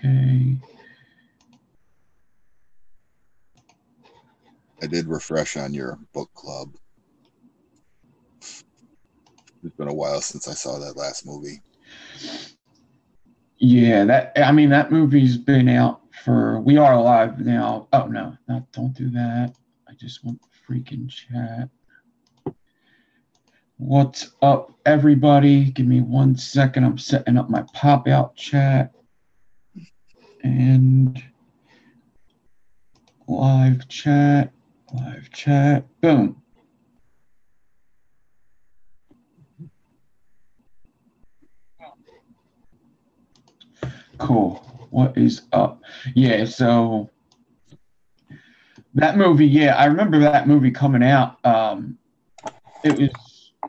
Okay. I did refresh on your book club. It's been a while since I saw that last movie. Yeah, that movie's been out for. We Are Alive now. Oh no, don't do that. I just want freaking chat. What's up, everybody? Give me 1 second. I'm setting up my pop out chat and live chat. Boom. Cool. What is up? Yeah, so that movie, yeah, I remember that movie coming out. It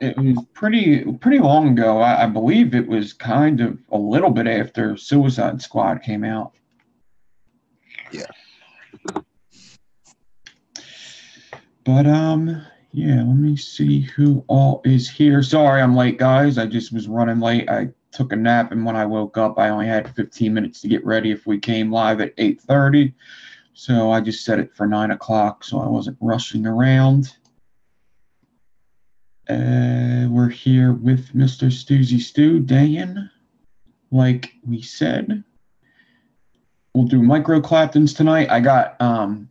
was pretty long ago. I believe it was kind of a little bit after Suicide Squad came out. Yeah. But yeah, let me see who all is here. Sorry I'm late, guys. I just was running late. I took a nap, and when I woke up, I only had 15 minutes to get ready if we came live at 8:30. So I just set it for 9 o'clock, so I wasn't rushing around. We're here with Mr. Stoozy Stew, Dan. Like we said, we'll do micro claptons tonight. I got an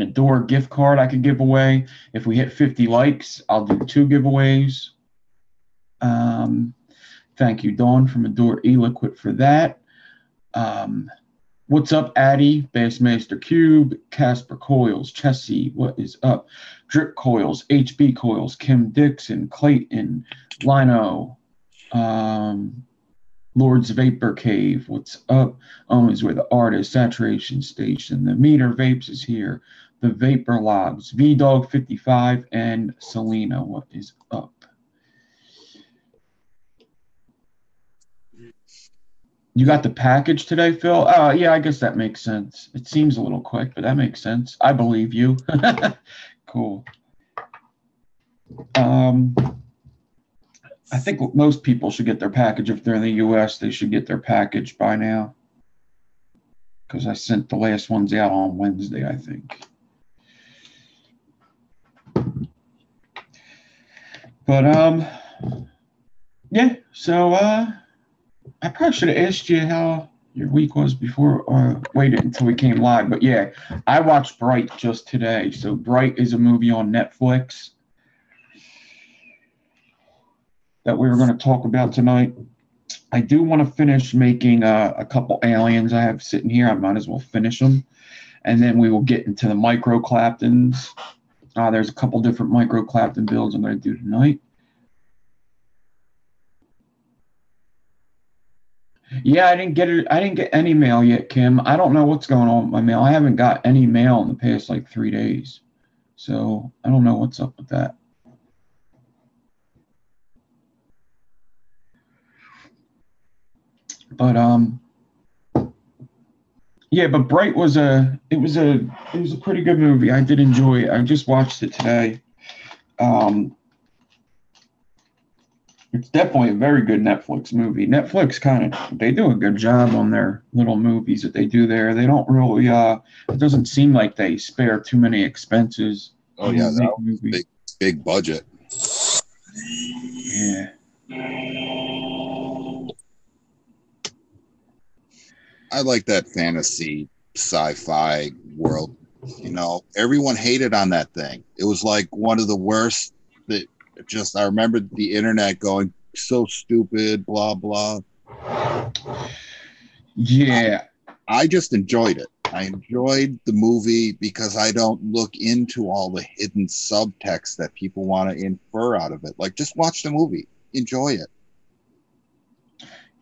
Adore gift card I could give away. If we hit 50 likes, I'll do 2 giveaways. Thank you, Dawn from Adore E-Liquid for that. What's up, Addy, Bassmaster Cube, Casper Coils, Chessie, what is up? Drip Coils, HB Coils, Kim Dixon, Clayton, Lino, Lord's Vapor Cave, what's up? Is where the artist, Saturation Station, the Meter Vapes is here, the Vapor Logs, V-Dog 55, and Selena, what is up? You got the package today, Phil? Yeah, I guess that makes sense. It seems a little quick, but that makes sense. I believe you. Cool. I think most people should get their package. If they're in the U.S., they should get their package by now. Because I sent the last ones out on Wednesday, I think. But, yeah, so, I probably should have asked you how your week was before, or waited until we came live. But yeah, I watched Bright just today. So Bright is a movie on Netflix that we were going to talk about tonight. I do want to finish making a couple aliens I have sitting here. I might as well finish them. And then we will get into the micro claptons. There's a couple different micro clapton builds I'm going to do tonight. Yeah, I didn't get it. I didn't get any mail yet, Kim. I don't know what's going on with my mail. I haven't got any mail in the past like 3 days. So I don't know what's up with that. But yeah, but Bright was a pretty good movie. I did enjoy it. I just watched it today. It's definitely a very good Netflix movie. Netflix they do a good job on their little movies that they do there. They don't really it doesn't seem like they spare too many expenses. Oh yeah, that was big budget. Yeah. I like that fantasy sci-fi world. You know, everyone hated on that thing. It was like one of the worst. That just I remember the internet going so stupid, blah blah. Yeah. I just enjoyed it. I enjoyed the movie because I don't look into all the hidden subtext that people want to infer out of it. Like, just watch the movie, enjoy it.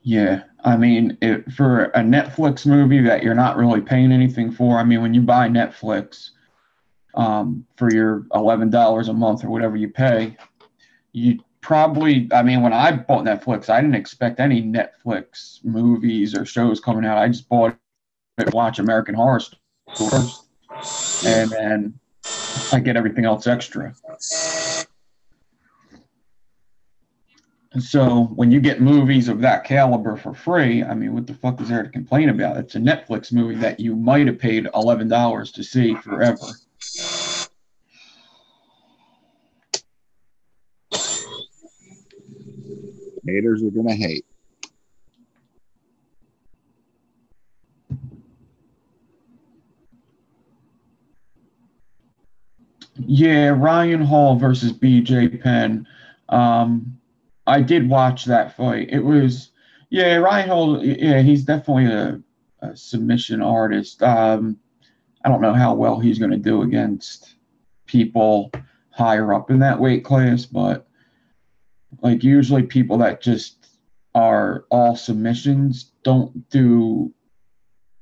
Yeah, I mean, for a Netflix movie that you're not really paying anything for. I mean, when you buy Netflix for your $11 a month or whatever you pay, you probably. I mean, when I bought Netflix, I didn't expect any Netflix movies or shows coming out. I just bought it to watch American Horror Stories, and then I get everything else extra. So when you get movies of that caliber for free, I mean, what the fuck is there to complain about? It's a Netflix movie that you might have paid $11 to see forever. Haters are gonna hate. Yeah, Ryan Hall versus BJ Penn. Um, I did watch that fight. It was, yeah, Ryan Hall. Yeah, he's definitely a submission artist. I don't know how well he's going to do against people higher up in that weight class, but like usually people that just are all submissions don't do,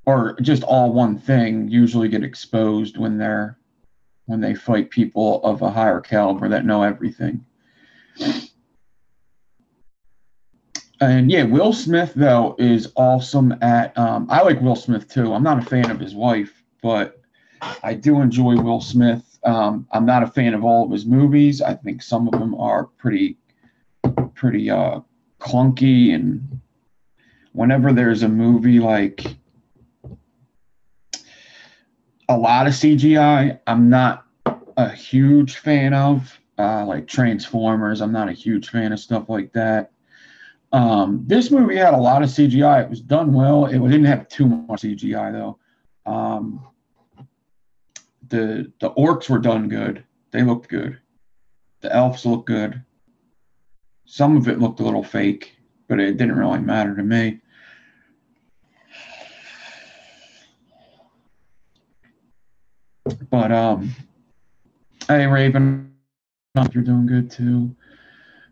or just all one thing usually get exposed when they fight people of a higher caliber that know everything. And yeah, Will Smith though is awesome at. I like Will Smith too. I'm not a fan of his wife, but I do enjoy Will Smith. I'm not a fan of all of his movies. I think some of them are pretty clunky. And whenever there's a movie like a lot of CGI, I'm not a huge fan of. Like Transformers, I'm not a huge fan of stuff like that. This movie had a lot of CGI. It was done well. It didn't have too much CGI though. Um, the orcs were done good. They looked good. The elves looked good. Some of it looked a little fake, but it didn't really matter to me. But hey Raven, I hope you're doing good too.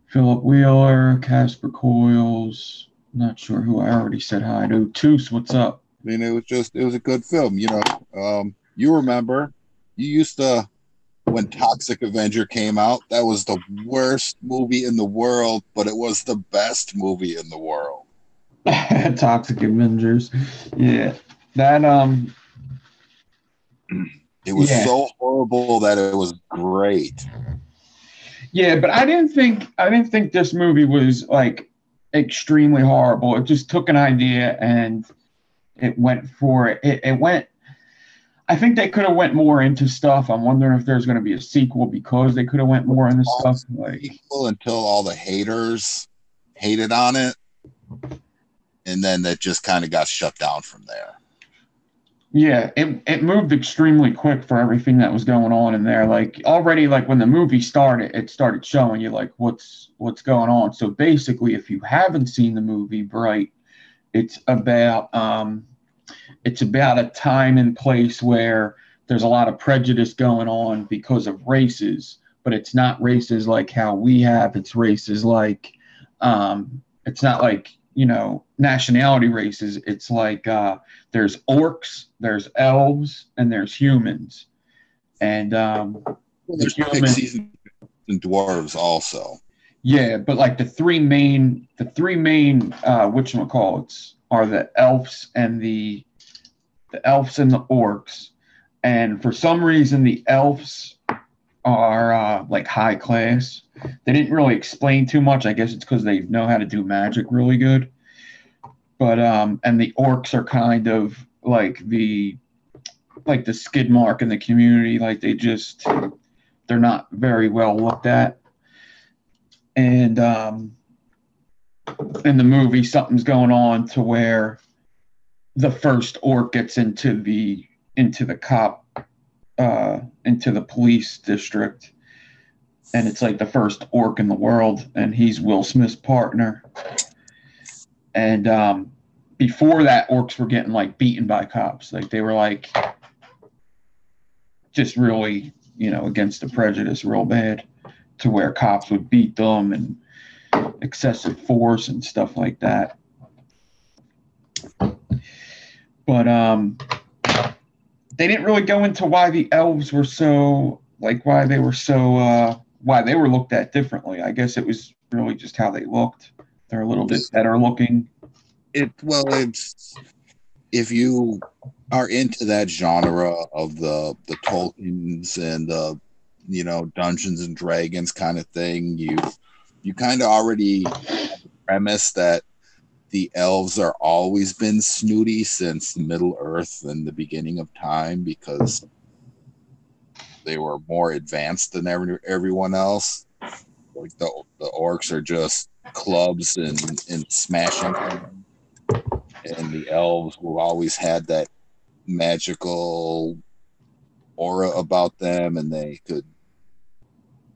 Philip Wheeler, Casper Coils. Not sure who I already said hi to. Toos, what's up? I mean, it was a good film. You remember, you used to when Toxic Avenger came out. That was the worst movie in the world, but it was the best movie in the world. Toxic Avengers. Yeah. That It was yeah. so horrible that it was great. Yeah, but I didn't think this movie was like extremely horrible. It just took an idea and it went for it. It went. I think they could have went more into stuff. I'm wondering if there's going to be a sequel because they could have went more into stuff. Like Until all the haters hated on it, and then that just kind of got shut down from there. yeah, it moved extremely quick for everything that was going on in there. Like already, like when the movie started, it started showing you like what's going on. So basically, if you haven't seen the movie Bright, it's about it's about a time and place where there's a lot of prejudice going on because of races, but it's not races like how we have. It's races like it's not like nationality races. It's like there's orcs, there's elves, and there's humans. And There's pixies and dwarves also. yeah, but like the three main whatchamacallits are the elves and the orcs. And for some reason the elves are like high class. They didn't really explain too much. I guess it's because they know how to do magic really good. But and the orcs are kind of like the skid mark in the community. Like they're not very well looked at. And in the movie, something's going on to where the first orc gets into the cop into the police district, and it's like the first orc in the world, and he's Will Smith's partner. And before that, orcs were getting like beaten by cops. Like they were like just really against the prejudice real bad, to where cops would beat them and excessive force and stuff like that. But they didn't really go into why the elves were so why they were looked at differently. I guess it was really just how they looked. They're a little bit better looking. It's if you are into that genre of the Tolkien's and the Dungeons and Dragons kind of thing, you kind of already premise that the elves are always been snooty since Middle Earth and the beginning of time because they were more advanced than everyone else. Like the orcs are just clubs and smashing things. And the elves who always had that magical aura about them, and they could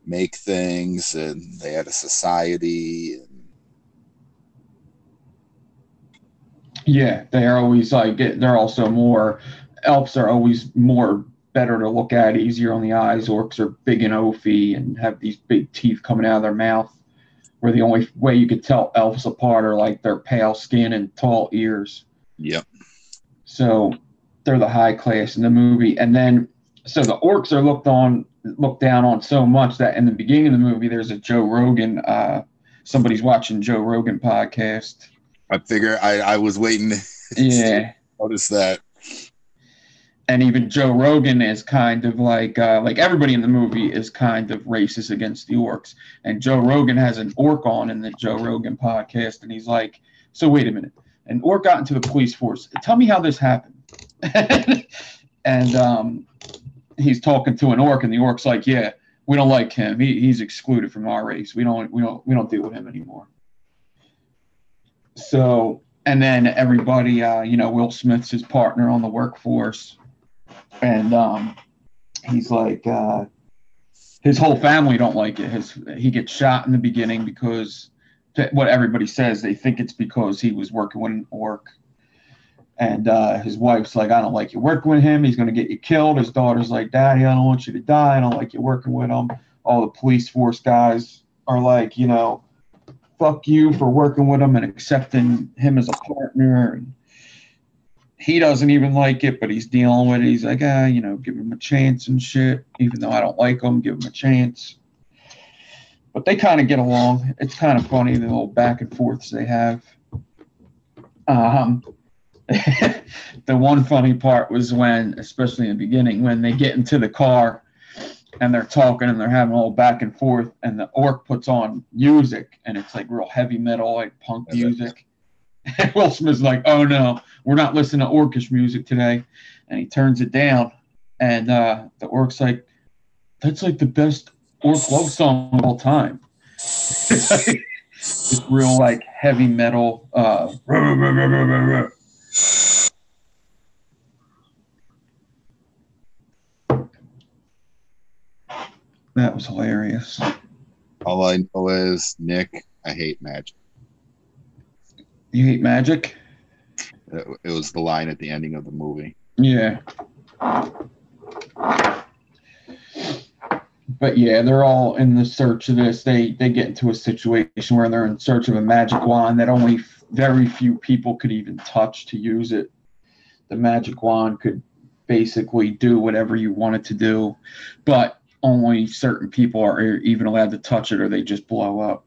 make things, and they had a society. Yeah, they're always like they're also more elves are always more better to look at, easier on the eyes. Orcs are big and oafy and have these big teeth coming out of their mouth. Where the only way you could tell elves apart are like their pale skin and tall ears. Yep. So they're the high class in the movie. And then so the orcs are looked down on so much that in the beginning of the movie there's a Joe Rogan somebody's watching Joe Rogan podcast. I figure I was waiting to notice that. And even Joe Rogan is kind of like everybody in the movie is kind of racist against the orcs. And Joe Rogan has an orc on in the Joe Rogan podcast, and he's like, "So wait a minute, an orc got into the police force. Tell me how this happened." And he's talking to an orc, and the orc's like, "Yeah, we don't like him. He's excluded from our race. We don't deal with him anymore." So, and then everybody, Will Smith's his partner on the workforce. And he's like, his whole family don't like it. He gets shot in the beginning because what everybody says, they think it's because he was working with an orc. And his wife's like, I don't like you working with him. He's going to get you killed. His daughter's like, Daddy, I don't want you to die. I don't like you working with him. All the police force guys are like, fuck you for working with him and accepting him as a partner. And he doesn't even like it, but he's dealing with it. He's like, give him a chance and shit. Even though I don't like him, give him a chance. But they kind of get along. It's kind of funny, the little back and forths they have. The one funny part was when, especially in the beginning, when they get into the car and they're talking and they're having a little back and forth, and the orc puts on music, and it's like real heavy metal, like punk music. And Will Smith's like, oh no, we're not listening to orcish music today. And he turns it down. And the orc's like, that's like the best orc love song of all time. It's real like heavy metal. That was hilarious. All I know is, Nick, I hate magic. You hate magic? It was the line at the ending of the movie. Yeah. But yeah, they're all in the search of this. They get into a situation where they're in search of a magic wand that only very few people could even touch to use it. The magic wand could basically do whatever you want it to do, but only certain people are even allowed to touch it, or they just blow up.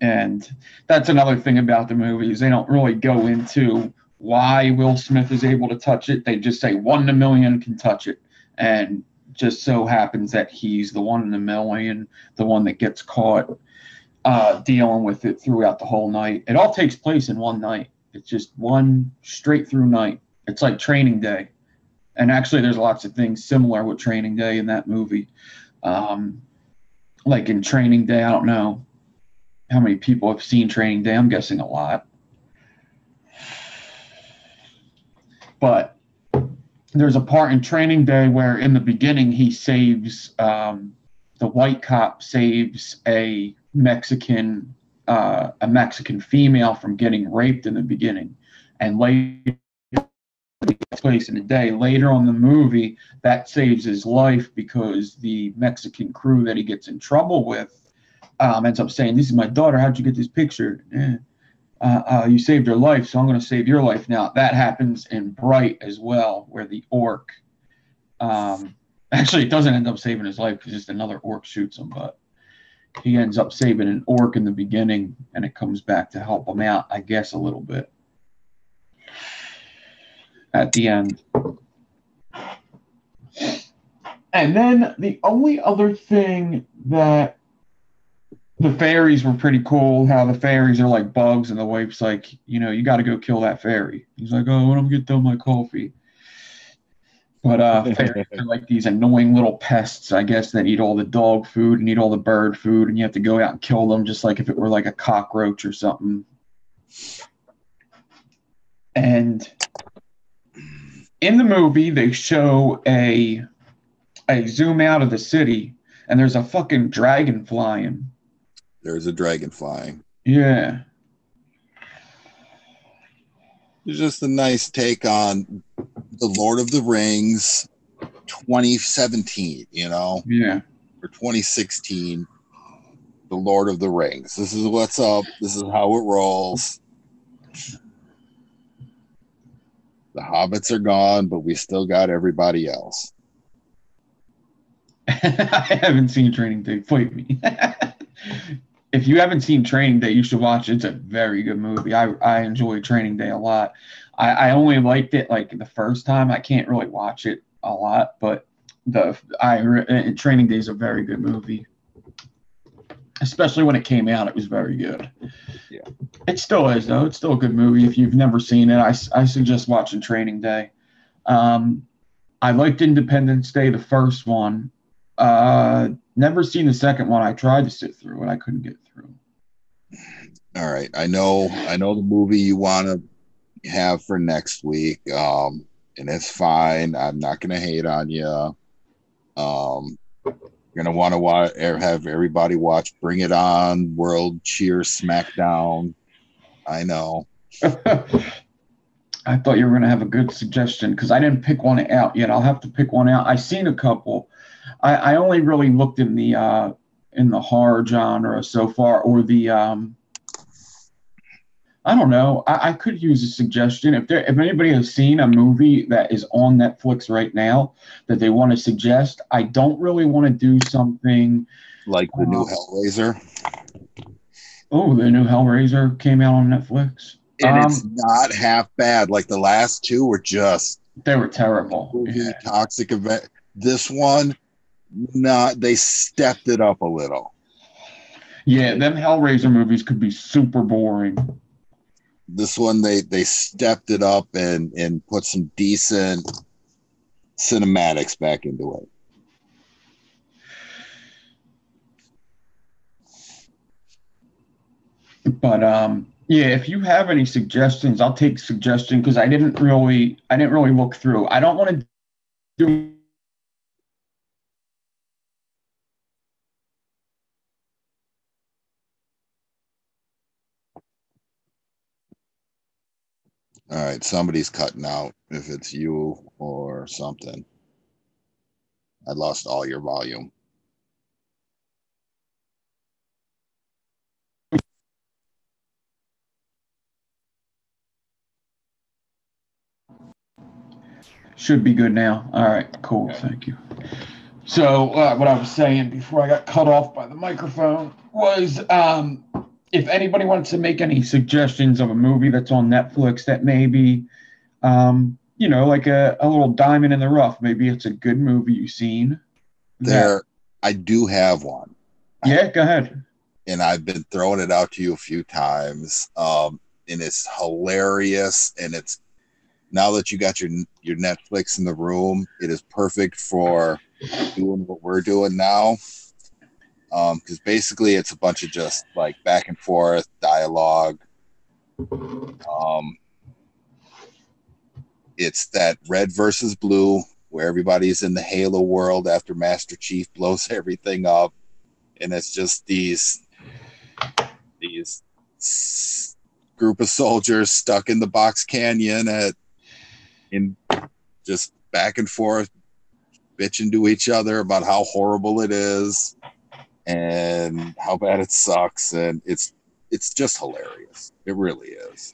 And that's another thing about the movies. They don't really go into why Will Smith is able to touch it. They just say 1 in a million can touch it. And just so happens that he's the 1 in a million, the one that gets caught dealing with it throughout the whole night. It all takes place in one night. It's just one straight through night. It's like Training Day. And actually, there's lots of things similar with Training Day in that movie. Like in Training Day, I don't know how many people have seen Training Day. I'm guessing a lot. But there's a part in Training Day where in the beginning he saves, the white cop saves a Mexican female from getting raped in the beginning. And later, place in the day. Later on in the movie, that saves his life because the Mexican crew that he gets in trouble with ends up saying, "This is my daughter. How'd you get this picture? You saved her life, so I'm going to save your life now." That happens in Bright as well, where the orc actually it doesn't end up saving his life because just another orc shoots him, but he ends up saving an orc in the beginning, and it comes back to help him out, I guess, a little bit at the end. And then the only other thing that The fairies were pretty cool. How the fairies are like bugs, and the wife's like, you got to go kill that fairy. He's like, oh, when I'm get done my coffee. But fairies are like these annoying little pests, I guess, that eat all the dog food and eat all the bird food, and you have to go out and kill them, just like if it were like a cockroach or something. And in the movie, they show a zoom out of the city, and there's a fucking dragon flying. There's a dragon flying. Yeah. It's just a nice take on the Lord of the Rings 2017, Yeah. or 2016, the Lord of the Rings. This is what's up. This is how it rolls. The hobbits are gone, but we still got everybody else. I haven't seen Training Day. Fight me. If you haven't seen Training Day, you should watch it. It's a very good movie. I enjoy Training Day a lot. I only liked it like the first time. I can't really watch it a lot, but Training Day is a very good movie. Especially when it came out, it was very good. Yeah. It still is, though. It's still a good movie. If you've never seen it, I suggest watching Training Day. I liked Independence Day, the first one. Never seen the second one. I tried to sit through it. I couldn't get through. All right. I know the movie you want to have for next week. And it's fine. I'm not going to hate on you. You're going to want to have everybody watch Bring It On, World Cheer SmackDown. I know. I thought you were going to have a good suggestion because I didn't pick one out yet. I'll have to pick one out. I've seen a couple. I only really looked in the horror genre so far, or the I don't know. I could use a suggestion if anybody has seen a movie that is on Netflix right now that they want to suggest. I don't really want to do something like the new Hellraiser. Oh, the new Hellraiser came out on Netflix. And it's not half bad. Like the last two were just they were terrible. Yeah. Toxic event. This one, they stepped it up a little. Yeah, them Hellraiser movies could be super boring. This one they stepped it up and put some decent cinematics back into it. But yeah, if you have any suggestions, I'll take suggestion because I didn't really look through. I don't want to do. All right, somebody's cutting out. If it's you or something, I lost all your volume. Should be good now. All right, cool. Thank you. So what I was saying before I got cut off by the microphone was if anybody wants to make any suggestions of a movie that's on Netflix that maybe, like a little diamond in the rough, maybe it's a good movie you've seen. I do have one. Yeah, go ahead. And I've been throwing it out to you a few times. And it's hilarious. And it's now that you got your Netflix in the room, it is perfect for doing what we're doing now. Because basically it's a bunch of just like back and forth dialogue. It's that Red versus Blue where everybody's in the Halo world after Master Chief blows everything up, and it's just these group of soldiers stuck in the Box Canyon in just back and forth bitching to each other about how horrible it is and how bad it sucks, and it's just hilarious. It really is.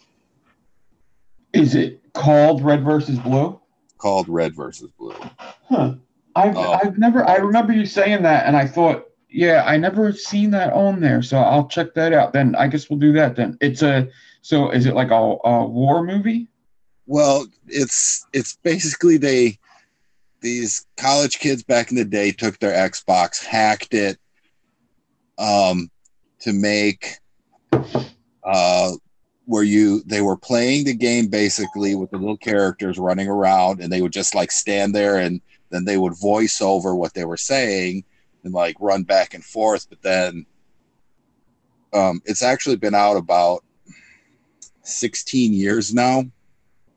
Is it called Red versus Blue? Called Red versus Blue. Huh. I've never. I remember you saying that, and I thought, yeah, I never seen that on there, so I'll check that out. Then I guess we'll do that. Then so is it like a war movie? Well, it's basically these college kids back in the day took their Xbox, hacked it, to make where they were playing the game basically with the little characters running around, and they would just like stand there, and then they would voice over what they were saying and like run back and forth. But then it's actually been out about 16 years now.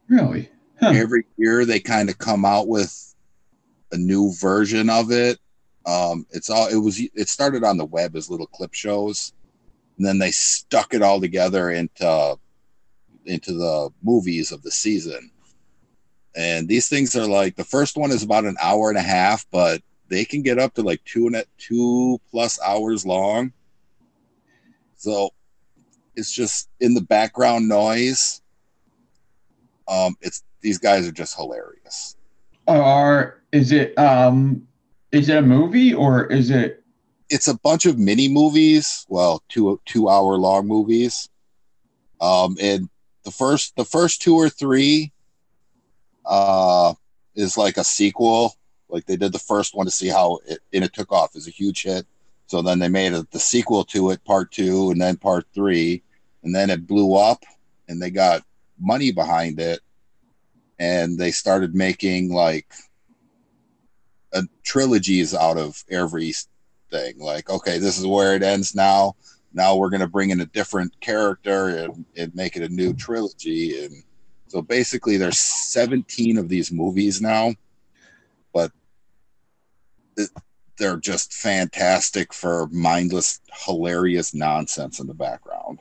Really? Huh. Every year they kind of come out with a new version of it. It started on the web as little clip shows, and then they stuck it all together into the movies of the season. And these things are like, the first one is about an hour and a half, but they can get up to like 2+ hours long. So it's just in the background noise. These guys are just hilarious. Is it a movie or is it? It's a bunch of mini movies. Well, 2 hour long movies. And the first 2 or 3 is like a sequel. Like they did the first one to see how it took off as a huge hit. So then they made the sequel to it, part 2, and then part 3, and then it blew up, and they got money behind it, and they started making like trilogies out of every thing. Like, okay, this is where it ends now. Now we're going to bring in a different character and make it a new trilogy. And so basically there's 17 of these movies now, but they're just fantastic for mindless, hilarious nonsense in the background.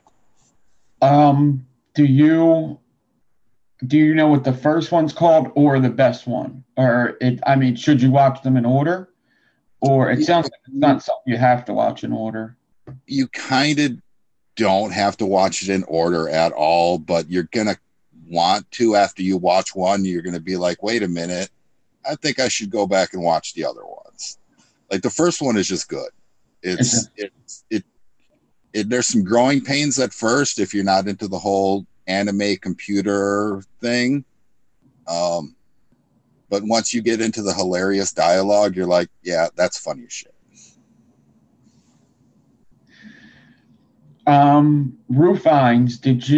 Do you know what the first one's called or the best one? Should you watch them in order? Or it sounds like it's not something you have to watch in order. You kind of don't have to watch it in order at all, but you're going to want to. After you watch one, you're going to be like, wait a minute, I think I should go back and watch the other ones. Like the first one is just good. There's some growing pains at first if you're not into the whole anime computer thing. But once you get into the hilarious dialogue, you're like, yeah, that's funny as shit. Rufines, did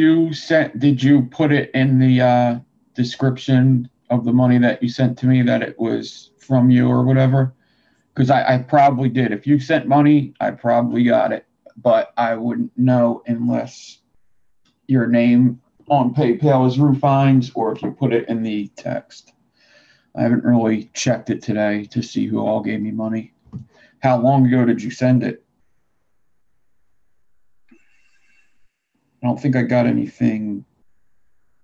you put it in the description of the money that you sent to me that it was from you or whatever? Because I probably did. If you sent money, I probably got it, but I wouldn't know unless your name on PayPal is Rufines or if you put it in the text. I haven't really checked it today to see who all gave me money. How long ago did you send it? I don't think I got anything.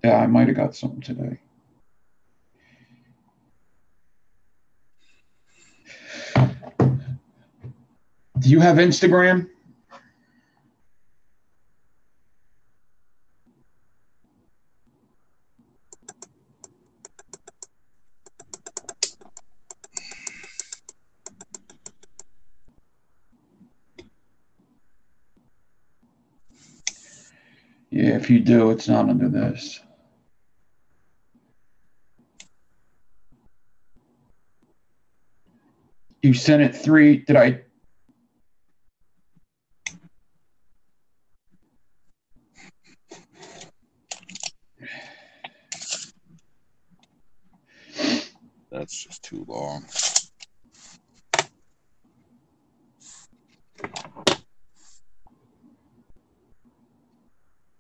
Yeah, I might have got something today. Do you have Instagram? Yeah, if you do, it's not under this. You sent it 3. Did I? That's just too long.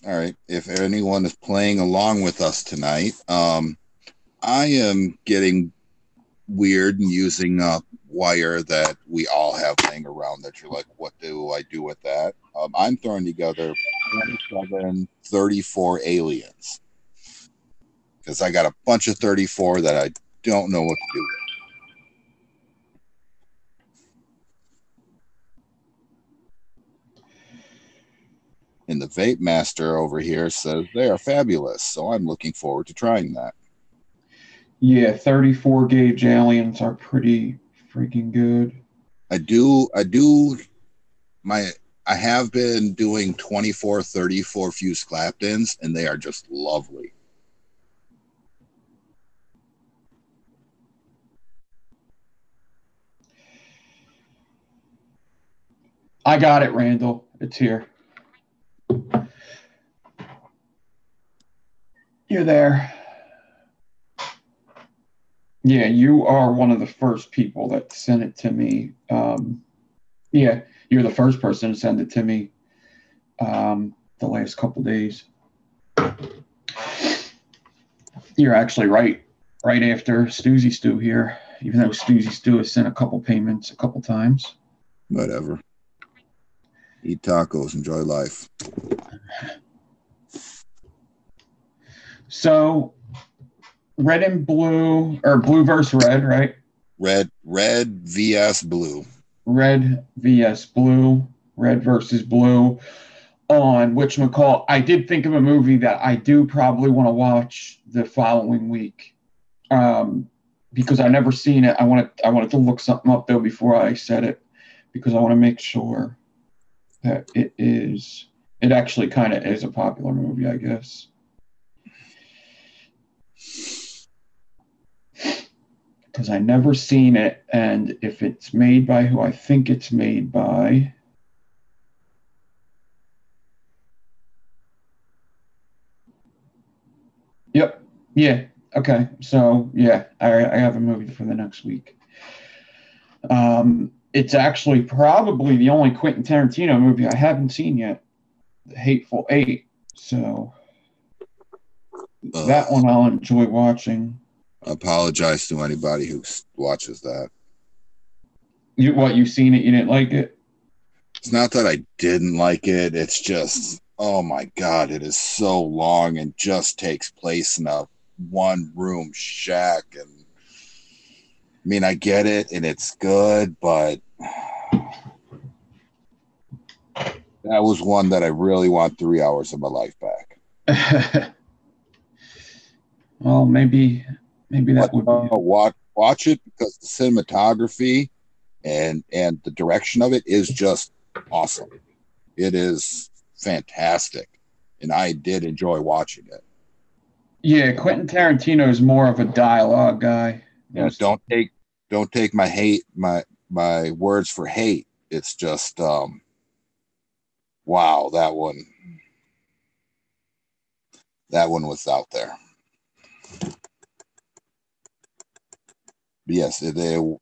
All right. If anyone is playing along with us tonight, I am getting weird and using a wire that we all have laying around that you're like, what do I do with that? I'm throwing together 27, 34 aliens because I got a bunch of 34 that I don't know what to do with. And the Vape Master over here says they are fabulous, so I'm looking forward to trying that. Yeah, 34 gauge aliens are pretty freaking good. I have been doing 24, 34 fuse claptons, and they are just lovely. I got it, Randall. It's here. You're there. Yeah, you are one of the first people that sent it to me. Yeah, you're the first person to send it to me the last couple days. You're actually right after Stoozy Stew here, even though Stoozy Stew has sent a couple payments a couple times. Whatever. Eat tacos, enjoy life. So, red and blue, or blue versus red, right? Red vs blue. Red vs blue, red versus blue. On whatchamacall, I did think of a movie that I do probably want to watch the following week. Because I never seen it. I wanted to look something up though before I said it, because I want to make sure that it actually kind of is a popular movie, I guess. Because I never seen it, and if it's made by who I think it's made by. Yep. Yeah. Okay. So yeah, I have a movie for the next week. It's actually probably the only Quentin Tarantino movie I haven't seen yet, The Hateful Eight. So that one I'll enjoy watching. I apologize to anybody who watches that. You've seen it? You didn't like it? It's not that I didn't like it. It's just, oh my God, it is so long and just takes place in a one-room shack. And I mean, I get it and it's good, but that was one that I really want 3 hours of my life back. Well, maybe that would be watch it, because the cinematography and the direction of it is just awesome. It is fantastic, and I did enjoy watching it. Yeah, Quentin Tarantino is more of a dialogue guy. Yeah, don't take my words for hate. It's just wow, that one was out there. Yes, it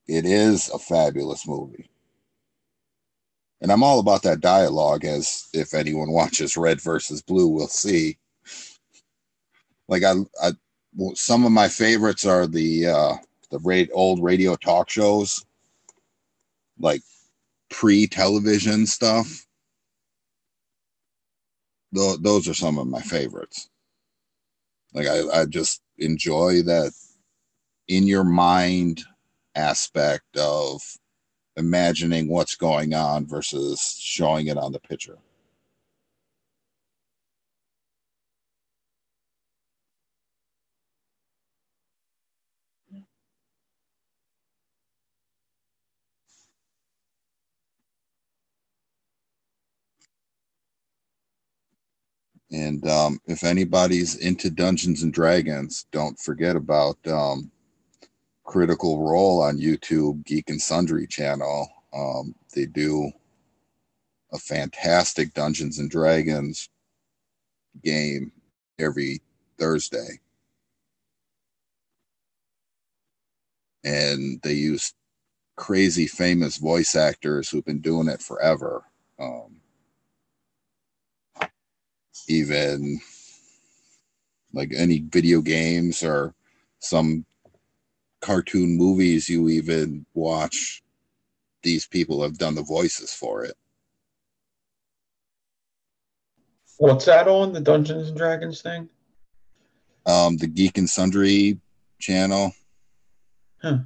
is a fabulous movie. And I'm all about that dialogue, as if anyone watches Red versus Blue will see. Like some of my favorites are the old radio talk shows, like pre-television stuff. Those are some of my favorites. Like I just enjoy that in your mind aspect of imagining what's going on versus showing it on the picture. And if anybody's into Dungeons and Dragons, don't forget about Critical Role on YouTube, Geek and Sundry channel. They do a fantastic Dungeons and Dragons game every Thursday. And they use crazy famous voice actors who've been doing it forever. Even like any video games or some cartoon movies you even watch, these people have done the voices for it. What's that on, the Dungeons and Dragons thing? The Geek and Sundry channel. Huh.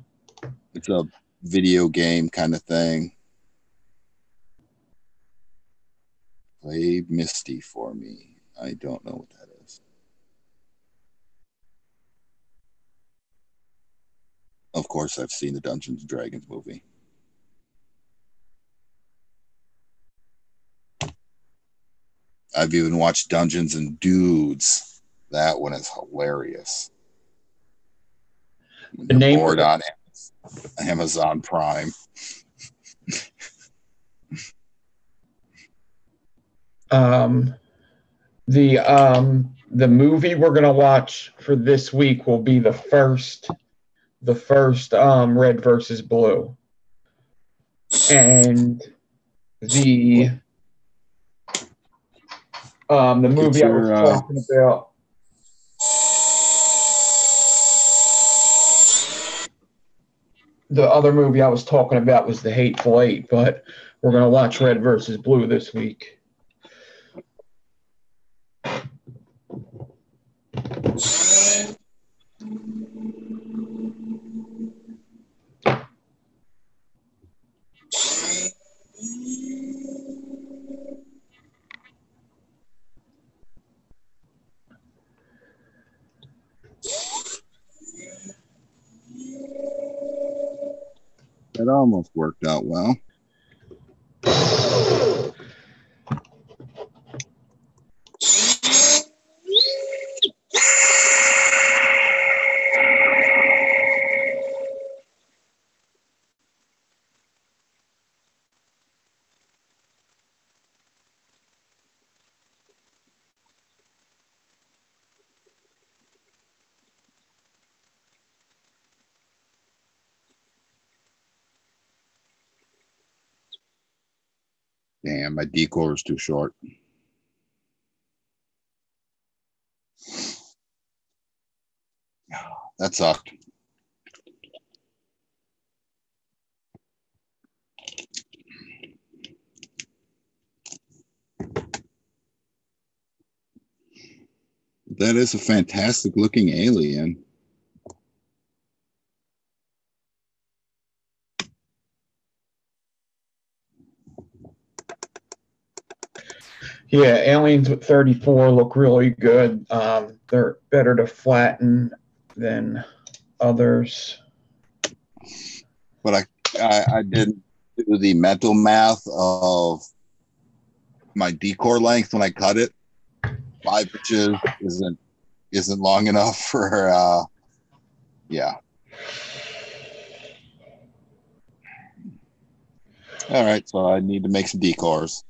It's a video game kind of thing. Play Misty for me. I don't know what that is. Of course, I've seen the Dungeons and Dragons movie. I've even watched Dungeons and Dudes. That one is hilarious. The name bored on Amazon Prime. Um, the movie we're gonna watch for this week will be the first Red versus Blue, and the the Get movie I was your talking about. The other movie I was talking about was The Hateful Eight, but we're gonna watch Red versus Blue this week. that almost worked out well. Damn, my decor is too short. That sucked. That is a fantastic looking alien. Yeah, Aliens with 34 look really good. They're better to flatten than others. But I didn't do the mental math of my decor length when I cut it. 5 inches isn't long enough for yeah. All right, so I need to make some decors.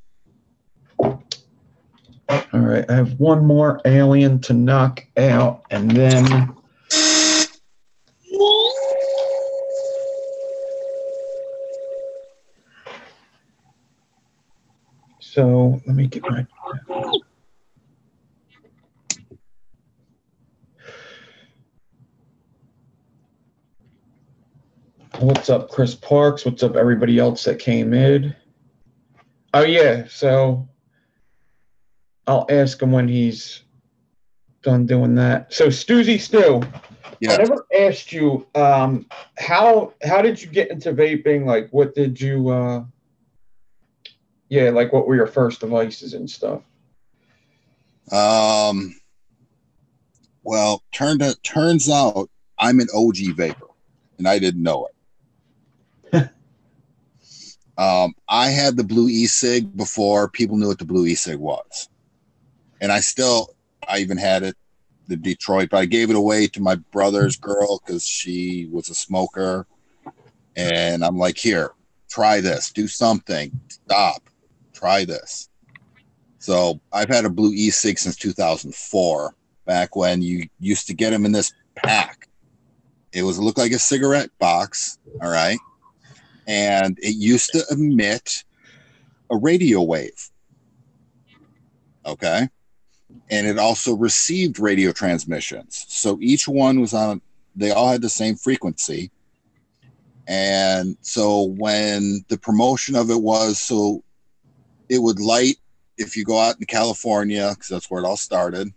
All right, I have one more alien to knock out, and then so let me get my. What's up, Chris Parks? What's up, everybody else that came in? Oh yeah, so I'll ask him when he's done doing that. So Stoozy Stu, Yeah. I never asked you how did you get into vaping? Like what did you yeah, like what were your first devices and stuff? Well, turns out I'm an OG vapor, and I didn't know it. I had the blue e-cig before people knew what the blue e-cig was, and I even had it, the Detroit, but I gave it away to my brother's girl because she was a smoker, and I'm like, here, try this, do something, stop, try this. So I've had a blue e-cig since 2004, back when you used to get them in this pack. It looked like a cigarette box, all right? And it used to emit a radio wave, okay? And it also received radio transmissions. So each one they all had the same frequency. And so when the promotion of it was, so it would light, if you go out in California, because that's where it all started,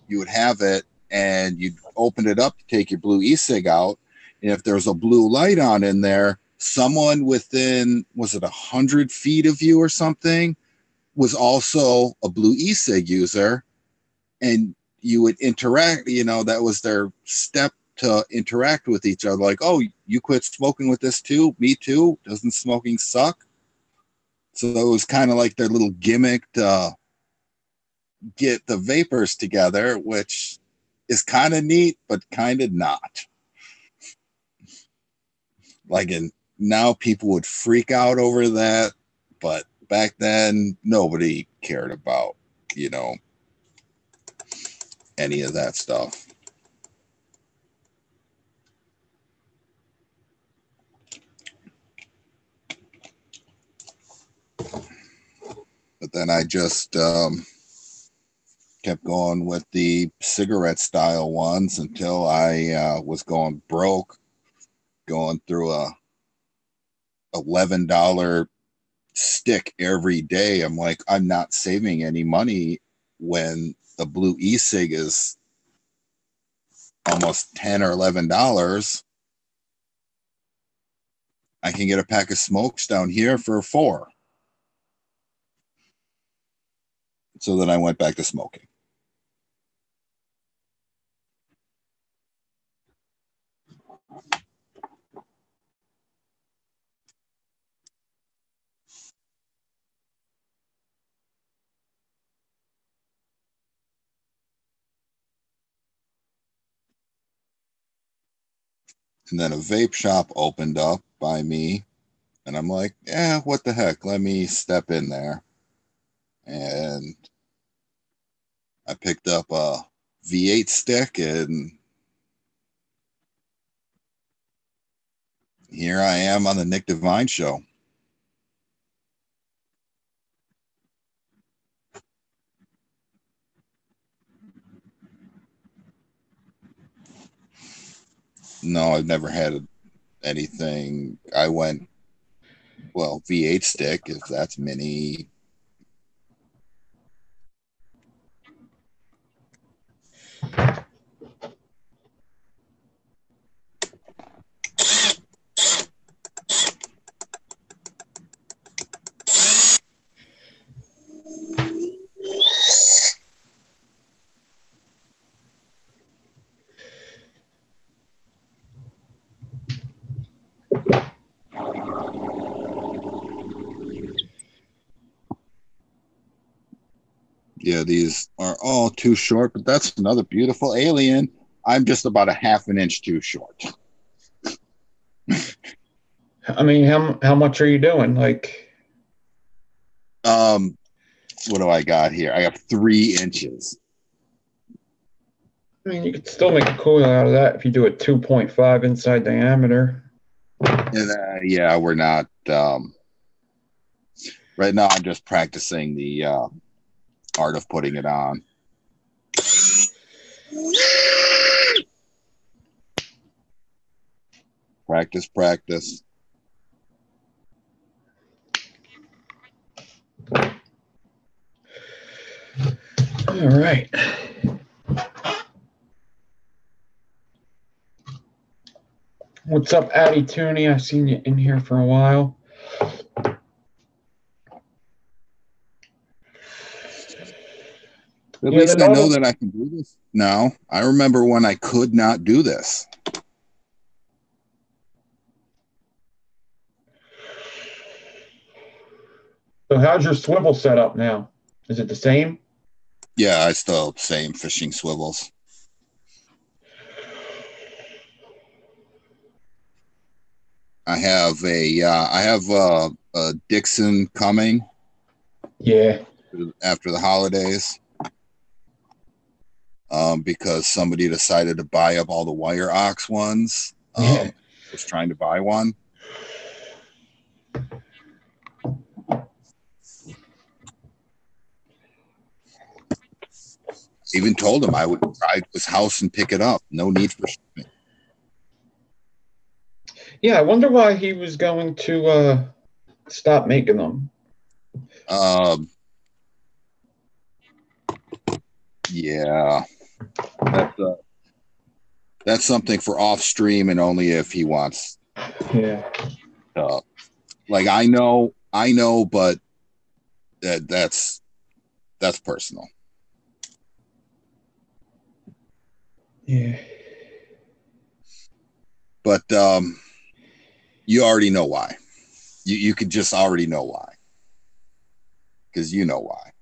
you would have it and you'd open it up to take your blue e-cig out. And if there's a blue light on in there, someone within, was it 100 feet of you or something, was also a blue e-cig user. And you would interact, that was their step to interact with each other. Like, oh, you quit smoking with this too? Me too? Doesn't smoking suck? So it was kind of like their little gimmick to get the vapors together, which is kind of neat, but kind of not. Like, now people would freak out over that, but back then nobody cared about, you know, any of that stuff. But then I just kept going with the cigarette style ones until I was going broke, going through a $11 stick every day. I'm like, I'm not saving any money when the blue e-cig is almost $10 or $11. I can get a pack of smokes down here for $4. So then I went back to smoking. And then a vape shop opened up by me. And I'm like, yeah, what the heck? Let me step in there. And I picked up a V8 stick, and here I am on the Nick Devine show. No, I've never had anything. I went, well, V8 stick, if that's mini. Yeah, these are all too short, but that's another beautiful alien. I'm just about a half an inch too short. I mean, how much are you doing? Like, What do I got here? I have 3 inches. I mean, you could still make a cooler out of that if you do a 2.5 inside diameter. And yeah, we're not. Right now, I'm just practicing the art of putting it on. Practice, practice. All right. What's up, Addy Tooney? I've seen you in here for a while. At least I know that I can do this now. I remember when I could not do this. So how's your swivel set up now? Is it the same? Yeah, I still same fishing swivels. I have a Dixon coming. Yeah. After the holidays. Because somebody decided to buy up all the wire ox ones. Was trying to buy one. Even told him I would drive to his house and pick it up. No need for shipping. Yeah, I wonder why he was going to stop making them. Yeah, that's something for off stream and only if he wants. Yeah. Like I know, but that's personal. Yeah. But you already know why. You could just already know why. Because you know why.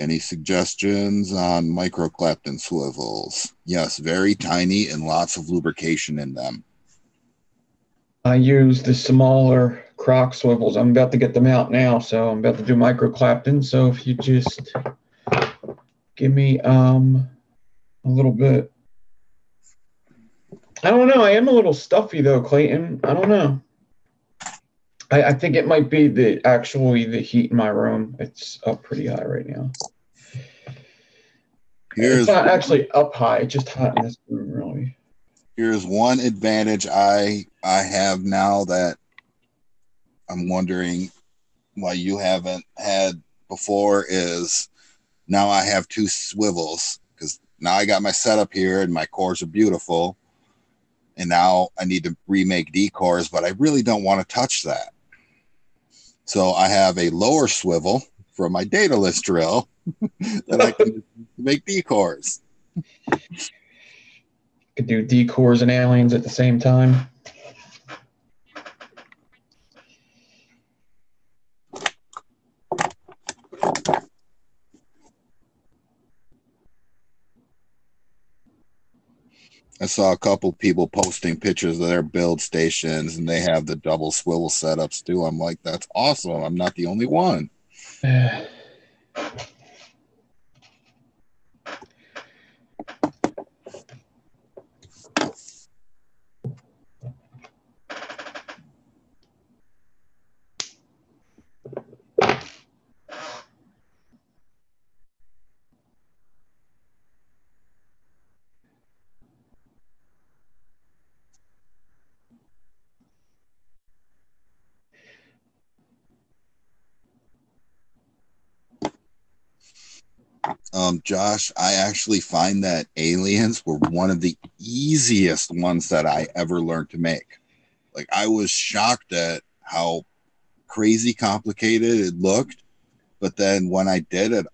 Any suggestions on micro clapton swivels? Yes, very tiny and lots of lubrication in them. I use the smaller crock swivels. I'm about to get them out now, so I'm about to do micro clapton. So if you just give me a little bit. I don't know. I am a little stuffy though, Clayton. I don't know. I think it might be the heat in my room. It's up pretty high right now. It's not actually up high. It's just hot in this room, really. Here's one advantage I have now that I'm wondering why you haven't had before is now I have two swivels because now I got my setup here and my cores are beautiful. And now I need to remake D cores, but I really don't want to touch that. So I have a lower swivel for my data list drill that I can make D cores. Could do D cores and aliens at the same time. I saw a couple people posting pictures of their build stations and they have the double swivel setups too. I'm like, that's awesome. I'm not the only one. Josh, I actually find that aliens were one of the easiest ones that I ever learned to make. Like I was shocked at how crazy complicated it looked, but then when I did it,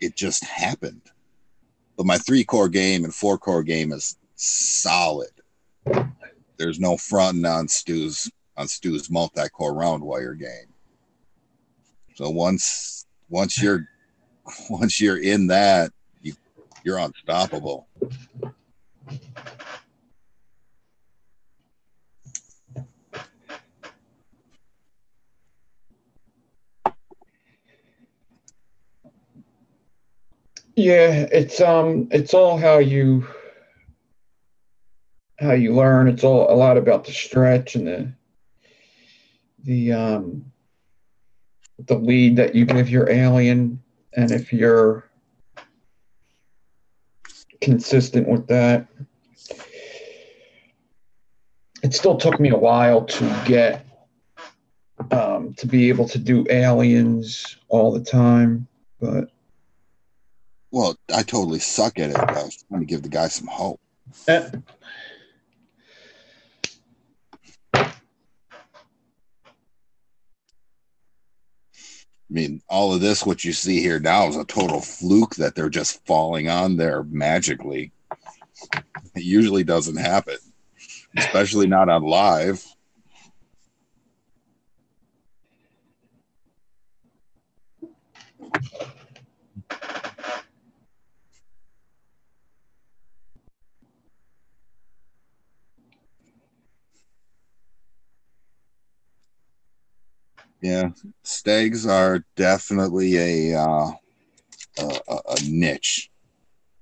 it just happened. But my 3-core game and 4-core game is solid. There's no fronting on Stu's multi-core round wire game. So once you're in that, you're unstoppable. Yeah, it's all how you learn. It's all a lot about the stretch and the lead that you give your alien, and if you're consistent with that. It still took me a while to get to be able to do aliens all the time, but well, I totally suck at it. I was trying to give the guy some hope. I mean, all of this, what you see here now, is a total fluke that they're just falling on there magically. It usually doesn't happen, especially not on live. Yeah, stags are definitely a niche.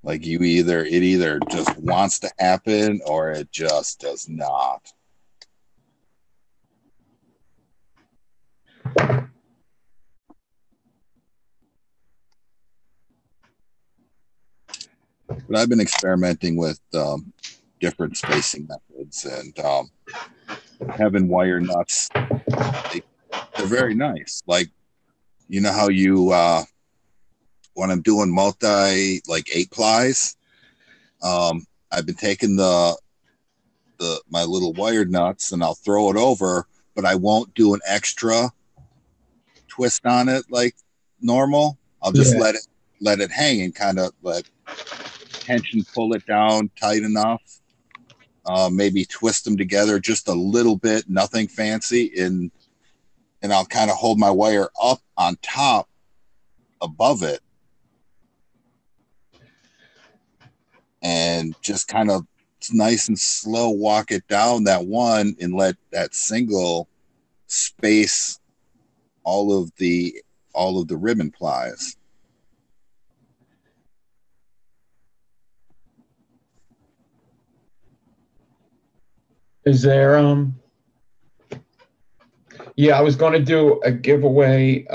Like it either just wants to happen or it just does not. But I've been experimenting with different spacing methods and having wire nuts. They're very nice. Like, you know how you when I'm doing multi like 8-plies, I've been taking my little wire nuts and I'll throw it over, but I won't do an extra twist on it like normal. I'll just let it hang and kind of let tension pull it down tight enough. Maybe twist them together just a little bit, nothing fancy, and I'll kind of hold my wire up on top above it and just kind of nice and slow walk it down that one and let that single space all of the ribbon plies. Is there yeah, I was going to do a giveaway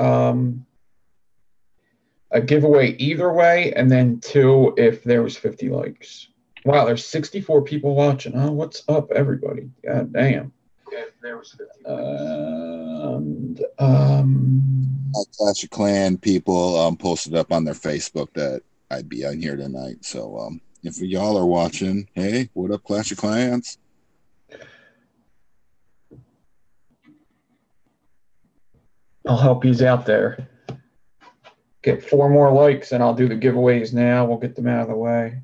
either way, and then 2 if there was 50 likes. Wow, there's 64 people watching. Oh, what's up, everybody? God damn. If there was 50 Clash of Clan people posted up on their Facebook that I'd be on here tonight. So if y'all are watching, hey, what up, Clash of Clans? I'll help he's out there. Get 4 more likes and I'll do the giveaways now. We'll get them out of the way.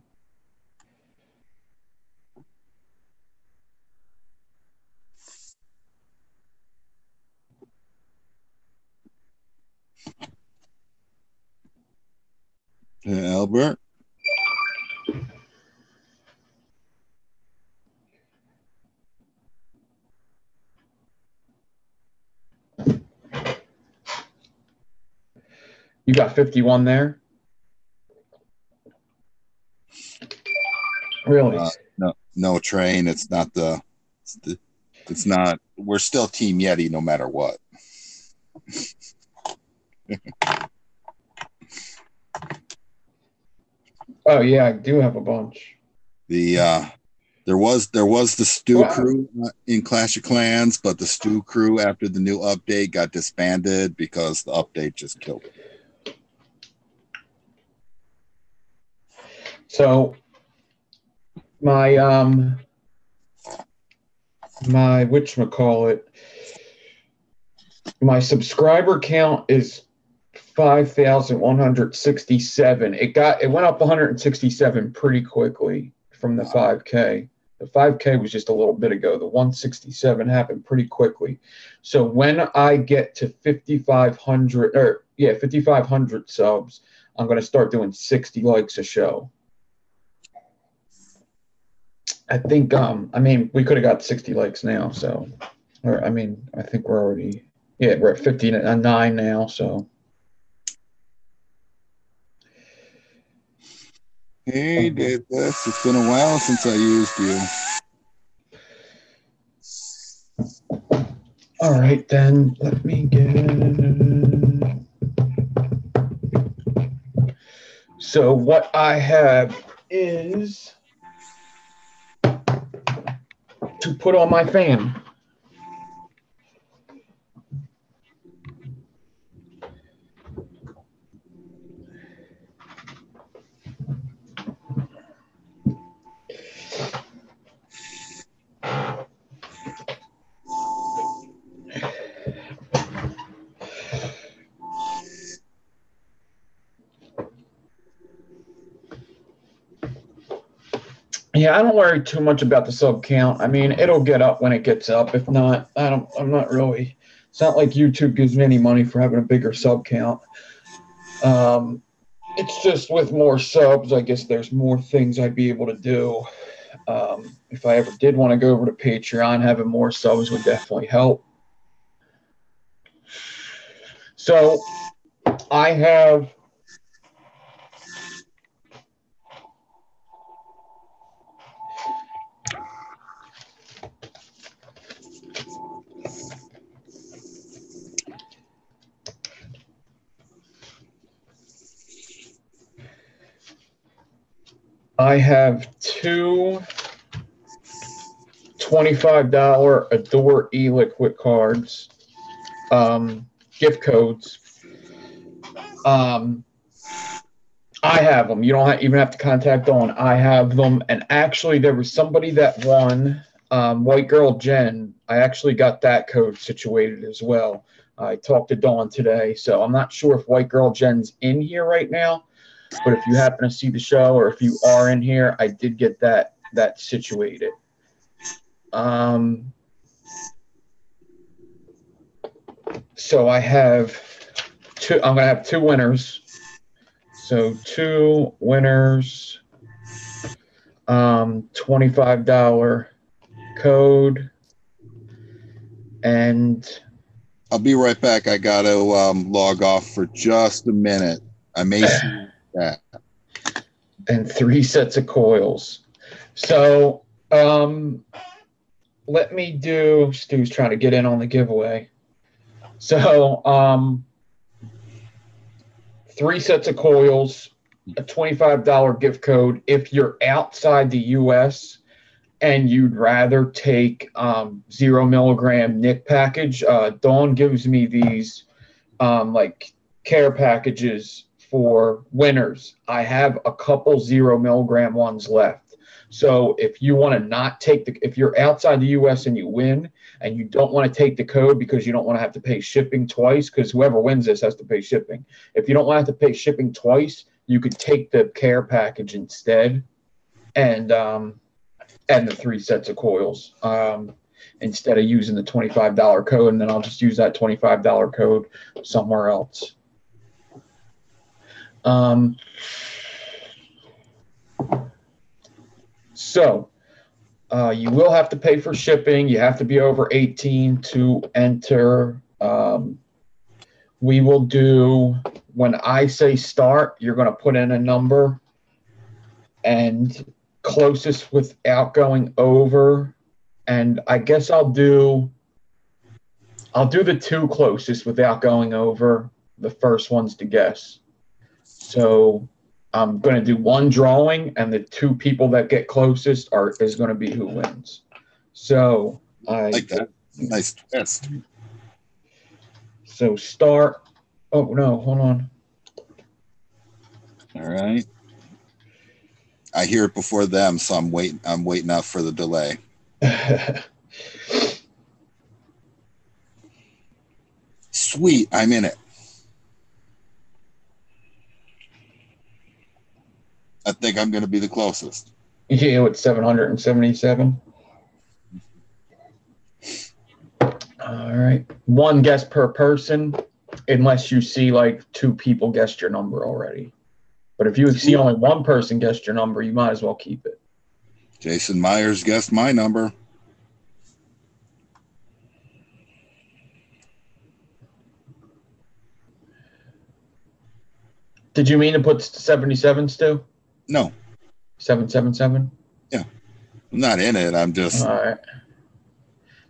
Yeah, Albert. You got 51 there? Really? No, Train. It's not it's not. We're still Team Yeti no matter what. Oh yeah, I do have a bunch. There was the Stew crew in Clash of Clans, but the Stew crew after the new update got disbanded because the update just killed it. So my whatchamacallit, my subscriber count is 5,167. It went up 167 pretty quickly from the 5K. The 5K was just a little bit ago. The 167 happened pretty quickly. So when I get to 5,500 subs, I'm going to start doing 60 likes a show. I think we could have got 60 likes now, so I think we're already we're at 59 now, so. Hey, did this. It's been a while since I used you. All right, then let me get. So what I have is to put on my fan. Yeah, I don't worry too much about the sub count. I mean, it'll get up when it gets up. If not, I'm not really. It's not like YouTube gives me any money for having a bigger sub count. It's just with more subs, I guess there's more things I'd be able to do. If I ever did want to go over to Patreon, having more subs would definitely help. So I have two $25 Adore e-liquid cards, gift codes. I have them. You don't even have to contact Dawn. I have them. And actually, there was somebody that won, White Girl Jen. I actually got that code situated as well. I talked to Dawn today, so I'm not sure if White Girl Jen's in here right now. But if you happen to see the show or if you are in here, I did get that situated. So I have two. I'm gonna have 2 winners. So 2 winners. $25 code, and I'll be right back. I got to log off for just a minute. I may see that. And 3 sets of coils. So let me do, Stu's trying to get in on the giveaway. So 3 sets of coils, a $25 gift code. If you're outside the US and you'd rather take 0 milligram Nick package, Dawn gives me these like care packages for winners. I have a couple 0 milligram ones left. So if you want to not take if you're outside the US and you win and you don't want to take the code because you don't want to have to pay shipping twice, because whoever wins this has to pay shipping. If you don't want to have to pay shipping twice, you could take the care package instead, and the 3 sets of coils instead of using the $25 code, and then I'll just use that $25 code somewhere else. So you will have to pay for shipping. You have to be over 18 to enter. We will do, when I say start, you're going to put in a number, and closest without going over. And I guess I'll do the 2 closest without going over. The first ones to guess. So I'm going to do 1 drawing, and the 2 people that get closest is going to be who wins. So I like that. Nice twist. So start. Oh no, hold on. All right. I hear it before them, so I'm waiting out for the delay. Sweet, I'm in it. I think I'm going to be the closest. Yeah, with 777. All right. 1 guess per person, unless you see like 2 people guessed your number already. But if you see only 1 person guessed your number, you might as well keep it. Jason Myers guessed my number. Did you mean to put 77, Stu? No. 777? Yeah. I'm not in it. I'm just... All right.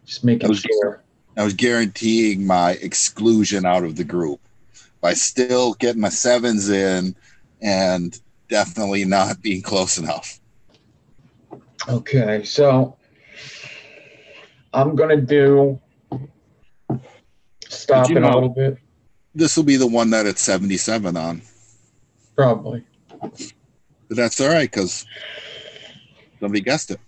Just making sure. I was guaranteeing my exclusion out of the group by still getting my 7s in and definitely not being close enough. Okay, so I'm going to do stop it a little bit. This will be the one that it's 77 on. Probably. But that's all right because somebody guessed it.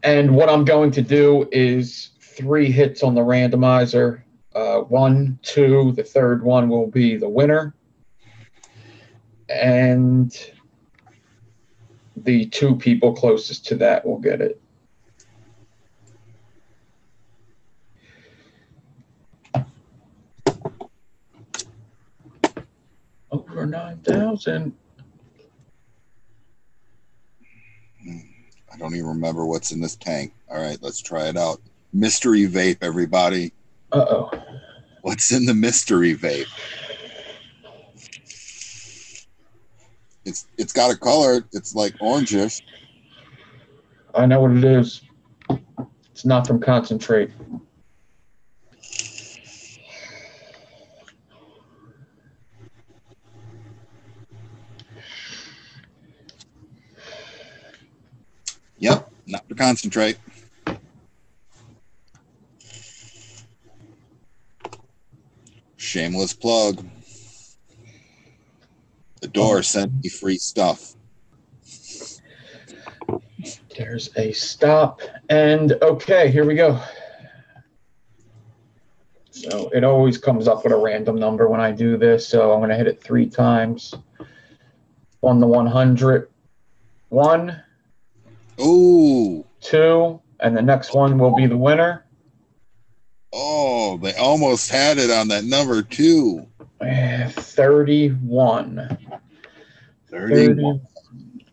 And what I'm going to do is 3 hits on the randomizer. 1, 2, the third one will be the winner. And the 2 people closest to that will get it. Over 9,000. I don't even remember what's in this tank. All right, let's try it out. Mystery vape, everybody. Uh-oh. What's in the mystery vape? It's got a color. It's like orangish. I know what it is. It's not from concentrate. Yep, not for concentrate. Shameless plug. The door sent me free stuff. There's a stop. And okay, here we go. So it always comes up with a random number when I do this. So I'm going to hit it 3 times. On the 100. 1. Ooh. 2. And the next one will be the winner. Oh, they almost had it on that number too. 31. 31.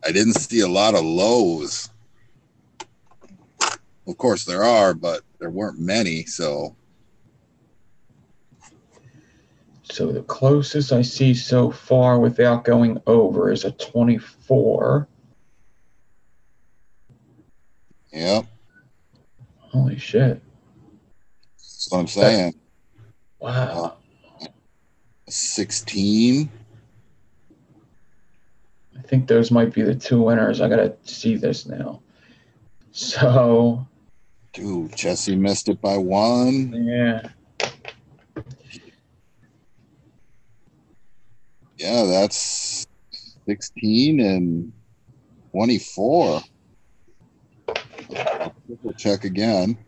I didn't see a lot of lows. Of course there are, but there weren't many. So the closest I see so far without going over is a 24. yep, Holy shit. that's what I'm saying. Wow. 16. I think those might be the two winners. I gotta see this now. So, Dude, Jesse missed it by 1. yeah. Yeah, that's 16 and 24. I'll triple check again.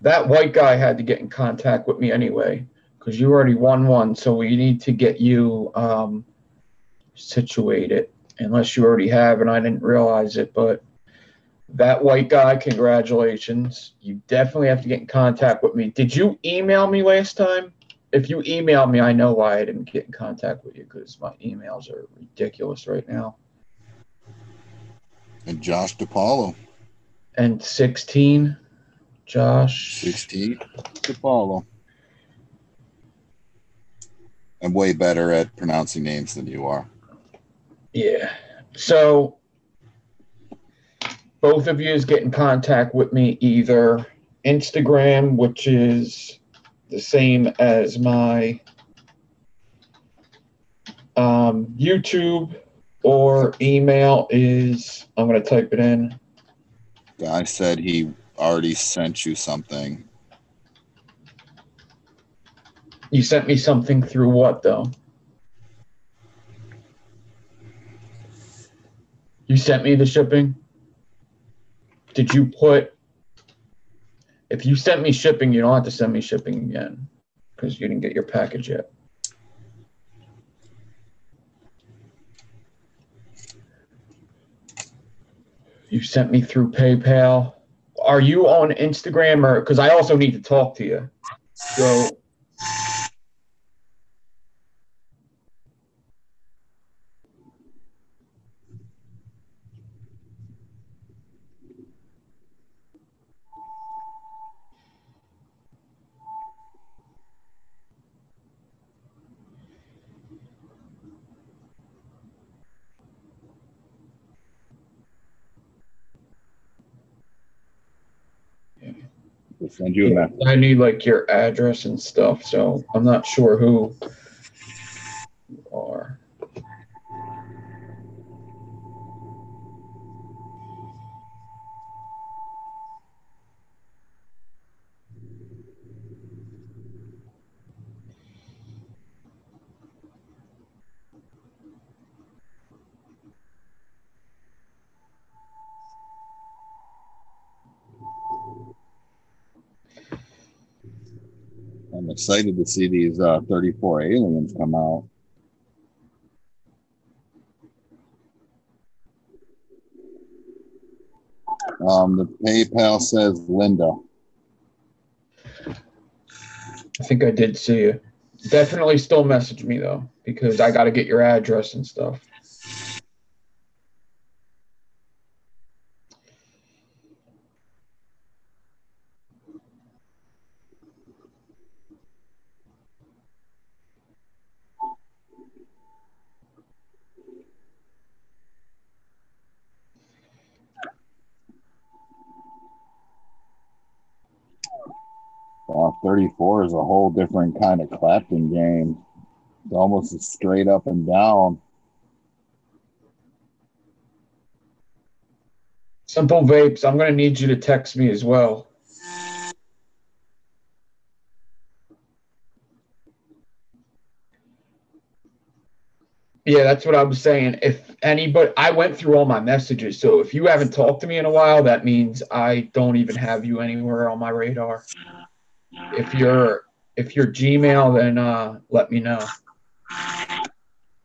That white guy had to get in contact with me anyway, because you already won one. So we need to get you situated, unless you already have, and I didn't realize it. But that white guy, congratulations. You definitely have to get in contact with me. Did you email me last time? If you emailed me, I know why I didn't get in contact with you, because my emails are ridiculous right now. And Josh DePaulo. And 16, Josh. 16, DePaulo. I'm way better at pronouncing names than you are. Yeah. So both of you get in contact with me, either Instagram, which is the same as my YouTube, or email is, I'm going to type it in. Guy said he already sent you something. You sent me something through what, though? You sent me the shipping? Did you put... If you sent me shipping, you don't have to send me shipping again, because you didn't get your package yet. You sent me through PayPal. Are you on Instagram? Or because I also need to talk to you. So We'll send you a message. I need like your address and stuff, so I'm not sure who you are. I'm excited to see these 34 aliens come out. The PayPal says Linda. I think I did see it. Definitely still message me, though, because I got to get your address and stuff. Wow, 34 is a whole different kind of Clapton game. It's almost a straight up and down. Simple Vapes, I'm going to need you to text me as well. Yeah, that's what I was saying. If anybody, I went through all my messages, so if you haven't talked to me in a while, that means I don't even have you anywhere on my radar. If you're Gmail, then let me know.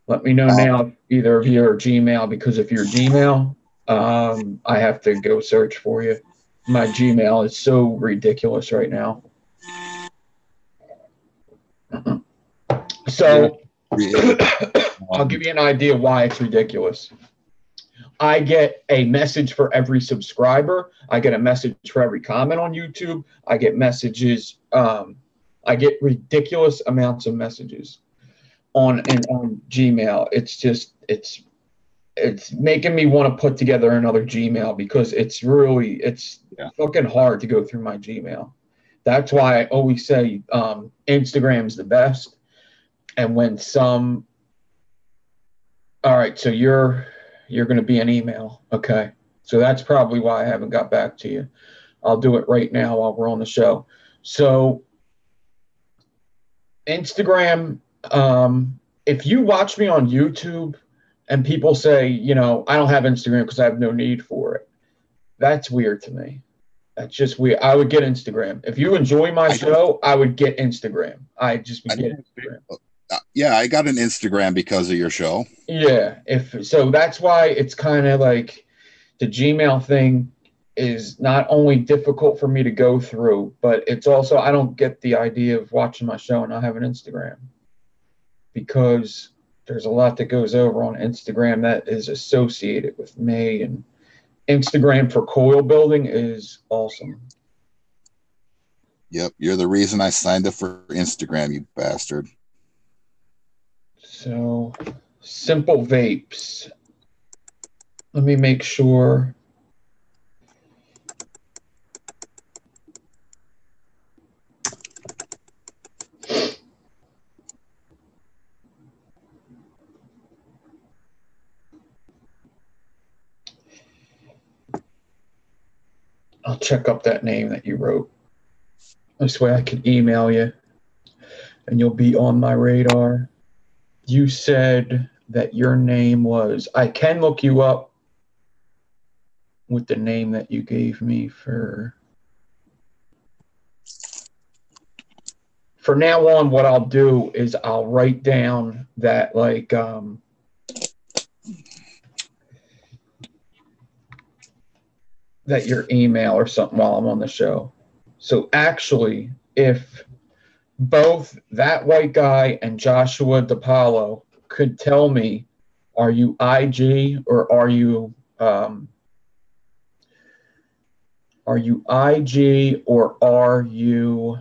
Let me know now, either of you or Gmail, because if you're Gmail, I have to go search for you. My Gmail is so ridiculous right now. So I'll give you an idea why it's ridiculous. I get a message for every subscriber. I get a message for every comment on YouTube. I get messages. I get ridiculous amounts of messages on Gmail. It's making me want to put together another Gmail because it's fucking hard to go through my Gmail. That's why I always say Instagram's the best. And when all right, so you're going to be an email. Okay. So that's probably why I haven't got back to you. I'll do it right now while we're on the show. So Instagram, if you watch me on YouTube and people say, I don't have Instagram because I have no need for it, that's weird to me. That's just weird. I would get Instagram. If you enjoy my show, I would get Instagram. I just would get Instagram. Yeah, I got an Instagram because of your show. Yeah, so that's why it's kind of like the Gmail thing is not only difficult for me to go through, but it's also I don't get the idea of watching my show and not having Instagram because there's a lot that goes over on Instagram that is associated with me, and Instagram for coil building is awesome. Yep, you're the reason I signed up for Instagram, you bastard. So, Simple Vapes. Let me make sure. I'll check up that name that you wrote. This way I can email you and you'll be on my radar. You said that your name was, I can look you up with the name that you gave me for now on. What I'll do is I'll write down that that your email or something while I'm on the show. So actually, if both that white guy and Joshua DePaulo could tell me, are you IG or are you IG or are you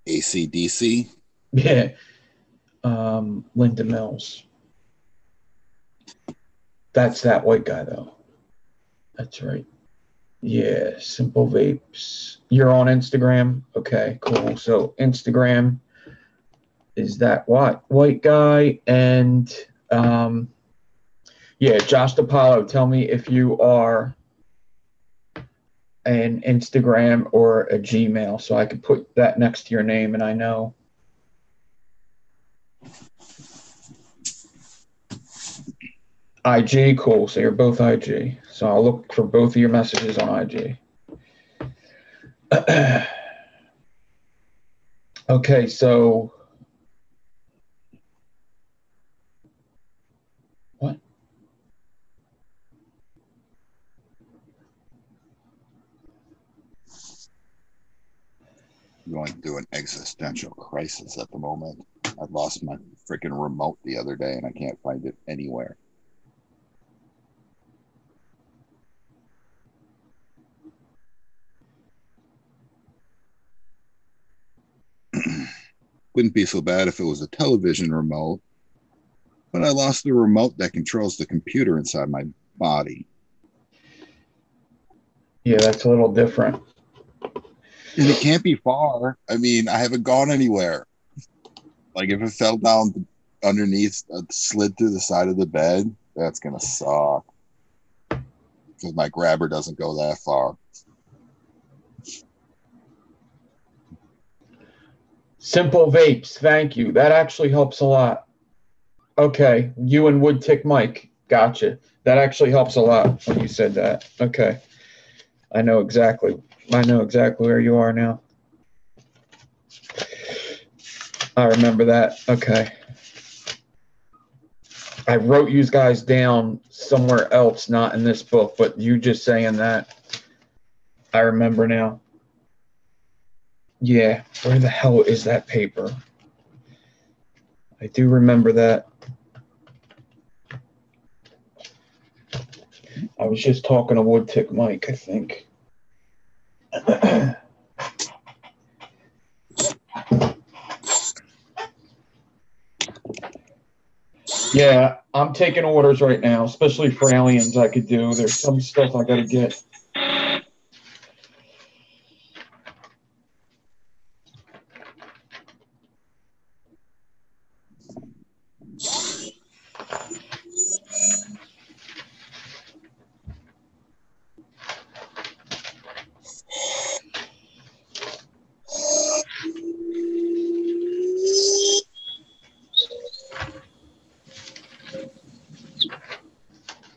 ACDC? Yeah, Linda Mills. That's that white guy though. That's right. Yeah, Simple Vapes. You're on Instagram? Okay, cool. So Instagram is that white guy. And yeah, Josh DePaulo, tell me if you are an Instagram or a Gmail so I could put that next to your name and I know. IG, cool. So you're both IG. So I'll look for both of your messages on IG. Okay, so what? Going through an existential crisis at the moment. I lost my freaking remote the other day and I can't find it anywhere. Wouldn't be so bad if it was a television remote, but I lost the remote that controls the computer inside my body. Yeah, that's a little different. And it can't be far. I mean, I haven't gone anywhere. Like if it fell down underneath, slid through the side of the bed, that's going to suck. Because my grabber doesn't go that far. Simple Vapes, thank you. That actually helps a lot. Okay, you and Woodtick Mike, gotcha. That actually helps a lot when you said that. Okay, I know exactly where you are now. I remember that. Okay. I wrote you guys down somewhere else, not in this book, but you just saying that, I remember now. Yeah, where the hell is that paper? I do remember that. I was just talking to Woodtick Mike, I think. Yeah, I'm taking orders right now, especially for aliens I could do. There's some stuff I got to get.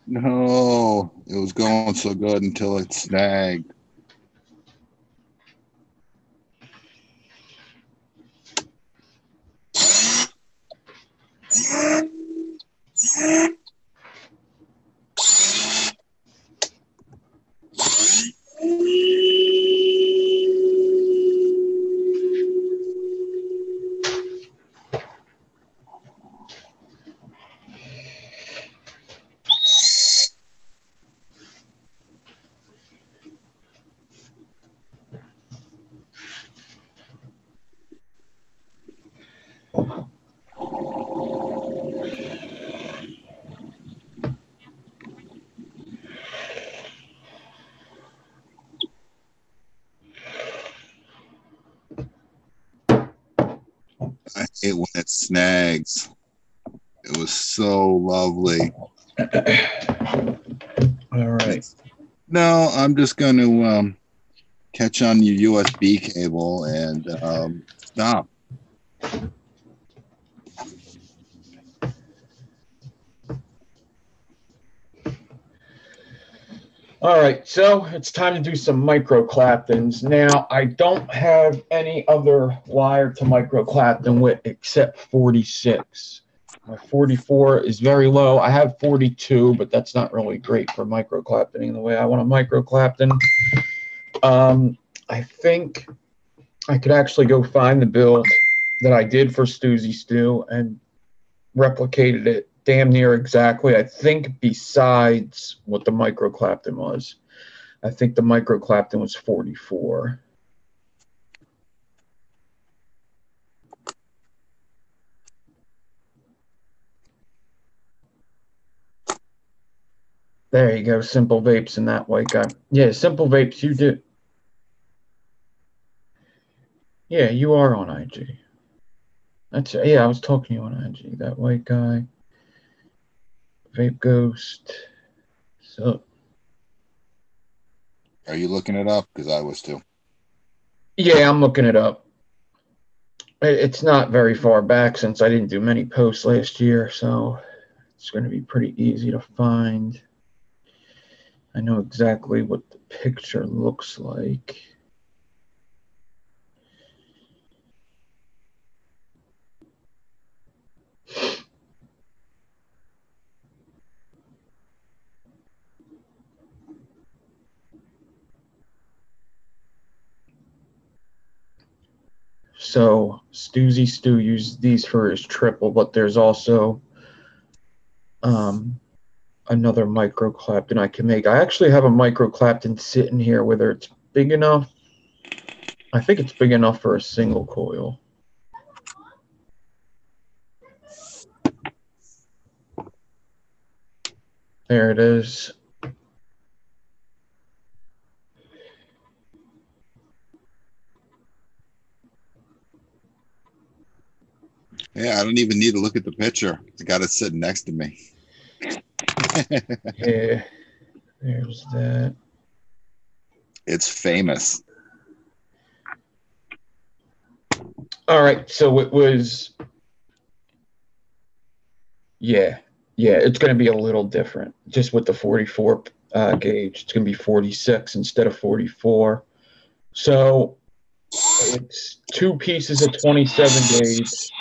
No, it was going so good until it snagged. I hate when it snags. It was so lovely. All right. No, I'm just going to catch on your USB cable and stop. All right, so it's time to do some micro claptons. Now, I don't have any other wire to micro clapton with except 46. My 44 is very low. I have 42, but that's not really great for micro claptoning the way I want to micro clapton. I think I could actually go find the build that I did for Stoozy Stew and replicated it damn near exactly. I think besides what the micro clapton was. I think the micro clapton was 44. There you go, Simple Vapes and that white guy. Yeah, Simple Vapes, you did. Yeah, you are on IG. That's yeah, I was talking to you on IG. That white guy, Vape Ghost. So. Are you looking it up? Because I was too. Yeah, I'm looking it up. It's not very far back since I didn't do many posts last year, so it's going to be pretty easy to find. I know exactly what the picture looks like. So Stoozy Stew used these for his triple, but there's also another micro clapton I can make. I actually have a micro clapton sitting here, whether it's big enough. I think it's big enough for a single coil. There it is. Yeah, I don't even need to look at the picture. I got it sitting next to me. Yeah, there's that. It's famous. All right, so it was, yeah, it's going to be a little different. Just with the 44 gauge, it's going to be 46 instead of 44. So it's two pieces of 27 gauge.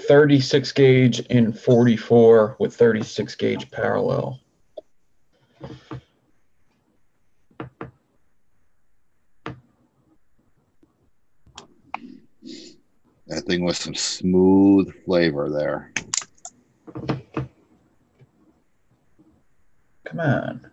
36 gauge in 44 with 36 gauge parallel. That thing was some smooth flavor there. Come on.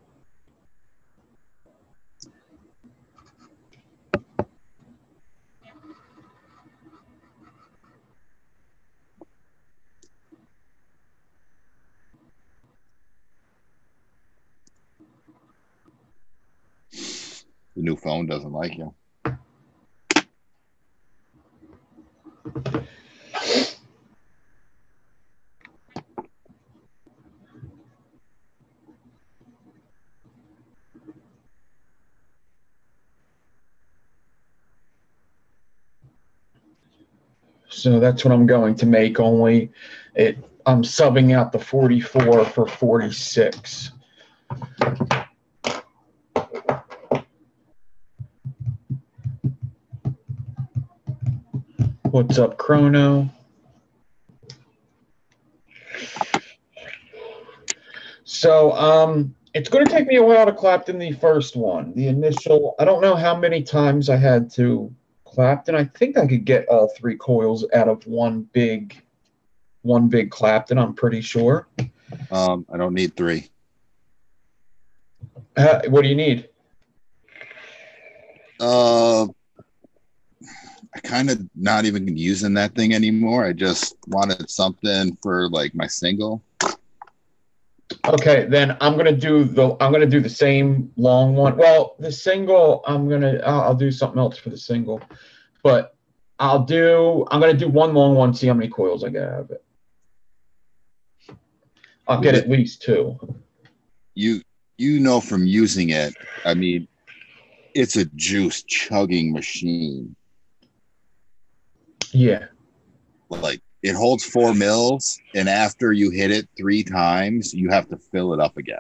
The new phone doesn't like you. So that's what I'm going to make, only I'm subbing out the 44 for 46. What's up, Chrono? So it's going to take me a while to Clapton the first one. The initial, I don't know how many times I had to Clapton. I think I could get all 3 coils out of one big Clapton, I'm pretty sure. I don't need 3. What do you need? I kind of not even using that thing anymore. I just wanted something for like my single. Okay, then I'm gonna do the same long one. Well, the single I'll do something else for the single, but I'm gonna do one long one. See how many coils I get out of it. I'll get at least 2. You know from using it. I mean, it's a juice chugging machine. Yeah. Like it holds 4 mils, and after you hit it 3 times, you have to fill it up again.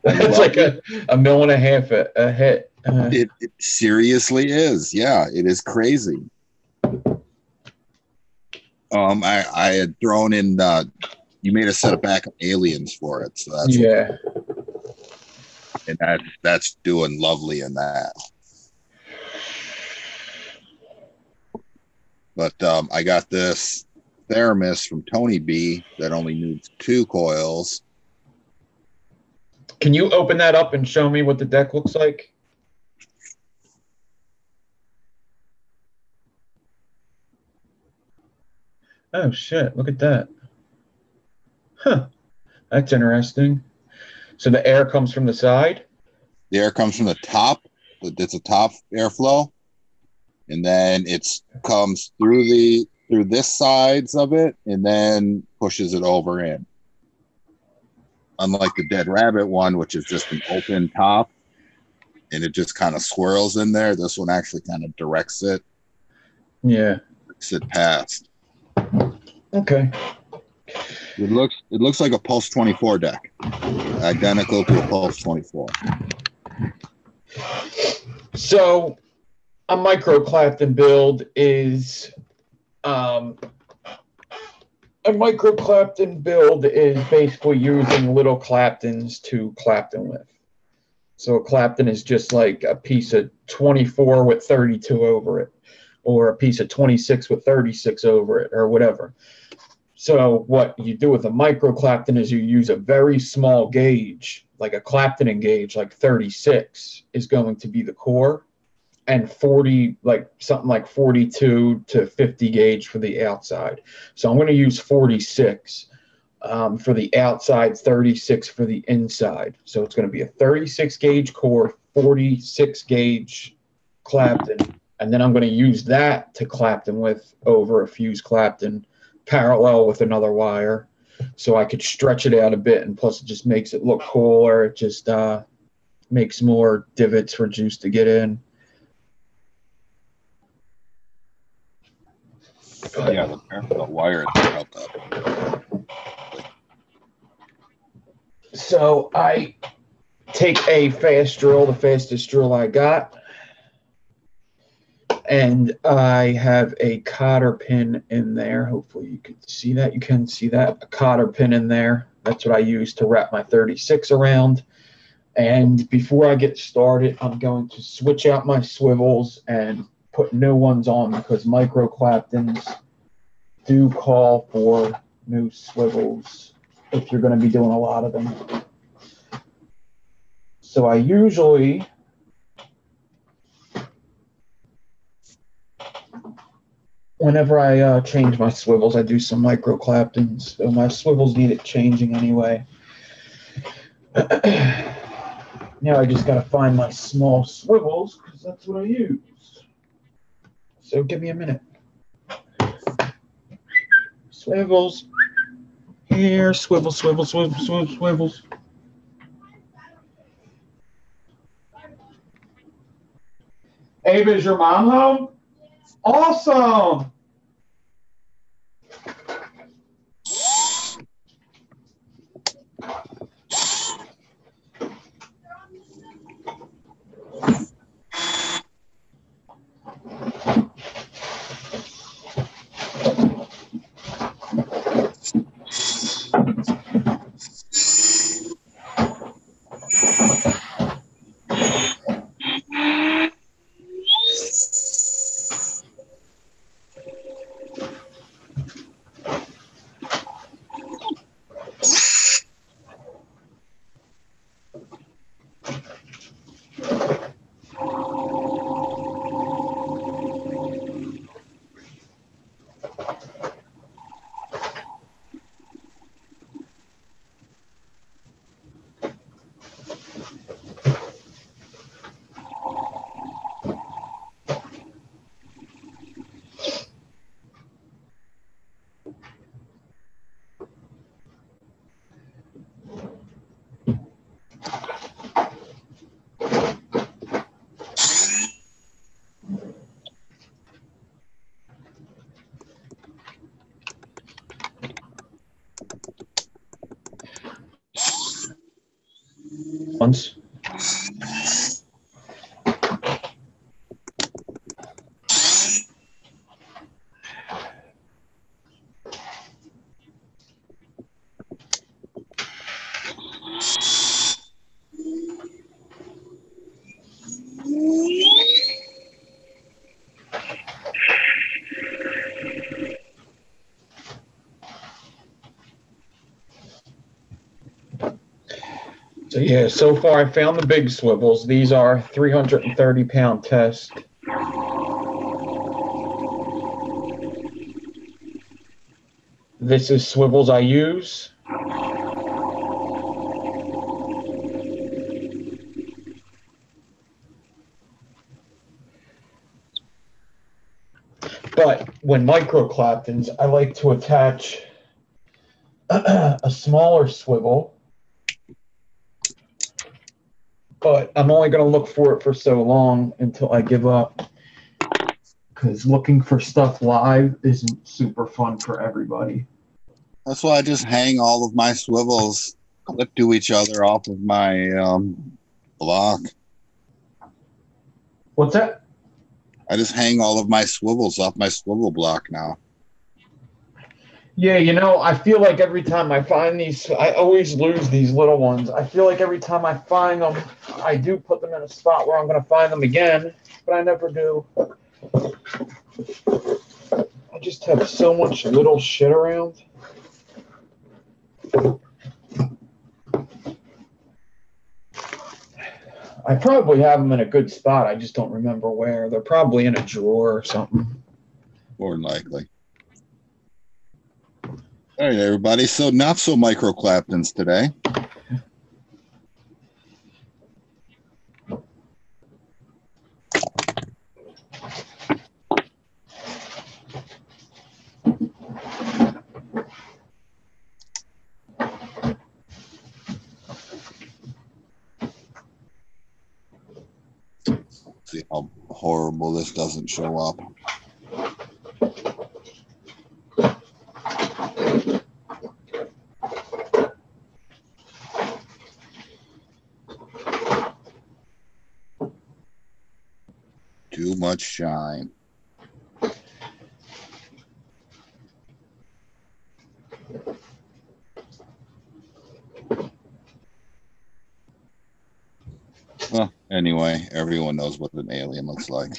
It's like a mil and a half a hit. It seriously is. Yeah, it is crazy. I had thrown in. You made a set of backup aliens for it, so that's and that's doing lovely in that. But I got this Theramis from Tony B that only needs 2 coils. Can you open that up and show me what the deck looks like? Oh shit, look at that. Huh. That's interesting. So the air comes from the side? The air comes from the top. It's a top airflow. And then it comes through this sides of it and then pushes it over in. Unlike the Dead Rabbit one, which is just an open top and it just kind of swirls in there, this one actually kind of directs it. Yeah. Directs it past. Okay. It looks like a Pulse 24 deck. Identical to a Pulse 24. So a micro Clapton build is basically using little Claptons to Clapton with. So a Clapton is just like a piece of 24 with 32 over it, or a piece of 26 with 36 over it, or whatever. So what you do with a micro Clapton is you use a very small gauge, like a Clapton gauge, like 36 is going to be the core, and 40, like something like 42 to 50 gauge for the outside. So I'm going to use 46 for the outside, 36 for the inside. So it's going to be a 36 gauge core, 46 gauge Clapton, and then I'm going to use that to Clapton with over a fused Clapton parallel with another wire, so I could stretch it out a bit, and plus it just makes it look cooler. It just makes more divots for juice to get in. Yeah, the wire helped out. So I take a fast drill, the fastest drill I got, and I have a cotter pin in there. Hopefully you can see that. You can see that. A cotter pin in there. That's what I use to wrap my 36 around. And before I get started, I'm going to switch out my swivels and put new ones on because micro claptons do call for new swivels if you're going to be doing a lot of them. So I usually whenever I change my swivels, I do some micro claptons. So my swivels needed changing anyway. Now I just got to find my small swivels because that's what I use. So give me a minute. Swivels. Here, swivel, swivel, swivel, swivel, swivels. Ava, is your mom home? Awesome. Once. So yeah, so far I found the big swivels. These are 330-pound test. This is swivels I use. But when micro claptons, I like to attach a smaller swivel. But I'm only going to look for it for so long until I give up. Because looking for stuff live isn't super fun for everybody. That's why I just hang all of my swivels clipped to each other off of my block. What's that? I just hang all of my swivels off my swivel block now. Yeah, you know, I feel like every time I find these, I always lose these little ones. I feel like every time I find them, I do put them in a spot where I'm going to find them again, but I never do. I just have so much little shit around. I probably have them in a good spot. I just don't remember where. They're probably in a drawer or something. More than likely. All right, everybody. So not so micro claptons today. See how horrible this doesn't show up. Too much shine. Well, anyway, everyone knows what an alien looks like.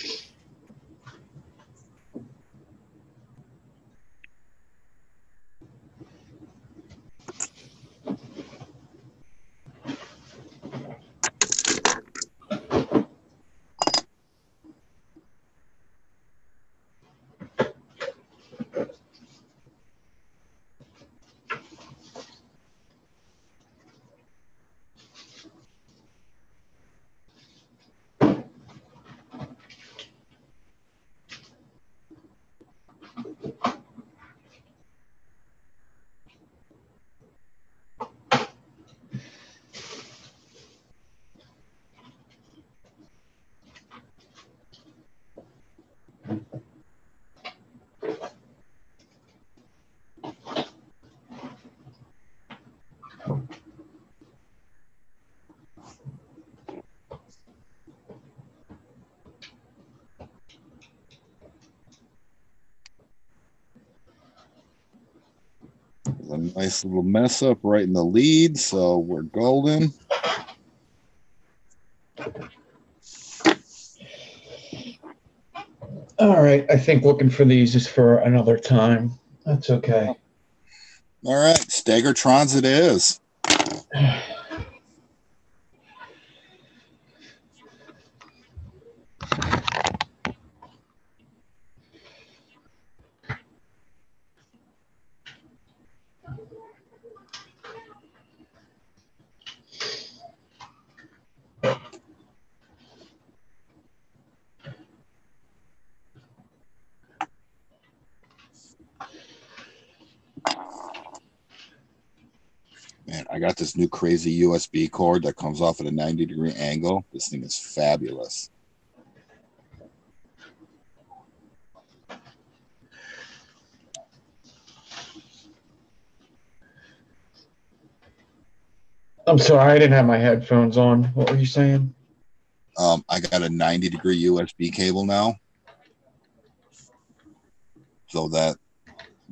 A nice little mess up right in the lead, so we're golden. All right, I think looking for these is for another time. That's okay. All right, Staggertrons it is. Man, I got this new crazy USB cord that comes off at a 90-degree angle. This thing is fabulous. I'm sorry, I didn't have my headphones on. What were you saying? I got a 90-degree USB cable now, so that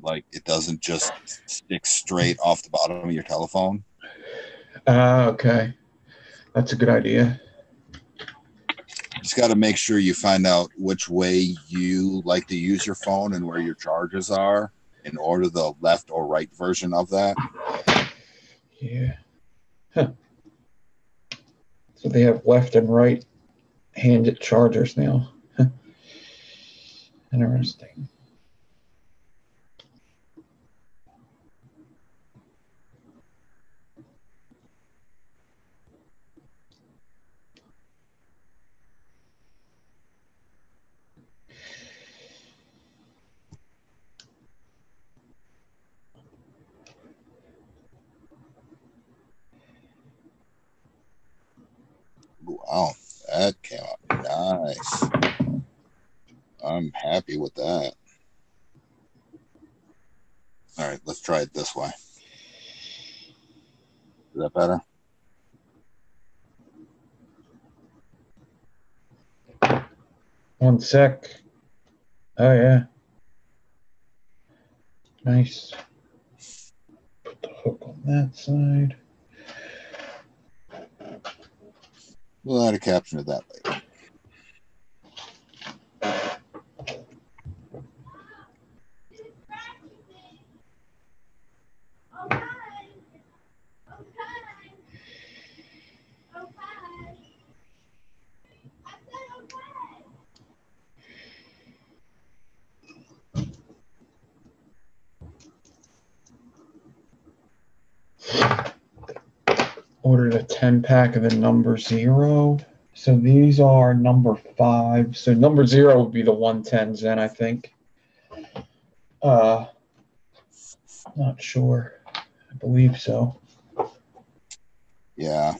like it doesn't just stick straight off the bottom of your telephone. Okay. That's a good idea. Just got to make sure you find out which way you like to use your phone and where your charges are and order the left or right version of that. Yeah. Huh. So they have left and right handed chargers now. Interesting. Wow, that came out nice. I'm happy with that. All right, let's try it this way. Is that better? One sec. Oh, yeah. Nice. Put the hook on that side. We'll add a caption to that later. Ordered a 10-pack of the number 0. So these are number 5. So number 0 would be the 110s then, I think. Not sure. I believe so. Yeah.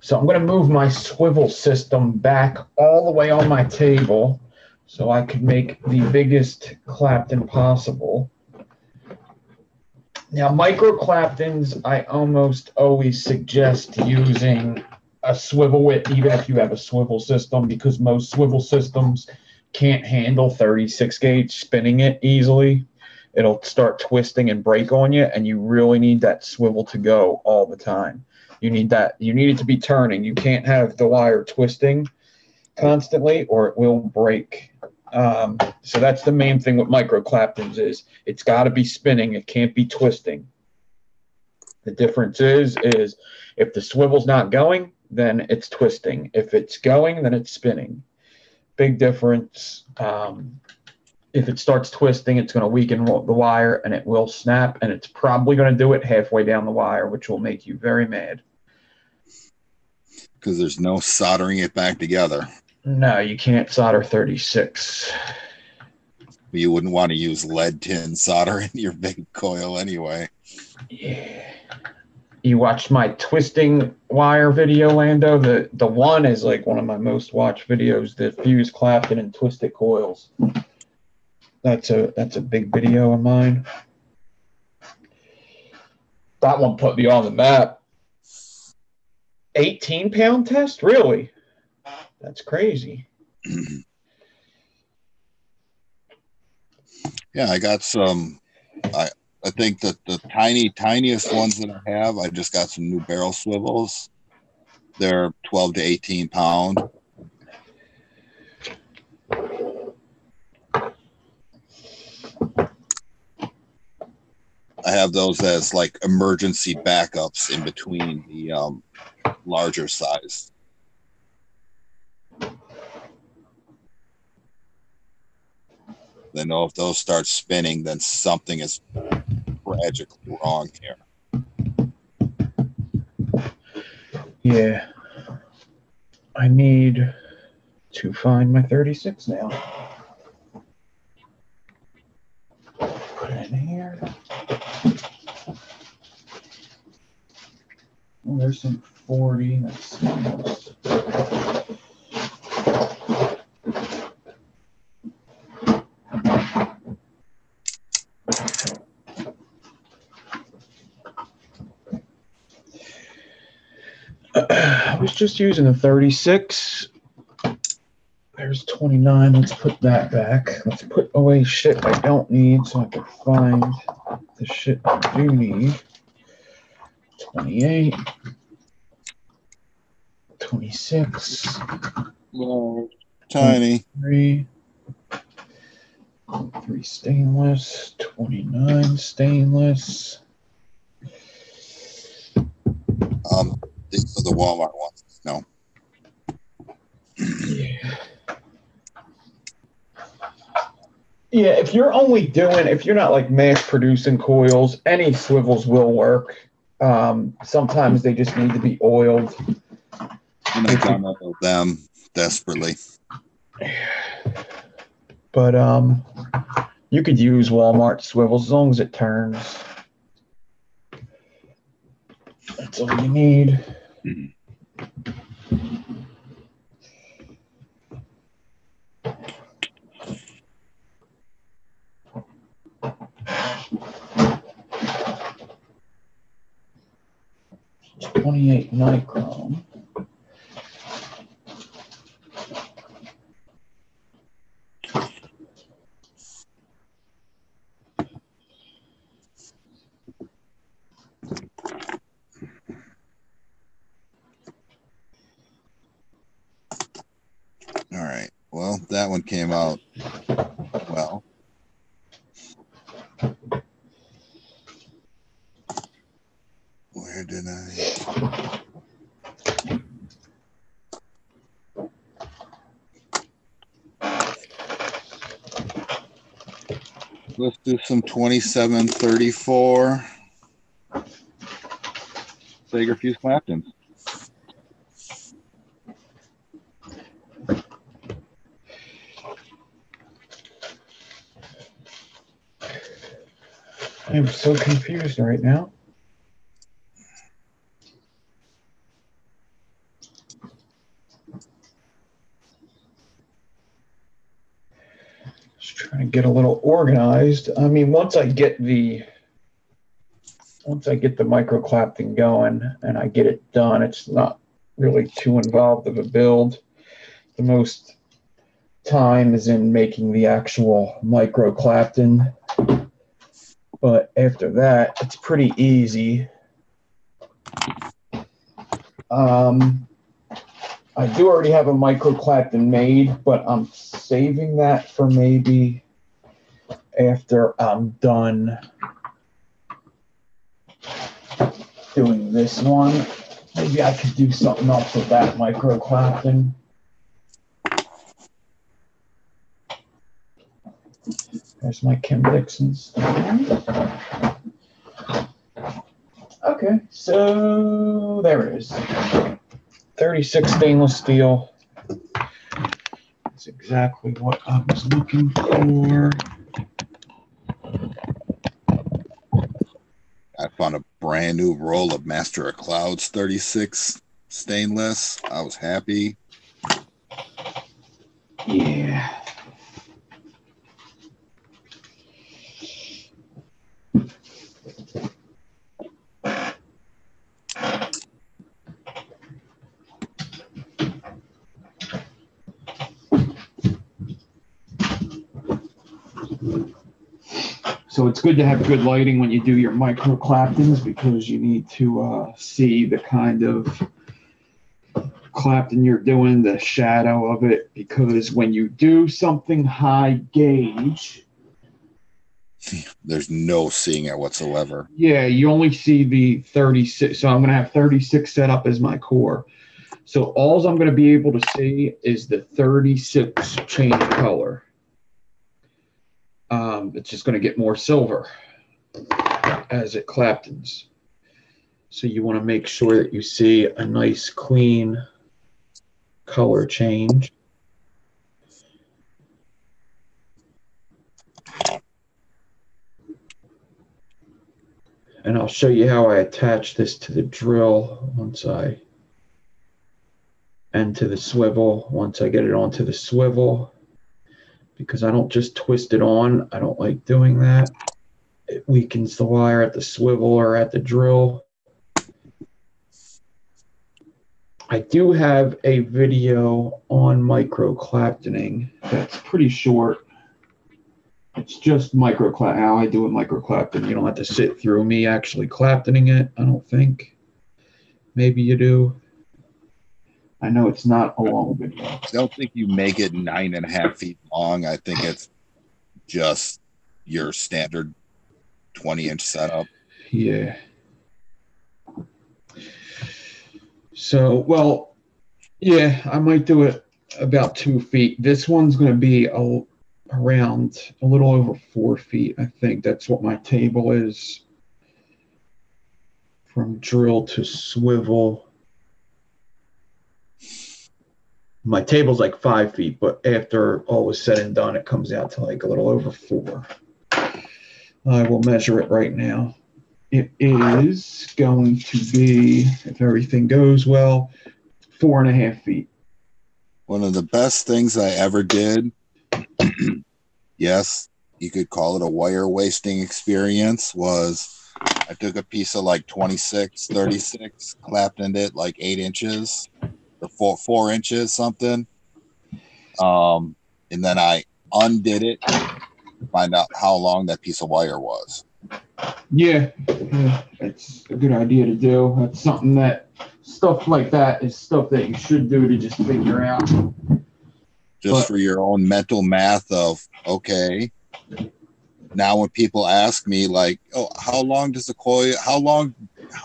So I'm going to move my swivel system back all the way on my table so I can make the biggest clapton possible. Now, micro claptons, I almost always suggest using a swivel width, even if you have a swivel system, because most swivel systems can't handle 36 gauge spinning it easily. it'll start twisting and break on you, and you really need that swivel to go all the time. You need it to be turning. You can't have the wire twisting constantly or it will break. So that's the main thing with micro claptons is it's got to be spinning. It can't be twisting. The difference is if the swivel's not going, then it's twisting. If it's going, then it's spinning. Big difference. If it starts twisting, it's going to weaken the wire and it will snap, and it's probably going to do it halfway down the wire, which will make you very mad. Because there's no soldering it back together. No, you can't solder 36. You wouldn't want to use lead tin solder in your big coil anyway. Yeah. You watched my twisting wire video, Lando. The one is like one of my most watched videos, the fuse clapton and twisted coils. That's a big video of mine. That one put me on the map. 18-pound test? Really? That's crazy. Yeah, I got some. I think that the tiniest ones that I have, I just got some new barrel swivels. They're 12 to 18 pound. I have those as like emergency backups in between the larger size. They know if those start spinning, then something is tragically wrong here. Yeah. I need to find my 36 now. Put it in here. Oh, there's some 40. That's nice. I was just using a 36. There's 29. Let's put that back. Let's put away shit I don't need so I can find the shit I do need. 28. 26. Well, tiny. 3 stainless. 29 stainless. These are the Walmart ones. No. Yeah. Yeah, if you're not like mass producing coils, any swivels will work. Sometimes they just need to be oiled. And I got them desperately. But you could use Walmart swivels as long as it turns. That's all you need. It's 28 nichrome. All right. Well, that one came out well. Where did I? Let's do some 2734 Sager fuse claptons. I'm so confused right now. Just trying to get a little organized. I mean, once I get the micro clapton going and I get it done, it's not really too involved of a build. The most time is in making the actual micro clapton. But after that, it's pretty easy. I do already have a microclapton made, but I'm saving that for maybe after I'm done doing this one. Maybe I could do something else with that microclapton. There's my Kim Dixon stuff. Okay, so there it is. 36 stainless steel. That's exactly what I was looking for. I found a brand new roll of Master of Clouds 36 stainless. I was happy. Yeah. So it's good to have good lighting when you do your microclaptons because you need to see the kind of clapton you're doing, the shadow of it, because when you do something high gauge, there's no seeing it whatsoever. Yeah, you only see the 36. So I'm going to have 36 set up as my core. So all I'm going to be able to see is the 36 change color. It's just going to get more silver as it claptons. So you want to make sure that you see a nice clean color change. And I'll show you how I attach this to the drill and to the swivel once I get it onto the swivel, because I don't just twist it on. I don't like doing that. It weakens the wire at the swivel or at the drill. I do have a video on microclaptoning that's pretty short. It's just how I do it microclapton. You don't have to sit through me actually claptoning it, I don't think. Maybe you do. I know it's not a long video. I don't think you make it 9.5 feet long. I think it's just your standard 20-inch setup. Yeah. So, well, yeah, I might do it about 2 feet. This one's going to be around a little over 4 feet, I think. That's what my table is from drill to swivel. My table's like 5 feet, but after all is said and done, it comes out to like a little over 4. I will measure it right now. It is going to be, if everything goes well, 4.5 feet. One of the best things I ever did, yes, you could call it a wire wasting experience, was I took a piece of like 26, 36, claptoned it like 8 inches or 4 inches something. And then I undid it to find out how long that piece of wire was. Yeah, it's a good idea to do. That's something stuff like that is stuff that you should do to just figure out. For your own mental math of, okay, now when people ask me like, oh, how long does a coil, how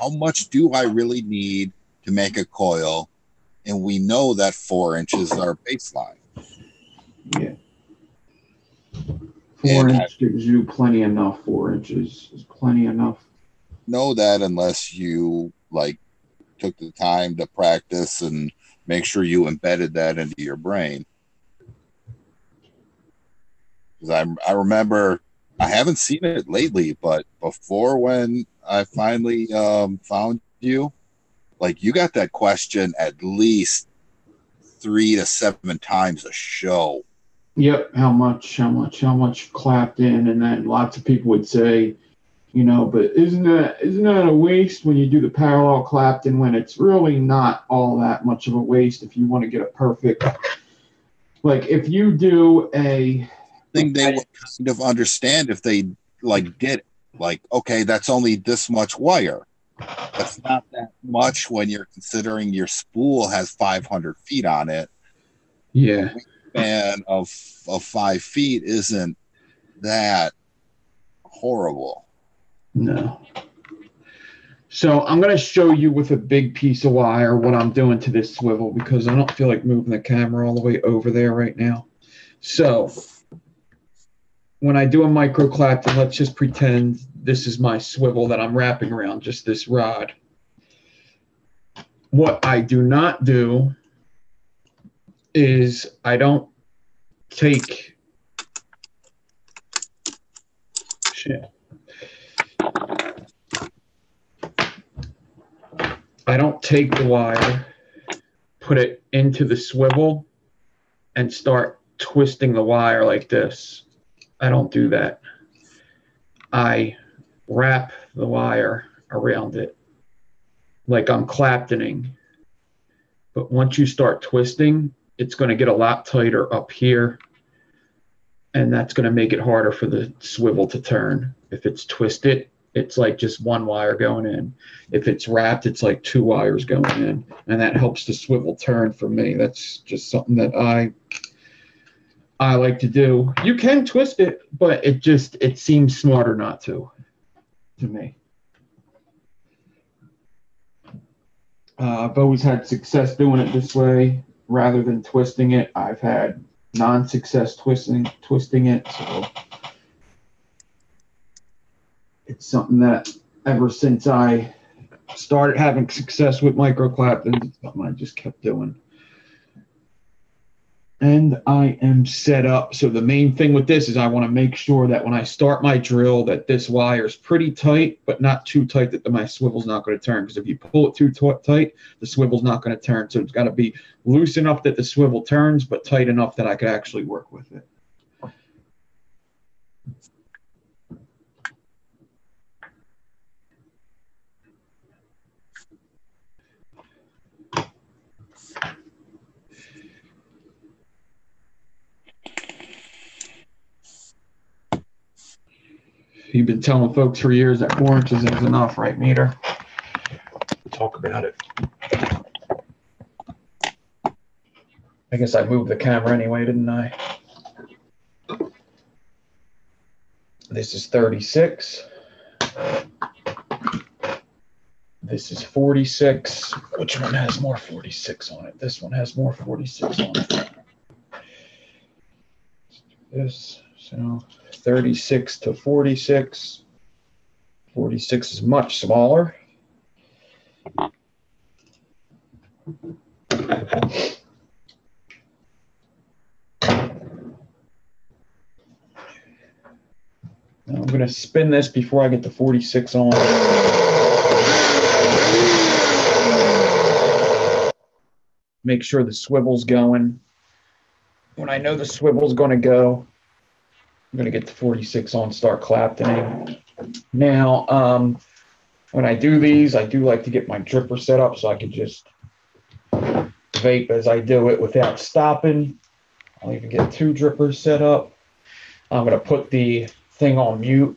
much do I really need to make a coil? And we know that 4 inches is our baseline. Yeah. 4 inches gives you plenty enough. 4 inches is plenty enough. Know that unless you like took the time to practice and make sure you embedded that into your brain. Because I remember, I haven't seen it lately, but before when I finally found you, like you got that question at least 3 to 7 times a show. Yep. How much clapped in? And then lots of people would say, but isn't that a waste when you do the parallel clapton, when it's really not all that much of a waste if you want to get a perfect, like if you do a thing they would kind of understand if they like did it. Like, okay, that's only this much wire. That's not that much when you're considering your spool has 500 feet on it. A Yeah. wingspan of 5 feet isn't that horrible. No. So I'm going to show you with a big piece of wire what I'm doing to this swivel because I don't feel like moving the camera all the way over there right now. So when I do a micro clapton, let's just pretend this is my swivel that I'm wrapping around, just this rod. What I do not do is I don't take shit. I don't take the wire, put it into the swivel, and start twisting the wire like this. I don't do that. I wrap the wire around it like I'm claptoning. But once you start twisting, it's going to get a lot tighter up here, and that's going to make it harder for the swivel to turn. If it's twisted, it's like just one wire going in. If it's wrapped, it's like two wires going in, and that helps the swivel turn for me. That's just something that I like to do. You can twist it, but it seems smarter not to me. I've always had success doing it this way rather than twisting it. I've had non-success twisting it, so it's something that ever since I started having success with microclappings, it's something I just kept doing. And I am set up. So the main thing with this is I want to make sure that when I start my drill that this wire is pretty tight, but not too tight that my swivel's not going to turn. Because if you pull it too tight, the swivel's not going to turn. So it's got to be loose enough that the swivel turns, but tight enough that I could actually work with it. You've been telling folks for years that 4 inches is enough, right, Meter? We'll talk about it. I guess I moved the camera anyway, didn't I? This is 36. This is 46. Which one has more 46 on it? This one has more 46 on it. This, so 36 to 46. 46 is much smaller. Now I'm going to spin this before I get the 46 on. Make sure the swivel's going. When I know the swivel's going to go, I'm going to get the 46 on, start claptoning. Now, when I do these, I do like to get my dripper set up so I can just vape as I do it without stopping. I'll even get 2 drippers set up. I'm going to put the thing on mute.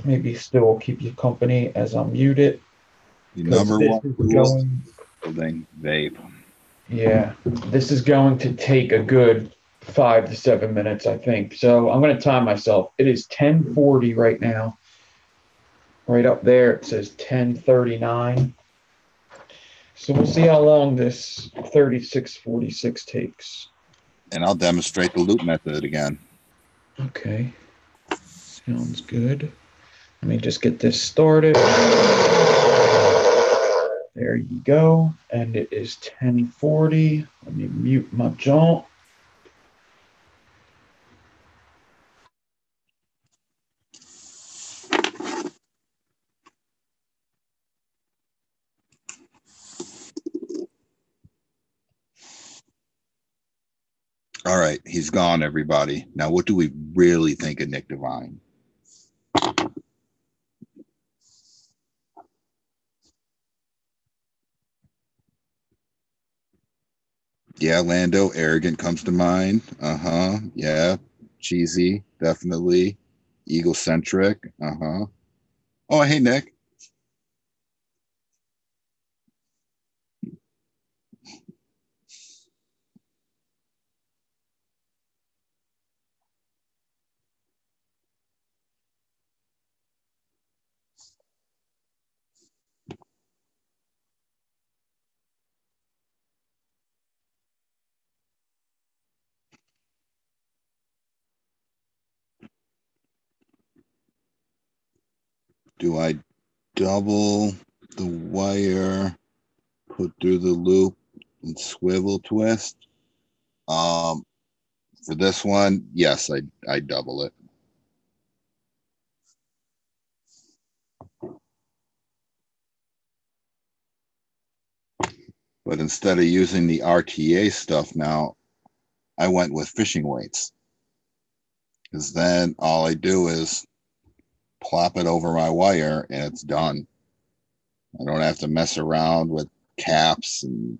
Maybe still keep you company as I mute it. The number one rule building vape. Yeah, this is going to take a good 5 to 7 minutes, I think. So I'm going to time myself. It is 10:40 right now. Right up there, it says 10:39. So we'll see how long this 3646 takes. And I'll demonstrate the loop method again. Okay, sounds good. Let me just get this started. There you go. And it is 10:40. Let me mute my jump. All right, he's gone, everybody. Now, what do we really think of Nick Devine? Yeah, Lando, arrogant comes to mind. Yeah, cheesy, definitely. Egocentric. Oh, hey, Nick. Do I double the wire, put through the loop, and swivel twist? Um, for this one, yes, I double it. But instead of using the RTA stuff now, I went with fishing weights because then all I do is plop it over my wire and it's done. I don't have to mess around with caps and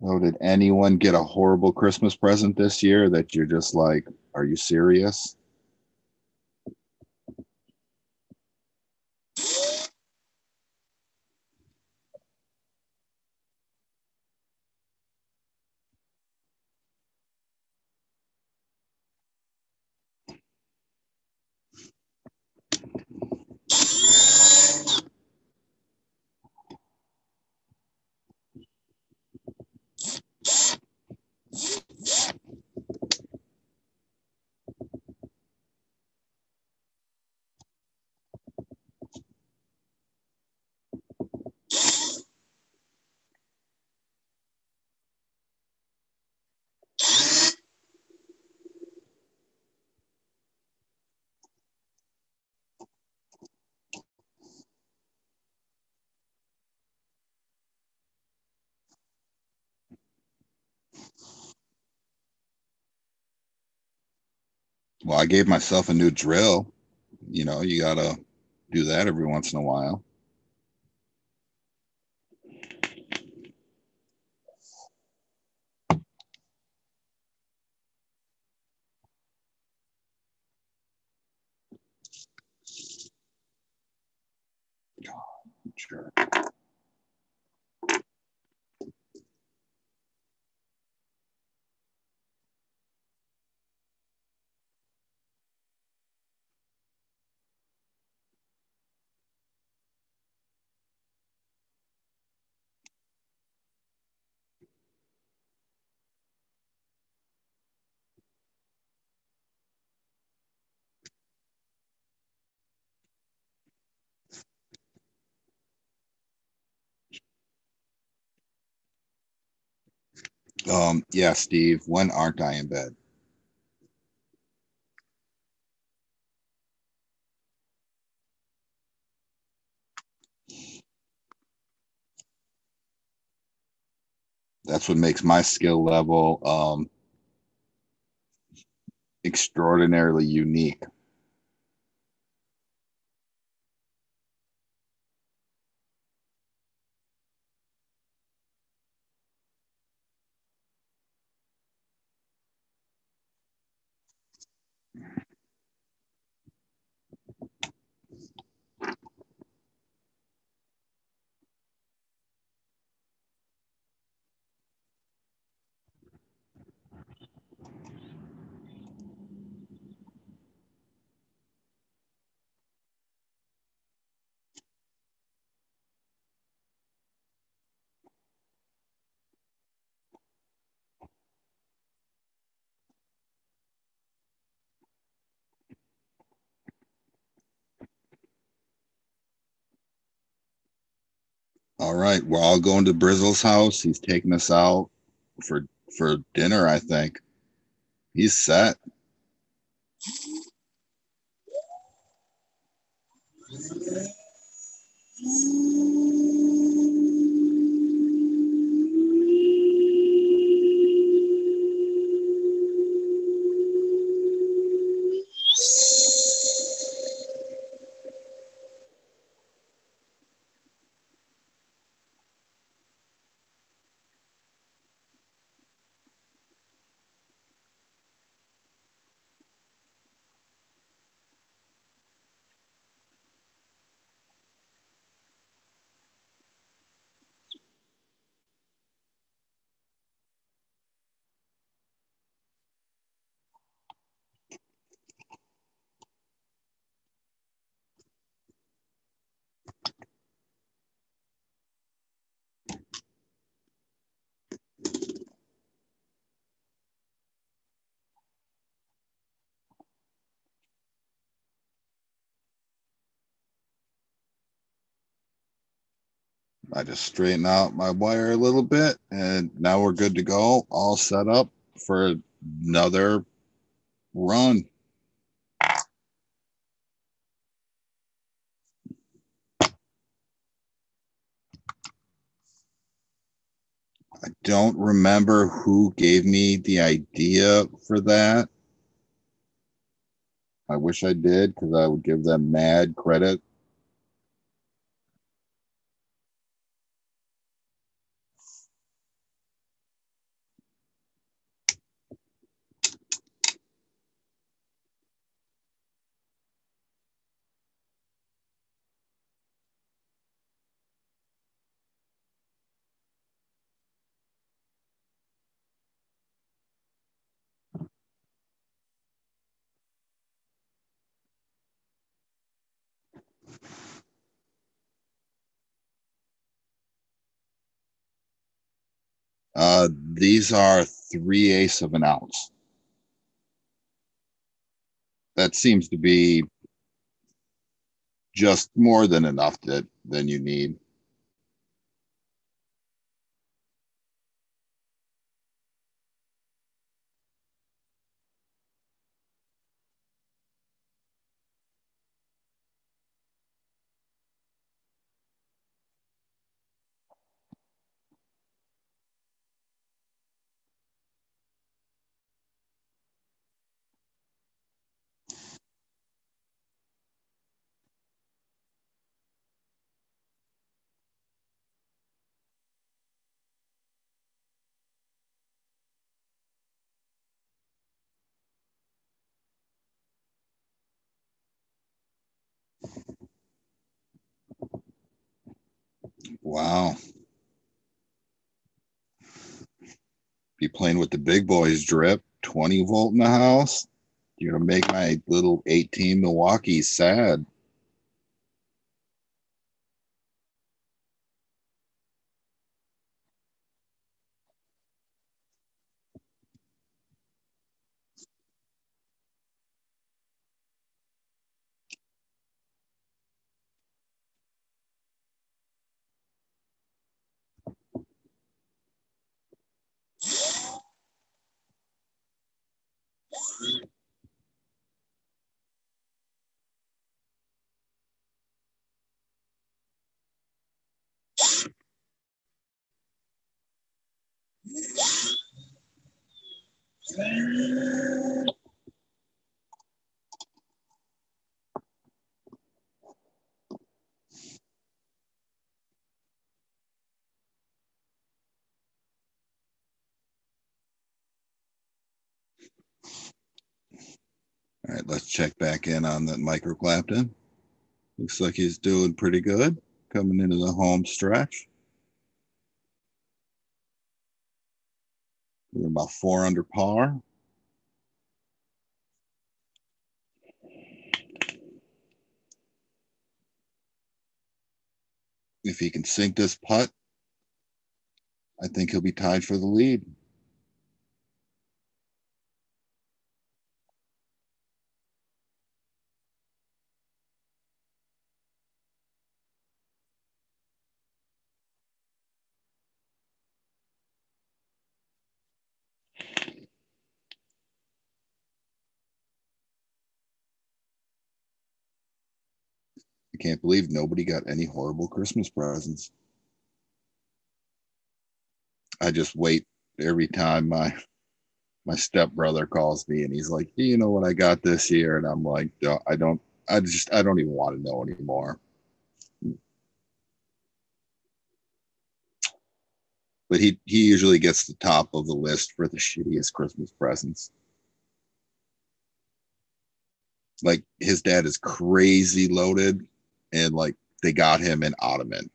oh, did anyone get a horrible Christmas present this year that you're just like, are you serious? Well, I gave myself a new drill. You know, you gotta do that every once in a while. Sure. Yeah, Steve, when aren't I in bed? That's what makes my skill level extraordinarily unique. All right, we're all going to Brizzle's house. He's taking us out for for dinner, I think. He's set. I just straighten out my wire a little bit, and now we're good to go. All set up for another run. I don't remember who gave me the idea for that. I wish I did because I would give them mad credit. These are 3/8 of an ounce. That seems to be just more than enough than you need. Wow. Be playing with the big boys drip, 20 volt in the house. You're gonna make my little 18 Milwaukee sad. All right, let's check back in on that micro Clapton. Looks like he's doing pretty good coming into the home stretch. We're about 4 under par. If he can sink this putt, I think he'll be tied for the lead. can't believe nobody got any horrible Christmas presents. I just wait every time my stepbrother calls me and he's like, hey, you know what I got this year? And I'm like, no, I don't even want to know anymore. But he usually gets the top of the list for the shittiest Christmas presents. Like his dad is crazy loaded, and like they got him an ottoman.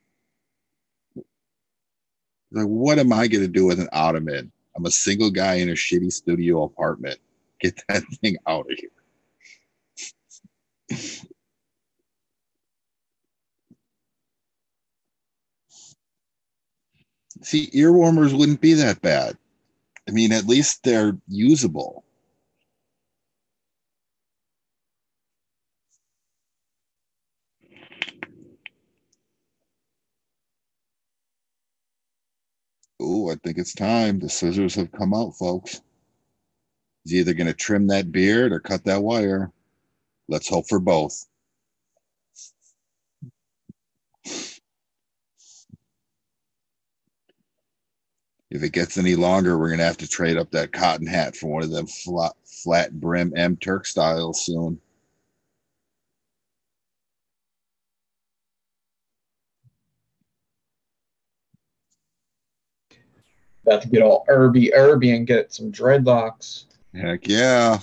Like, what am I gonna do with an ottoman? I'm a single guy in a shitty studio apartment. Get that thing out of here. See, ear warmers wouldn't be that bad. I mean, at least they're usable. Oh, I think it's time. The scissors have come out, folks. He's either going to trim that beard or cut that wire. Let's hope for both. If it gets any longer, we're going to have to trade up that cotton hat for one of them flat brim M Turk styles soon. About to get all herby and get some dreadlocks. Heck yeah.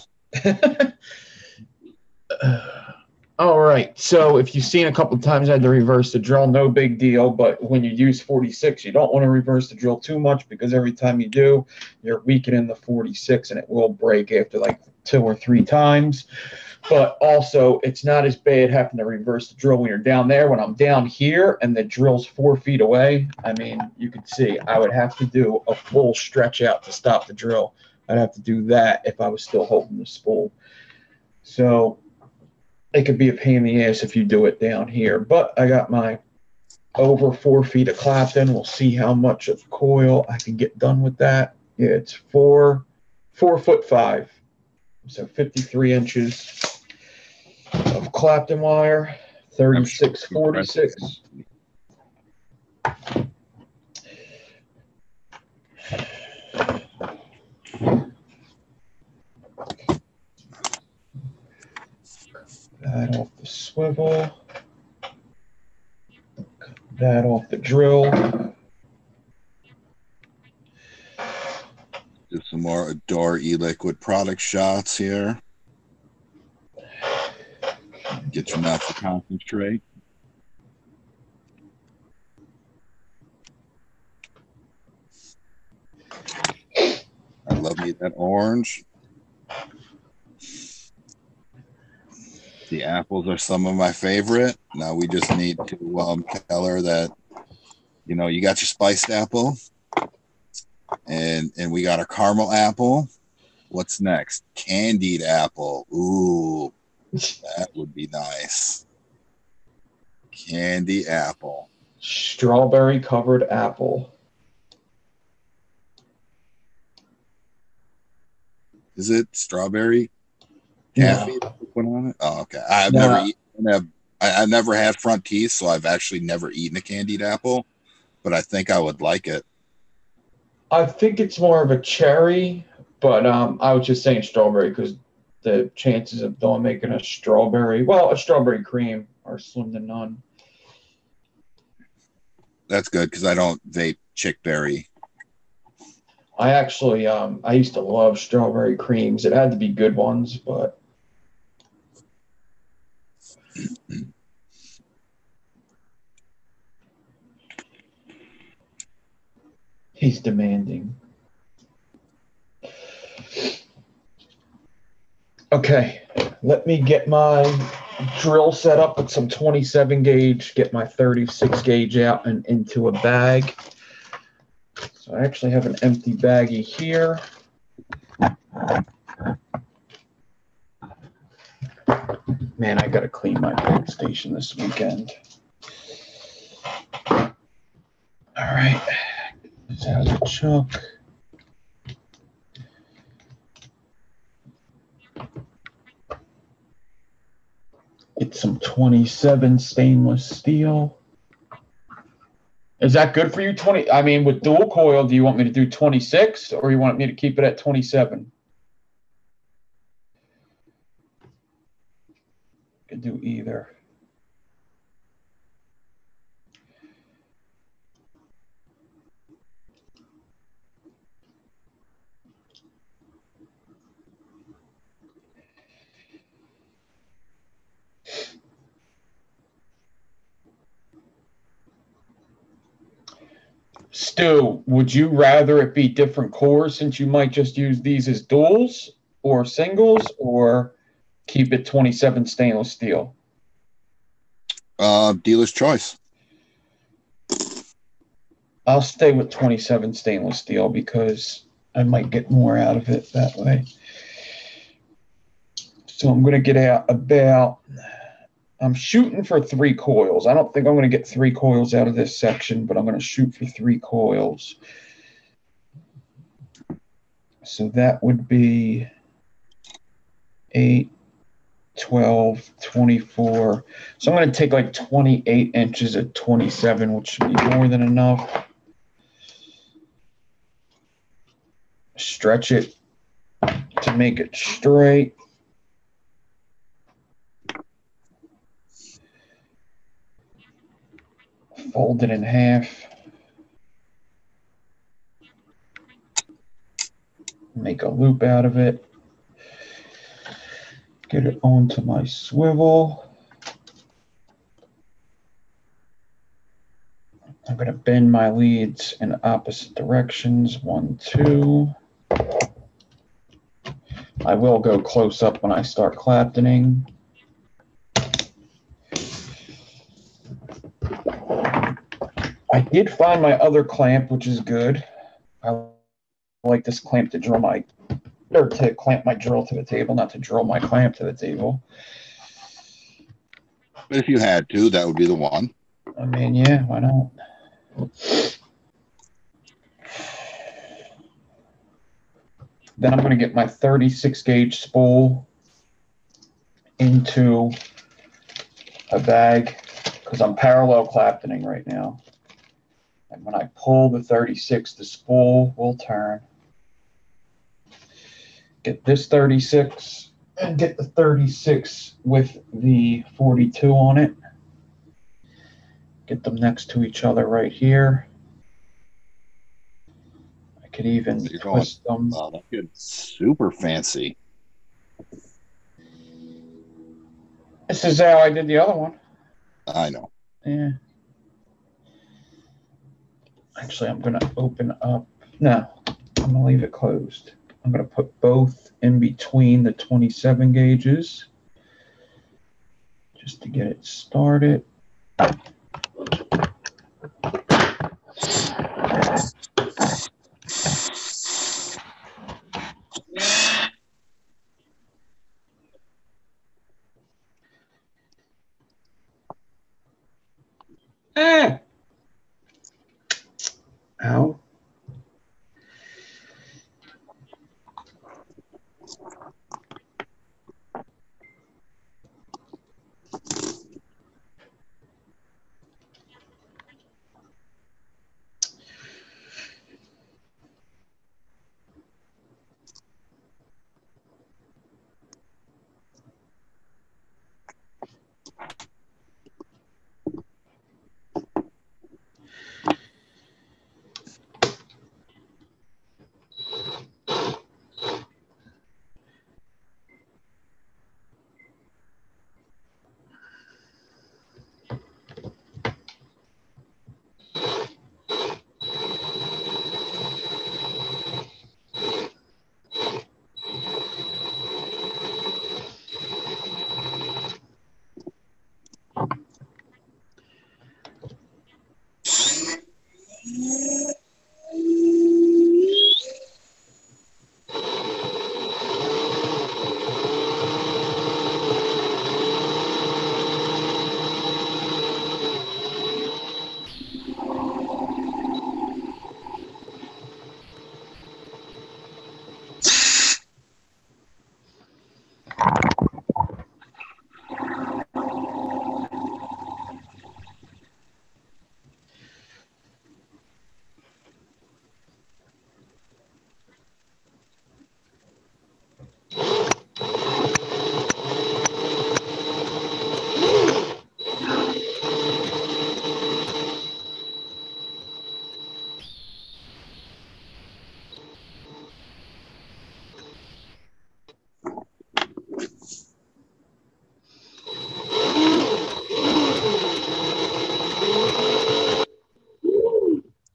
All right. So if you've seen a couple of times I had to reverse the drill, no big deal. But when you use 46, you don't want to reverse the drill too much because every time you do, you're weakening the 46 and it will break after like 2 or 3 times. But also, it's not as bad having to reverse the drill when you're down there. When I'm down here and the drill's 4 feet away, I mean, you can see I would have to do a full stretch out to stop the drill. I'd have to do that if I was still holding the spool. So it could be a pain in the ass if you do it down here. But I got my over 4 feet of clapton. We'll see how much of coil I can get done with that. Yeah, it's 4'5". So 53 inches of clapton wire, 3646. That off the swivel. That off the drill. Do some more Adore e-liquid product shots here. Get your mouth to concentrate. I love me that orange. The apples are some of my favorite. Now we just need to tell her that, you know, you got your spiced apple and we got a caramel apple. What's next? Candied apple. Ooh, that would be nice. Candy apple. Strawberry covered apple. Is it strawberry? Taffy put on it? Oh, okay. I've never had front teeth, so I've actually never eaten a candied apple, but I think I would like it. I think it's more of a cherry, but I was just saying strawberry because the chances of Dawn making a strawberry cream are slim to none. That's good because I don't vape chickberry. I actually, I used to love strawberry creams. It had to be good ones, but he's demanding. Okay, let me get my drill set up with some 27 gauge, get my 36 gauge out and into a bag. So I actually have an empty baggie here. Man, I gotta clean my pump station this weekend. All right, this has a chuck. Get some 27 stainless steel. Is that good for you? 20. I mean, with dual coil, do you want me to do 26 or you want me to keep it at 27? Could do either. Stu, would you rather it be different cores since you might just use these as duals or singles, or keep it 27 stainless steel? Dealer's choice. I'll stay with 27 stainless steel because I might get more out of it that way. So I'm going to get out about, I'm shooting for 3 coils. I don't think I'm going to get 3 coils out of this section, but I'm going to shoot for 3 coils. So that would be 8, 12, 24. So I'm going to take like 28 inches at 27, which should be more than enough. Stretch it to make it straight. Fold it in half. Make a loop out of it. Get it onto my swivel. I'm going to bend my leads in opposite directions. 1, 2. I will go close up when I start claptoning. I did find my other clamp, which is good. I like this clamp to drill my, or to clamp my drill to the table, not to drill my clamp to the table. But if you had to, that would be the one. I mean, yeah, why not? Then I'm going to get my 36 gauge spool into a bag because I'm parallel claptoning right now. And when I pull the 36, the spool will turn. Get this 36 and get the 36 with the 42 on it. Get them next to each other right here. I could even twist them. Wow, that's good. Super fancy. This is how I did the other one. I know. Yeah. Actually, I'm going to open up. No, I'm going to leave it closed. I'm going to put both in between the 27 gauges just to get it started. Ow.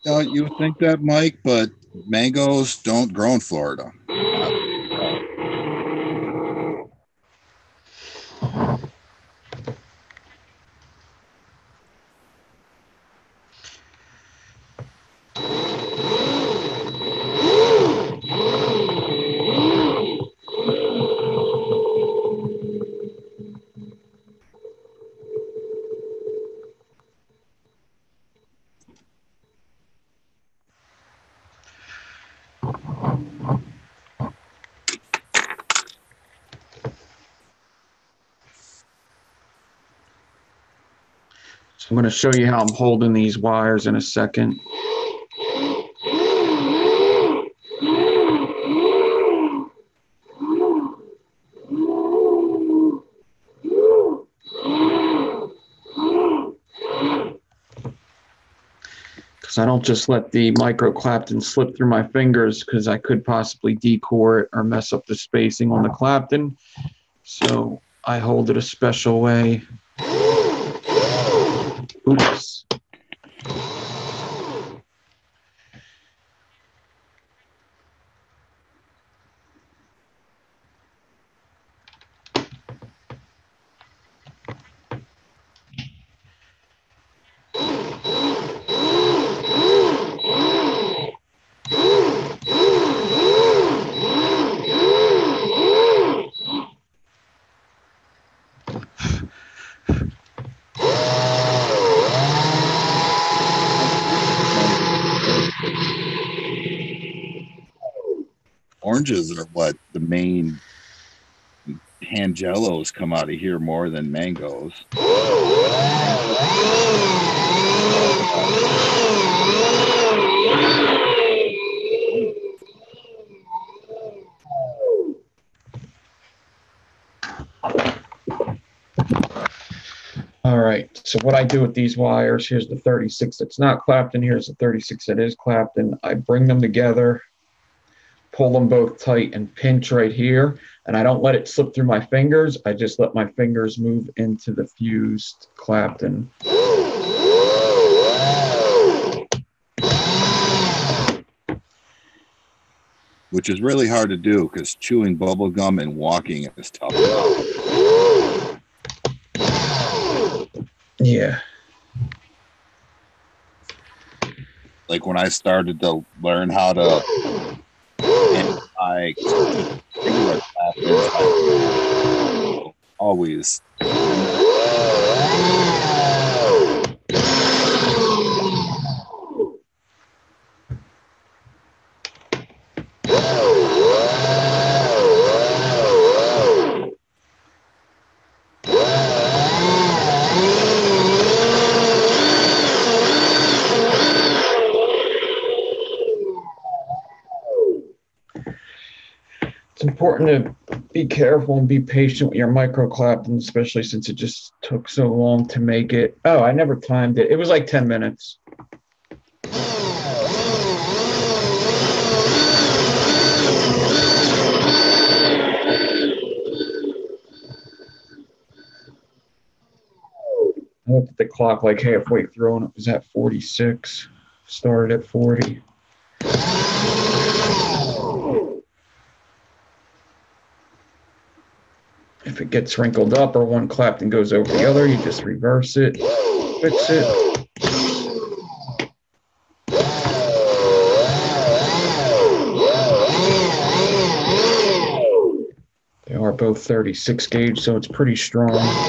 You would think that, Mike, but mangoes don't grow in Florida. So I'm going to show you how I'm holding these wires in a second. Because I don't just let the micro clapton slip through my fingers, because I could possibly decore it or mess up the spacing on the clapton. So I hold it a special way. Oops. Oranges are what the main Tangelos come out of here more than mangoes. All right, so what I do with these wires, here's the 36 that's not clapton, here's the 36 that is clapton. I bring them together, pull them both tight, and pinch right here. And I don't let it slip through my fingers. I just let my fingers move into the fused clapton. Which is really hard to do because chewing bubble gum and walking is tough. Yeah. Like when I started to learn how to, and I regular clappers, always. It's important to be careful and be patient with your micro clapton, especially since it just took so long to make it. Oh, I never timed it. It was like 10 minutes. I looked at the clock like halfway through and it was at 46. Started at 40. If it gets wrinkled up or one clapton goes over the other, you just reverse it, fix it. They are both 36 gauge, so it's pretty strong.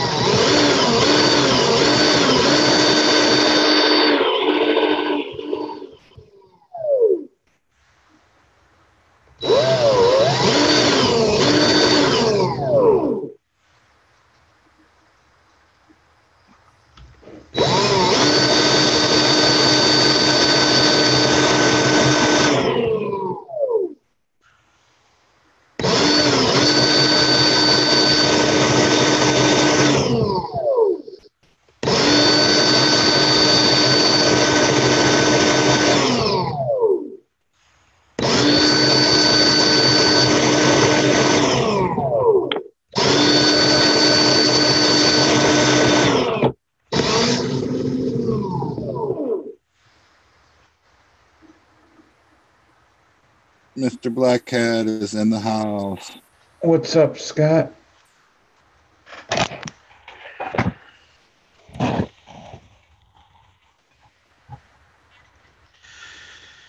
Mr. Black Cat is in the house. What's up, Scott?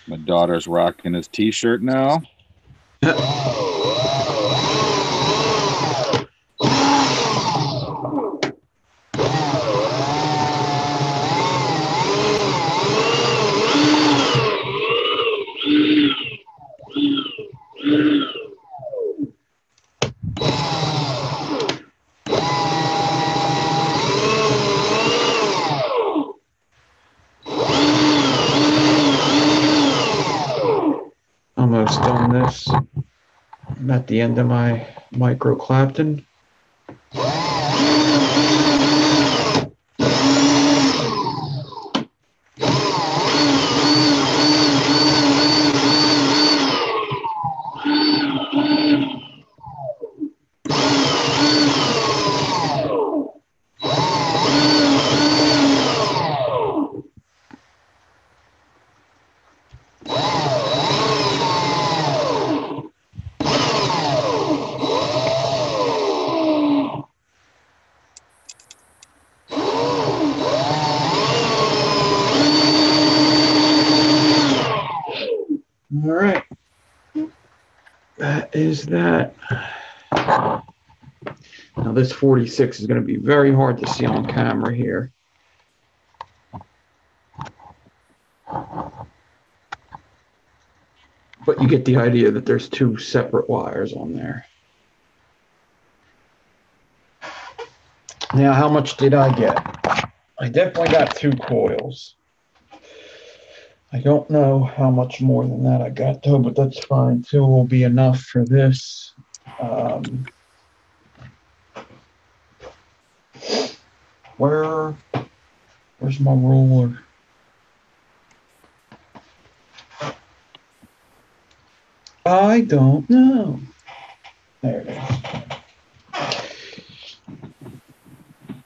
My daughter's rocking his t-shirt now. Almost done this. I'm at the end of my micro clapton. All right. That is that. Now this 46 is going to be very hard to see on camera here. But you get the idea that there's two separate wires on there. Now, how much did I get? I definitely got 2 coils. I don't know how much more than that I got, though, but that's fine. 2 will be enough for this. Where's my ruler? I don't know. There it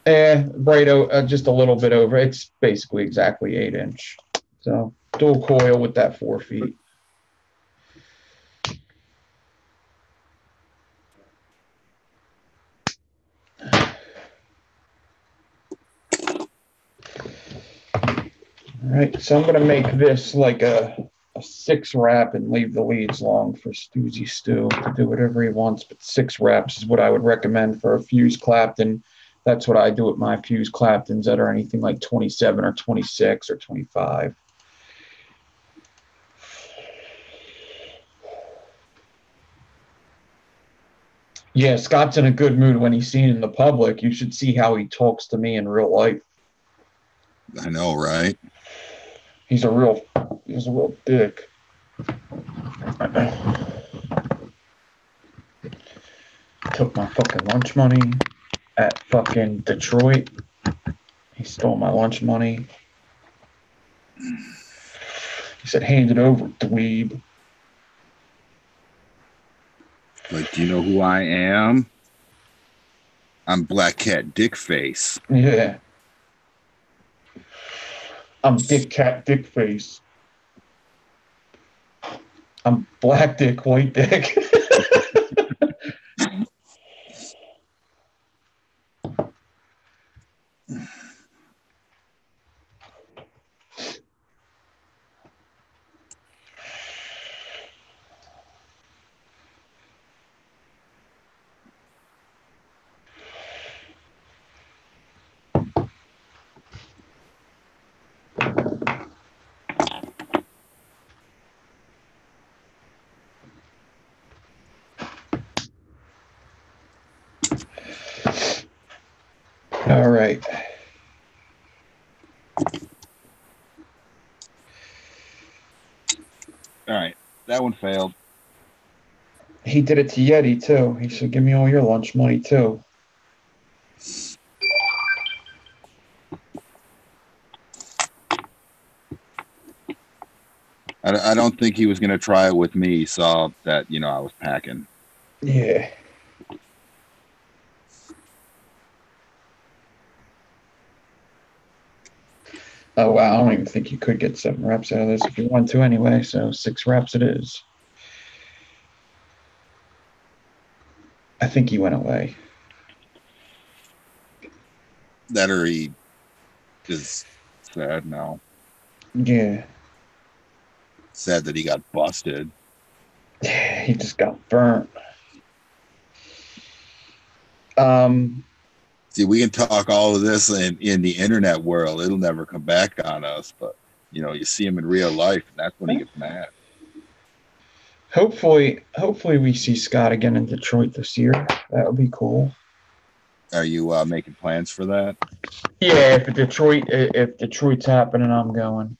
is. Right, just a little bit over. It's basically exactly 8-inch. So dual coil with that 4 feet. All right, so I'm going to make this like a 6 wrap and leave the leads long for Stoozy Stew to do whatever he wants. But 6 wraps is what I would recommend for a fuse clapton. That's what I do with my fuse claptons that are anything like 27 or 26 or 25. Yeah, Scott's in a good mood when he's seen in the public. You should see how he talks to me in real life. I know, right? He's a real dick. Took my fucking lunch money at fucking Detroit. He stole my lunch money. He said, hand it over, dweeb. Like, do you know who I am? I'm Black Cat Dickface. Yeah. I'm Dick Cat Dickface. I'm Black Dick, White Dick. All right. All right. That one failed. He did it to Yeti, too. He said, give me all your lunch money, too. I don't think he was going to try it with me. He saw that, I was packing. Yeah. Oh, wow. I don't even think you could get 7 reps out of this if you want to anyway. So 6 reps it is. I think he went away. That or he is sad now. Yeah. Sad that he got busted. He just got burnt. Um, See, we can talk all of this in the internet world. It'll never come back on us. But you see him in real life, and that's when he gets mad. hopefully we see Scott again in Detroit this year. That would be cool. Are you making plans for that? Yeah, if Detroit's happening, I'm going.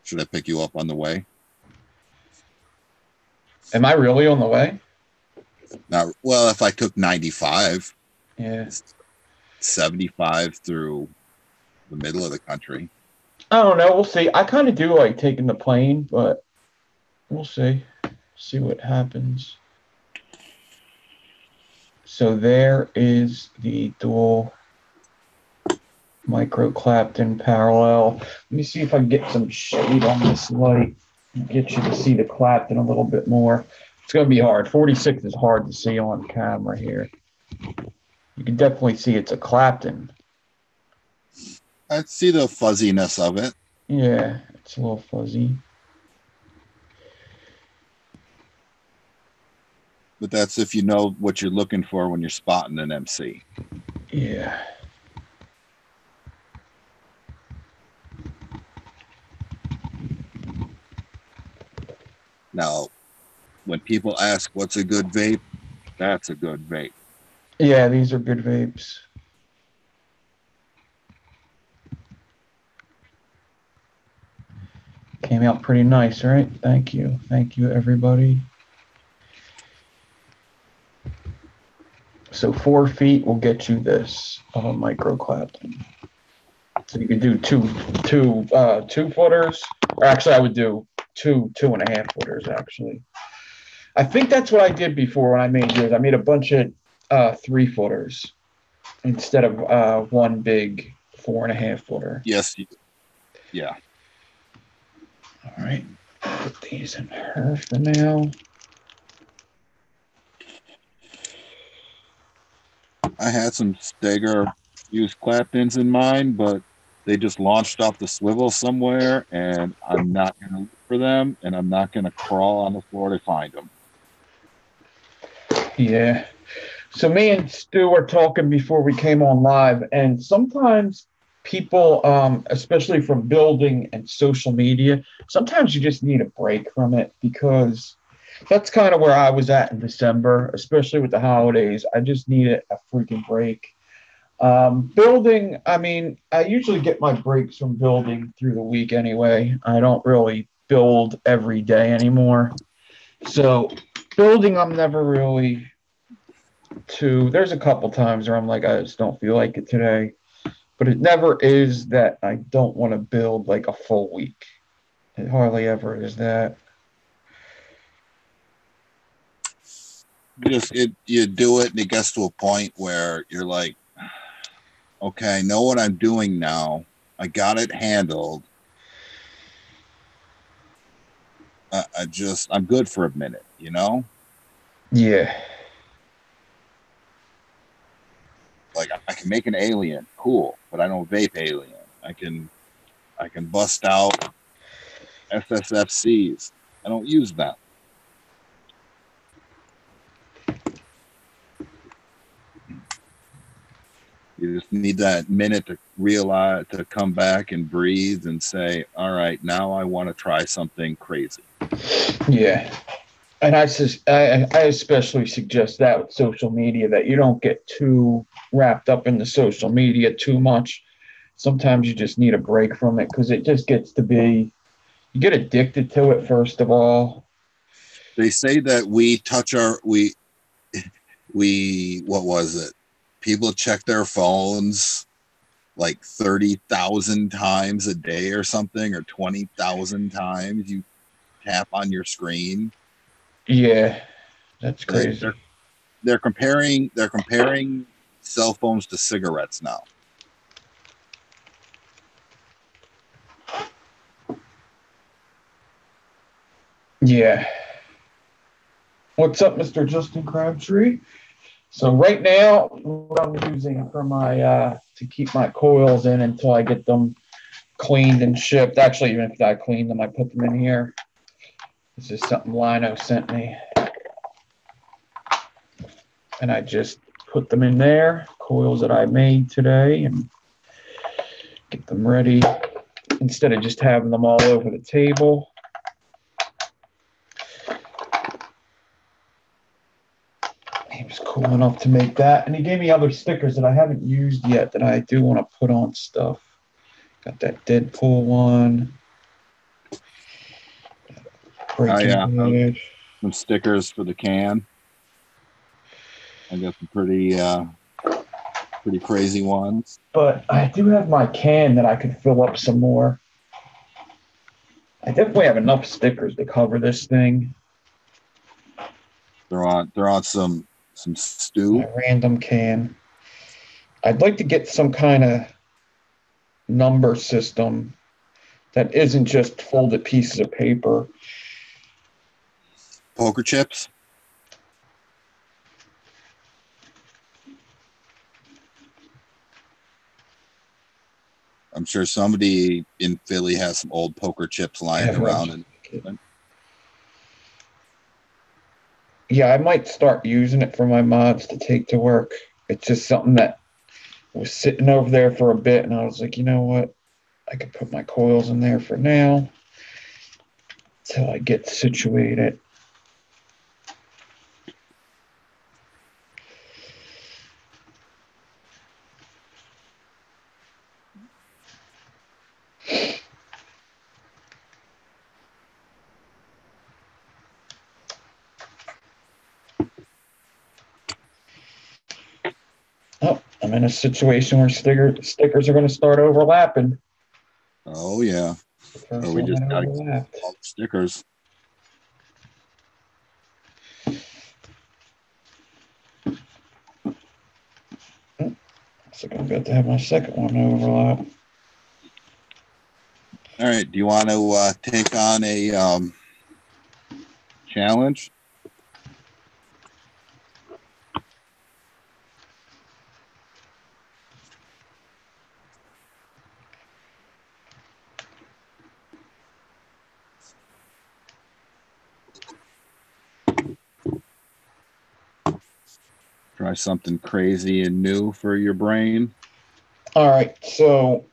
Should I pick you up on the way? Am I really on the way? Not well. If I took 95, Yeah. 75 through the middle of the country. I don't know. We'll see. I kind of do like taking the plane, but we'll see. See what happens. So there is the dual micro Clapton parallel. Let me see if I can get some shade on this light. Get you to see the Clapton a little bit more. It's going to be hard. 46 is hard to see on camera here. You can definitely see it's a Clapton. I see the fuzziness of it. Yeah, it's a little fuzzy. But that's if you know what you're looking for when you're spotting an MC. Yeah. Now, when people ask what's a good vape, that's a good vape. Yeah, these are good vapes. Came out pretty nice, right? Thank you. Thank you, everybody. So 4 feet will get you this of a micro Clapton. So you can do two footers, or actually I would do two and a half footers actually. I think that's what I did before when I made yours. I made a bunch of 3 footers instead of one big 4.5 footer. Yes. Yeah. All right, put these in her for now. I had some Steger used Claptons in mind, but they just launched off the swivel somewhere, and I'm not going to look for them, and I'm not going to crawl on the floor to find them. Yeah. So me and Stu were talking before we came on live, and sometimes people, especially from building and social media, sometimes you just need a break from it because that's kind of where I was at in December, especially with the holidays. I just needed a freaking break. Building, I mean, I usually get my breaks from building through the week anyway. I don't really build every day anymore. So building, I'm never really there's a couple times where I'm like, I just don't feel like it today. But it never is that I don't want to build like a full week. It hardly ever is that. You do it, and it gets to a point where you're like, okay, I know what I'm doing now. I got it handled. I'm good for a minute, Yeah. Like I can make an alien, cool, but I don't vape alien. I can bust out SSFCs. I don't use them. You just need that minute to realize, to come back and breathe and say, all right, now I want to try something crazy. Yeah. And I especially suggest that with social media that you don't get too wrapped up in the social media too much. Sometimes you just need a break from it because it just gets to be, you get addicted to it, first of all. They say that what was it? People check their phones like 30,000 times a day or something, or 20,000 times you tap on your screen. Yeah, that's crazy. They're comparing cell phones to cigarettes now. Yeah. What's up, Mr. Justin Crabtree? So right now, what I'm using for my to keep my coils in until I get them cleaned and shipped. Actually, even if I clean them, I put them in here. This is something Lino sent me, and I just put them in there. Coils that I made today, and get them ready instead of just having them all over the table. He was cool enough to make that, and he gave me other stickers that I haven't used yet that I do want to put on stuff. Got that Deadpool one. Breaking Bad. Some stickers for the can. I got some pretty crazy ones. But I do have my can that I could fill up some more. I definitely have enough stickers to cover this thing. They're on some stew. My random can. I'd like to get some kind of number system that isn't just folded pieces of paper. Poker chips. I'm sure somebody in Philly has some old poker chips lying around. Yeah, I might start using it for my mods to take to work. It's just something that was sitting over there for a bit, and I was like, you know what? I could put my coils in there for now until I get situated. Oh, I'm in a situation where stickers are going to start overlapping. Oh, yeah. We just got to get all the stickers. Looks like I'm about to have my second one overlap. All right. Do you want to take on a challenge? Try something crazy and new for your brain. All right, so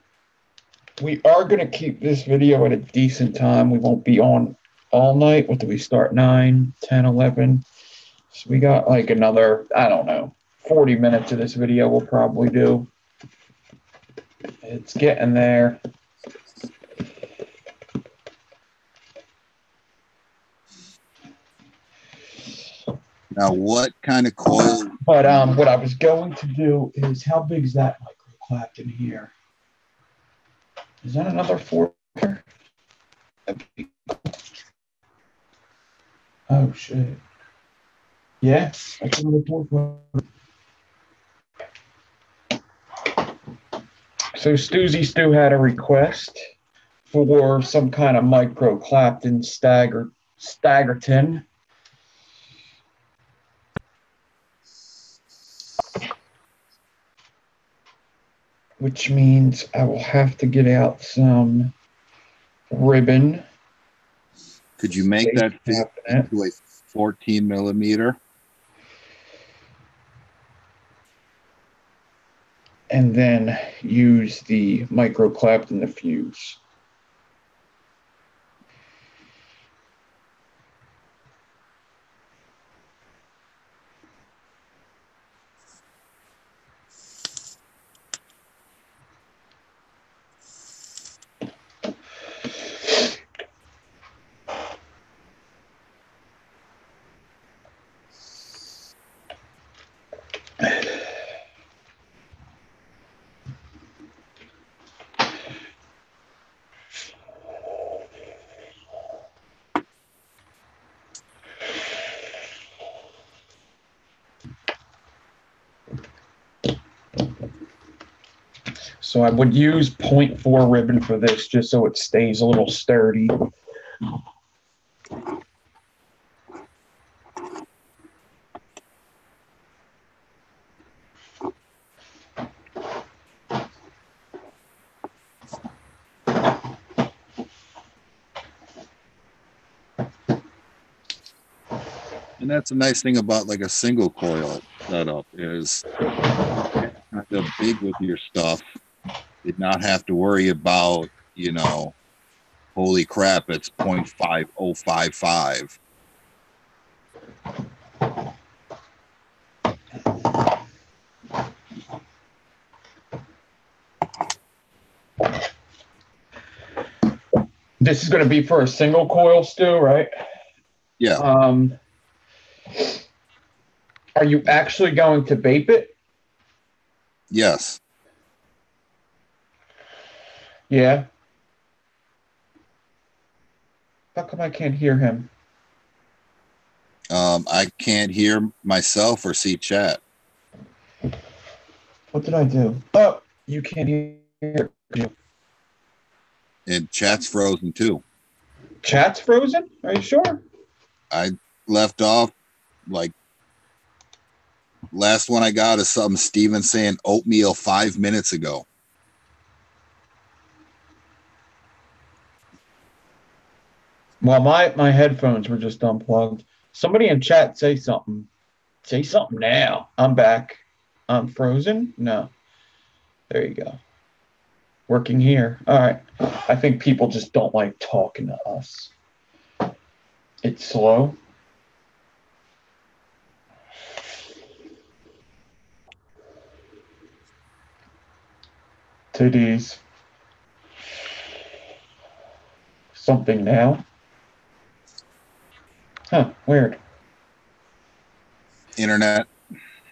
we are going to keep this video at a decent time. We won't be on all night. What do we start? 9, 10, 11. So we got like another, I don't know, 40 minutes of this video we'll probably do. It's getting there. Now, what kind of coil? But what I was going to do is, how big is that micro clapton here? Is that another 4? Oh shit! Yeah, that's another 4. So Stoozy Stu had a request for some kind of micro clapton staggerton. Which means I will have to get out some ribbon. Could you make that fit into a 14 millimeter? And then use the micro clapton to fuse. So I would use 0.4 ribbon for this just so it stays a little sturdy. And that's a nice thing about like a single coil setup is kind of big with your stuff. Did not have to worry about, holy crap, it's 0.5055. This is going to be for a single coil, Stu, right? Yeah. Are you actually going to vape it? Yes. Yeah. How come I can't hear him? I can't hear myself or see chat. What did I do? Oh, you can't hear. And chat's frozen too. Chat's frozen? Are you sure? I left off like last one I got is something Steven saying oatmeal 5 minutes ago. Well, my headphones were just unplugged. Somebody in chat say something. Say something now. I'm back. I'm frozen? No. There you go. Working here. All right. I think people just don't like talking to us. It's slow. Titties. Something now. Huh, weird. Internet.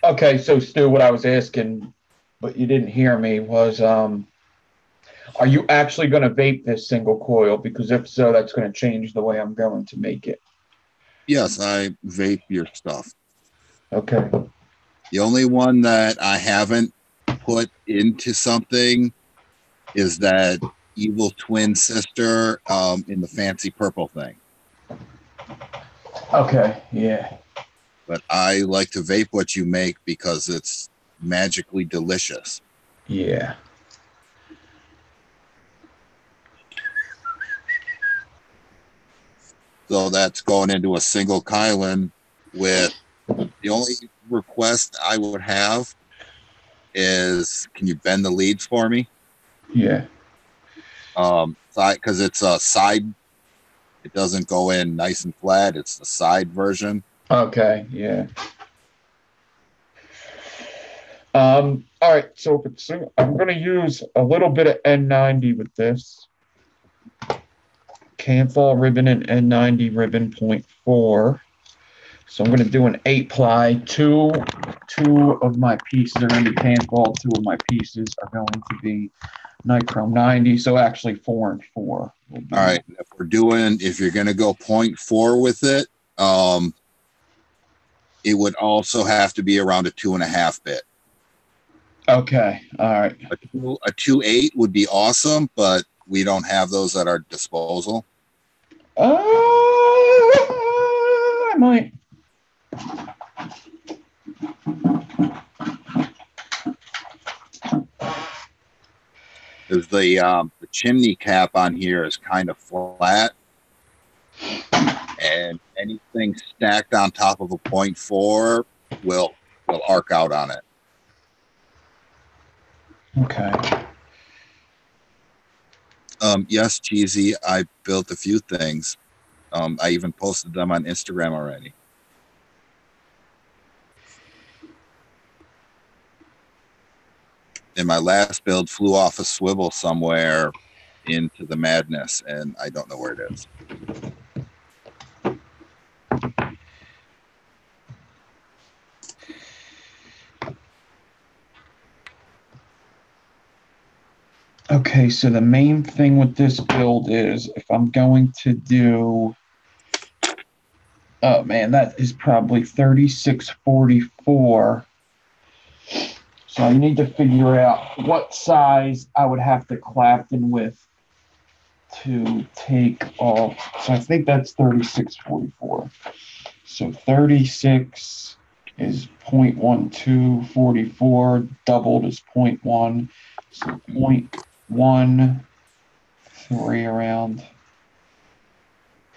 Okay, so Stu, what I was asking, but you didn't hear me, was are you actually going to vape this single coil? Because if so, that's going to change the way I'm going to make it. Yes, I vape your stuff. Okay. The only one that I haven't put into something is that evil twin sister in the fancy purple thing. Okay, yeah. But I like to vape what you make because it's magically delicious. Yeah. So that's going into a single Kylan with the only request I would have is, can you bend the leads for me? Yeah. Because it's a side, it doesn't go in nice and flat. It's the side version. Okay, yeah. All right, so if it's, I'm going to use a little bit of N90 with this. Canfall ribbon and N90 ribbon 0.4. So I'm going to do an 8-ply. Two of my pieces are going to be Canfall. Two of my pieces are going to be Nichrome 90. So actually 4 and 4. All right. If you're going to go 0.4 with it, it would also have to be around a 2.5 bit. Okay. All right. A 2.8 would be awesome, but we don't have those at our disposal. I might. Because the chimney cap on here is kind of flat, and anything stacked on top of a 0.4 will arc out on it. Okay. Yes, Cheesy, I built a few things. I even posted them on Instagram already. And my last build flew off a swivel somewhere into the madness, and I don't know where it is. Okay, so the main thing with this build is if I'm going to do, oh man, that is probably 3644. So I need to figure out what size I would have to clapton with to take off. So I think that's 3644. So 36 is 0.1244, doubled is 0.1, so 0.13 around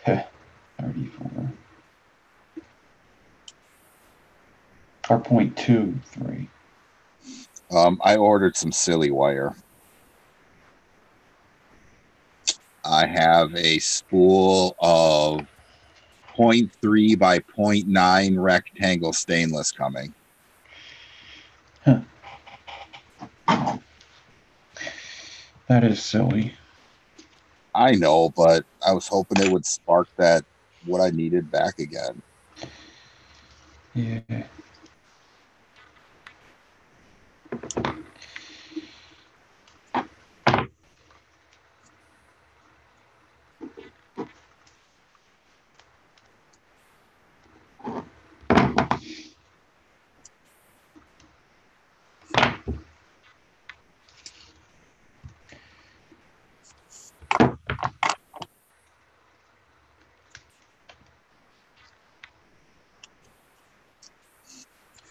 34. or 0.23? I ordered some silly wire. I have a spool of 0.3 by 0.9 rectangle stainless coming. Huh. That is silly. I know, but I was hoping it would spark that what I needed back again. Yeah.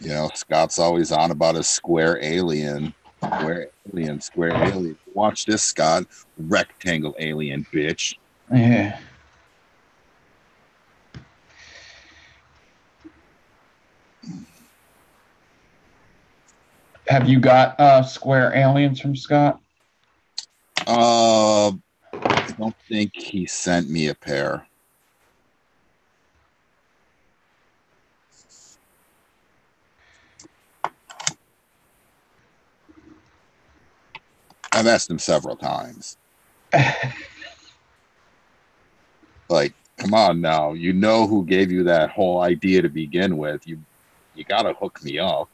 You know, Scott's always on about his square alien. Square alien, square alien. Watch this, Scott. Rectangle alien, bitch. Yeah. Have you got square aliens from Scott? I don't think he sent me a pair. I've asked him several times. Like, come on now. You know who gave you that whole idea to begin with. You gotta hook me up.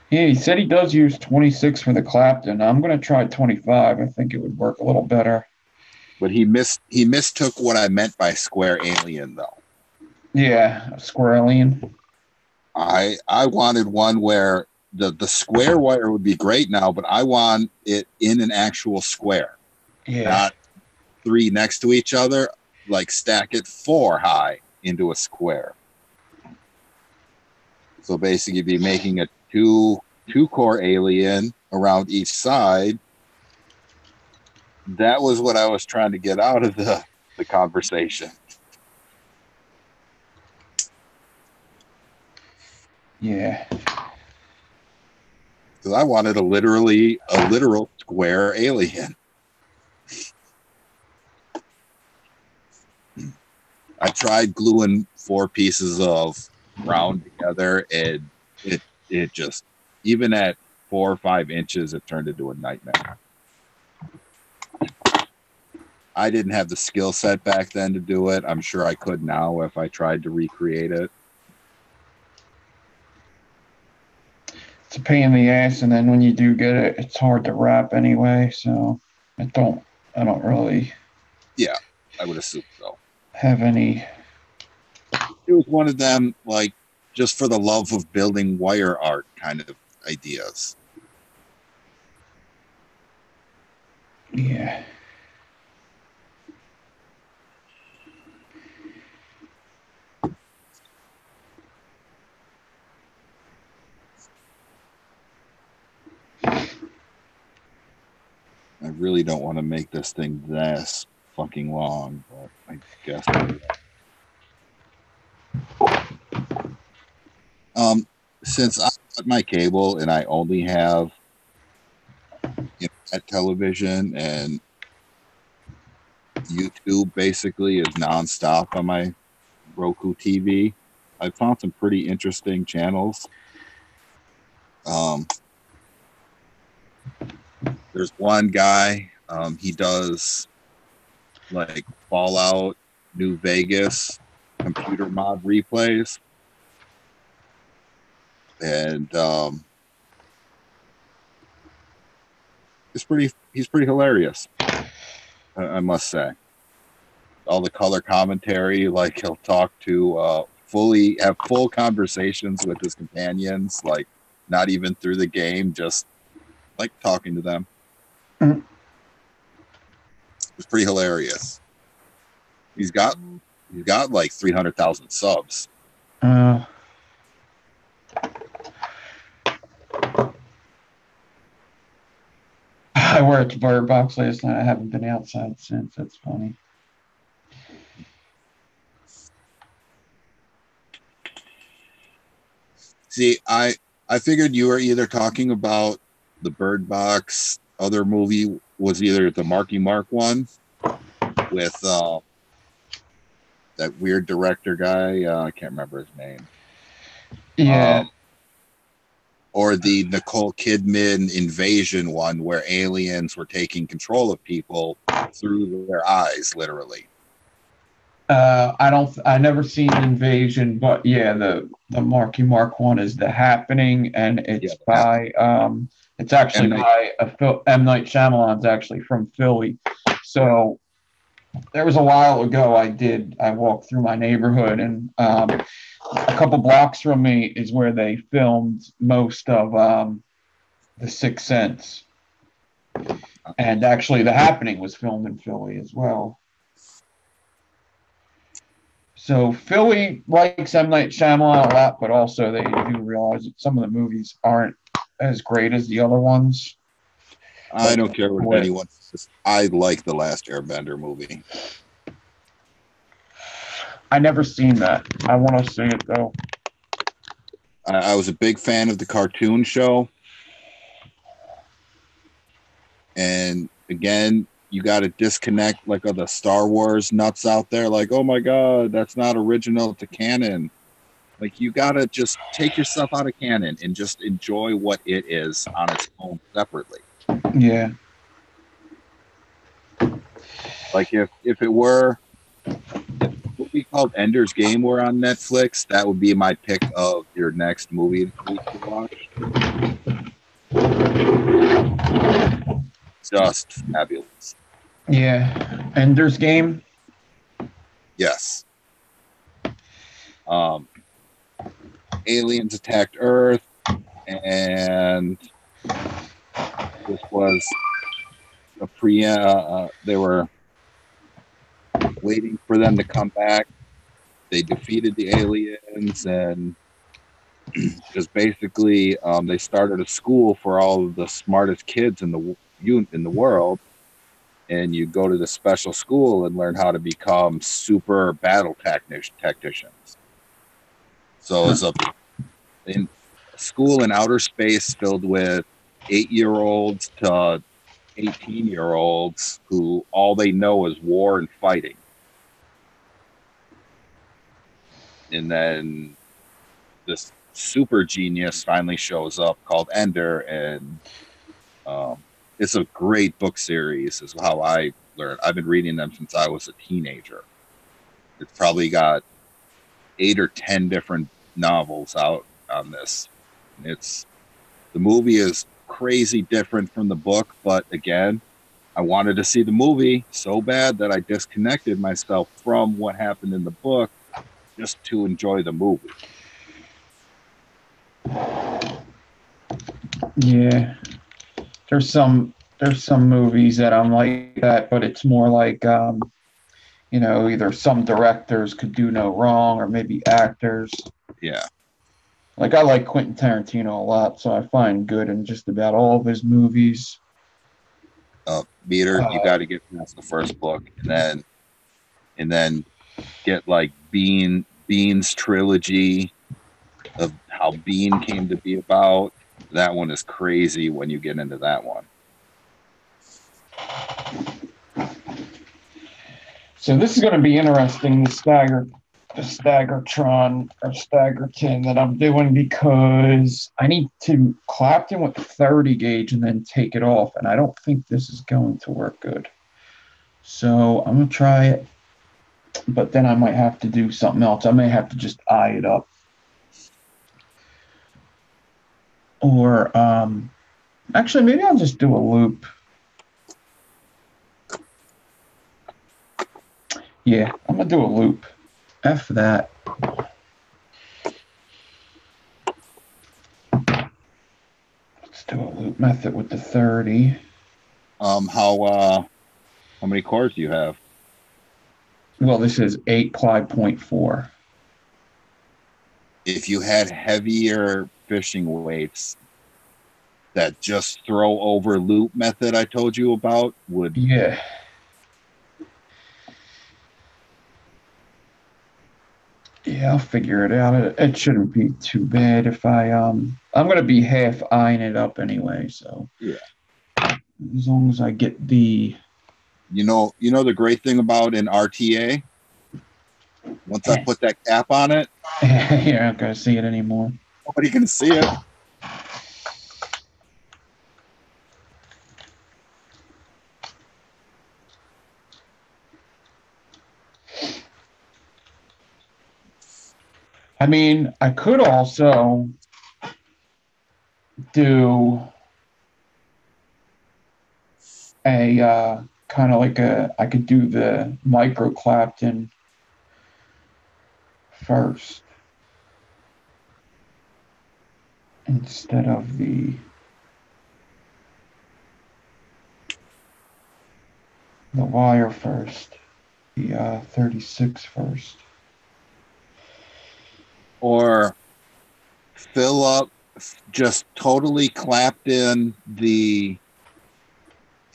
Yeah, he said he does use 26 for the Clapton. I'm going to try 25. I think it would work a little better. But he mistook what I meant by square alien though. Yeah, square alien. I wanted one where the square wire would be great now, but I want it in an actual square. Yeah. Not three next to each other, like stack it 4 high into a square. So basically you'd be making a two core alien around each side. That was what I was trying to get out of the conversation. Yeah. Because I wanted a literal square alien. I tried gluing 4 pieces of round together, and it just, even at 4 or 5 inches, it turned into a nightmare. I didn't have the skill set back then to do it. I'm sure I could now if I tried to recreate it. It's a pain in the ass, and then when you do get it, it's hard to wrap anyway. So I don't really. Yeah, I would assume so. Have any. It was one of them, like, just for the love of building wire art kind of ideas. Yeah. I really don't want to make this thing this fucking long, but I guess. Since I got my cable and I only have internet television and YouTube basically is nonstop on my Roku TV, I found some pretty interesting channels. There's one guy, he does like Fallout, New Vegas, computer mod replays. And he's pretty hilarious, I must say. All the color commentary, like he'll talk to have full conversations with his companions, like not even through the game, just like talking to them. Mm-hmm. It's pretty hilarious. He's got like 300,000 subs. I worked at Bird Box last night. I haven't been outside since. That's funny. See, I figured you were either talking about the Bird Box other movie was either the Marky Mark one with that weird director guy. I can't remember his name. Yeah. Or the Nicole Kidman invasion one where aliens were taking control of people through their eyes, literally. I never seen Invasion, but yeah, the Marky Mark one is The Happening, and it's by it's actually by M. Night Shyamalan's actually from Philly. So there was a while ago I walked through my neighborhood, and a couple blocks from me is where they filmed most of The Sixth Sense. And actually The Happening was filmed in Philly as well. So Philly likes M. Night Shyamalan a lot, but also they do realize that some of the movies aren't as great as the other ones. I don't care what anyone says. I like the last Airbender movie. I never seen that. I want to see it though. I was a big fan of the cartoon show. And again, you got to disconnect like other Star Wars nuts out there. Like, oh my God, that's not original to canon. Like, you got to just take yourself out of canon and just enjoy what it is on its own separately. Yeah. Like if it were what we called Ender's Game were on Netflix, that would be my pick of your next movie to watch. Just fabulous. Yeah. Ender's Game? Yes. Aliens attacked Earth, and this was a they were waiting for them to come back. They defeated the aliens, and just basically they started a school for all of the smartest kids in the world, and you go to the special school and learn how to become super battle technicians. So it's a school in outer space filled with 8-year-olds to 18-year-olds who all they know is war and fighting. And then this super genius finally shows up called Ender, and it's a great book series is how I learned. I've been reading them since I was a teenager. It's probably got 8 or 10 different novels out on this. The movie is crazy different from the book, but again, I wanted to see the movie so bad that I disconnected myself from what happened in the book just to enjoy the movie. Yeah. There's some movies that I'm like that, but it's more like either some directors could do no wrong or maybe actors. Yeah. Like I like Quentin Tarantino a lot, so I find good in just about all of his movies. Peter, you got to get past the first book, and then get like Bean's trilogy of how Bean came to be about. That one is crazy when you get into that one. So this is going to be interesting, the Staggertron or Staggerton that I'm doing, because I need to clapton with 30 gauge and then take it off, and I don't think this is going to work good. So I'm going to try it, but then I might have to do something else. I may have to just eye it up. Or actually, maybe I'll just do a loop. Yeah, I'm going to do a loop. F that. Let's do a loop method with the 30. How many cores do you have? Well, this is 8 ply.4. If you had heavier fishing weights, that just throw over loop method I told you about would. Yeah, Yeah, I'll figure it out. It shouldn't be too bad if I'm gonna be half eyeing it up anyway, so Yeah. as long as I get the You know the great thing about an RTA. Once I put that cap on it, you're not gonna see it anymore. nobody can see it. I mean, I could also do a kind of like I could do the micro clapton first instead of the wire first, the 36 first. Or fill up, just totally clapped in the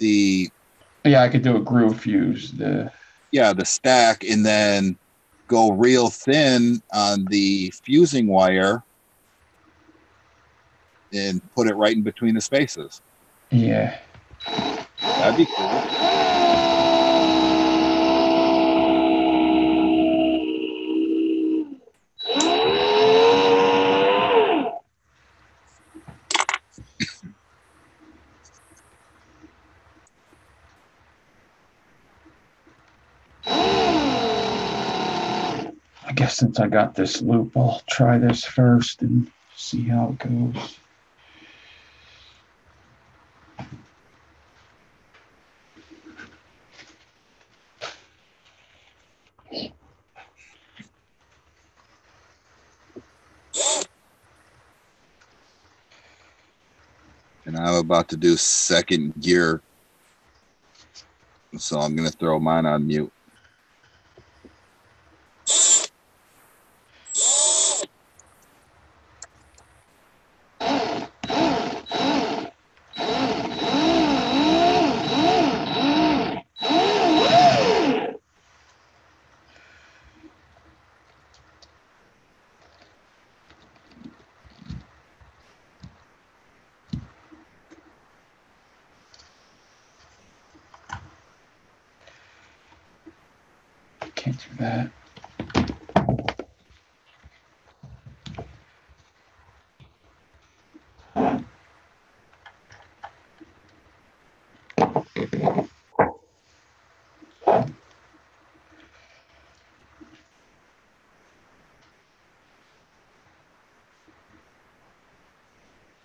Yeah, I could do a groove fuse. the stack, and then go real thin on the fusing wire and put it right in between the spaces. Yeah. That'd be cool. I guess since I got this loop, I'll try this first and see how it goes. And I'm about to do second gear, so I'm going to throw mine on mute. Can't do that.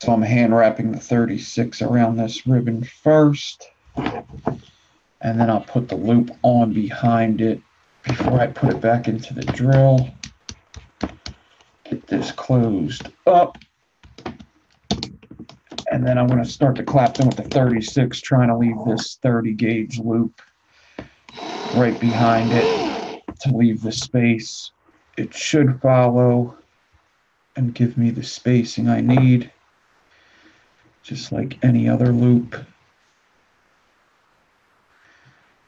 So I'm hand wrapping the 36 around this ribbon first, and then I'll put the loop on behind it before I put it back into the drill. Get this closed up. And then I'm going to start the clapton with the 36, trying to leave this 30 gauge loop right behind it to leave the space. It should follow and give me the spacing I need, just like any other loop.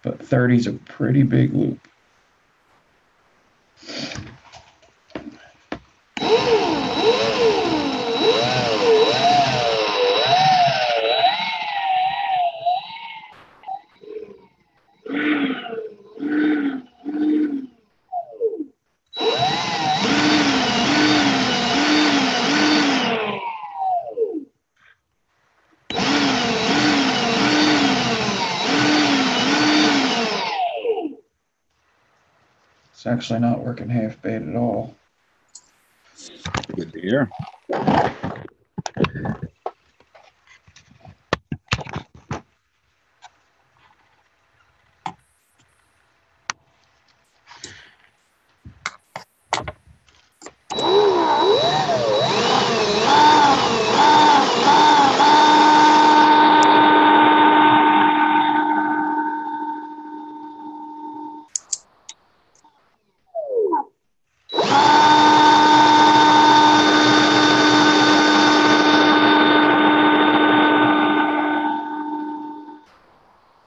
But 30 is a pretty big loop. It's actually not working half bad at all. Good to hear.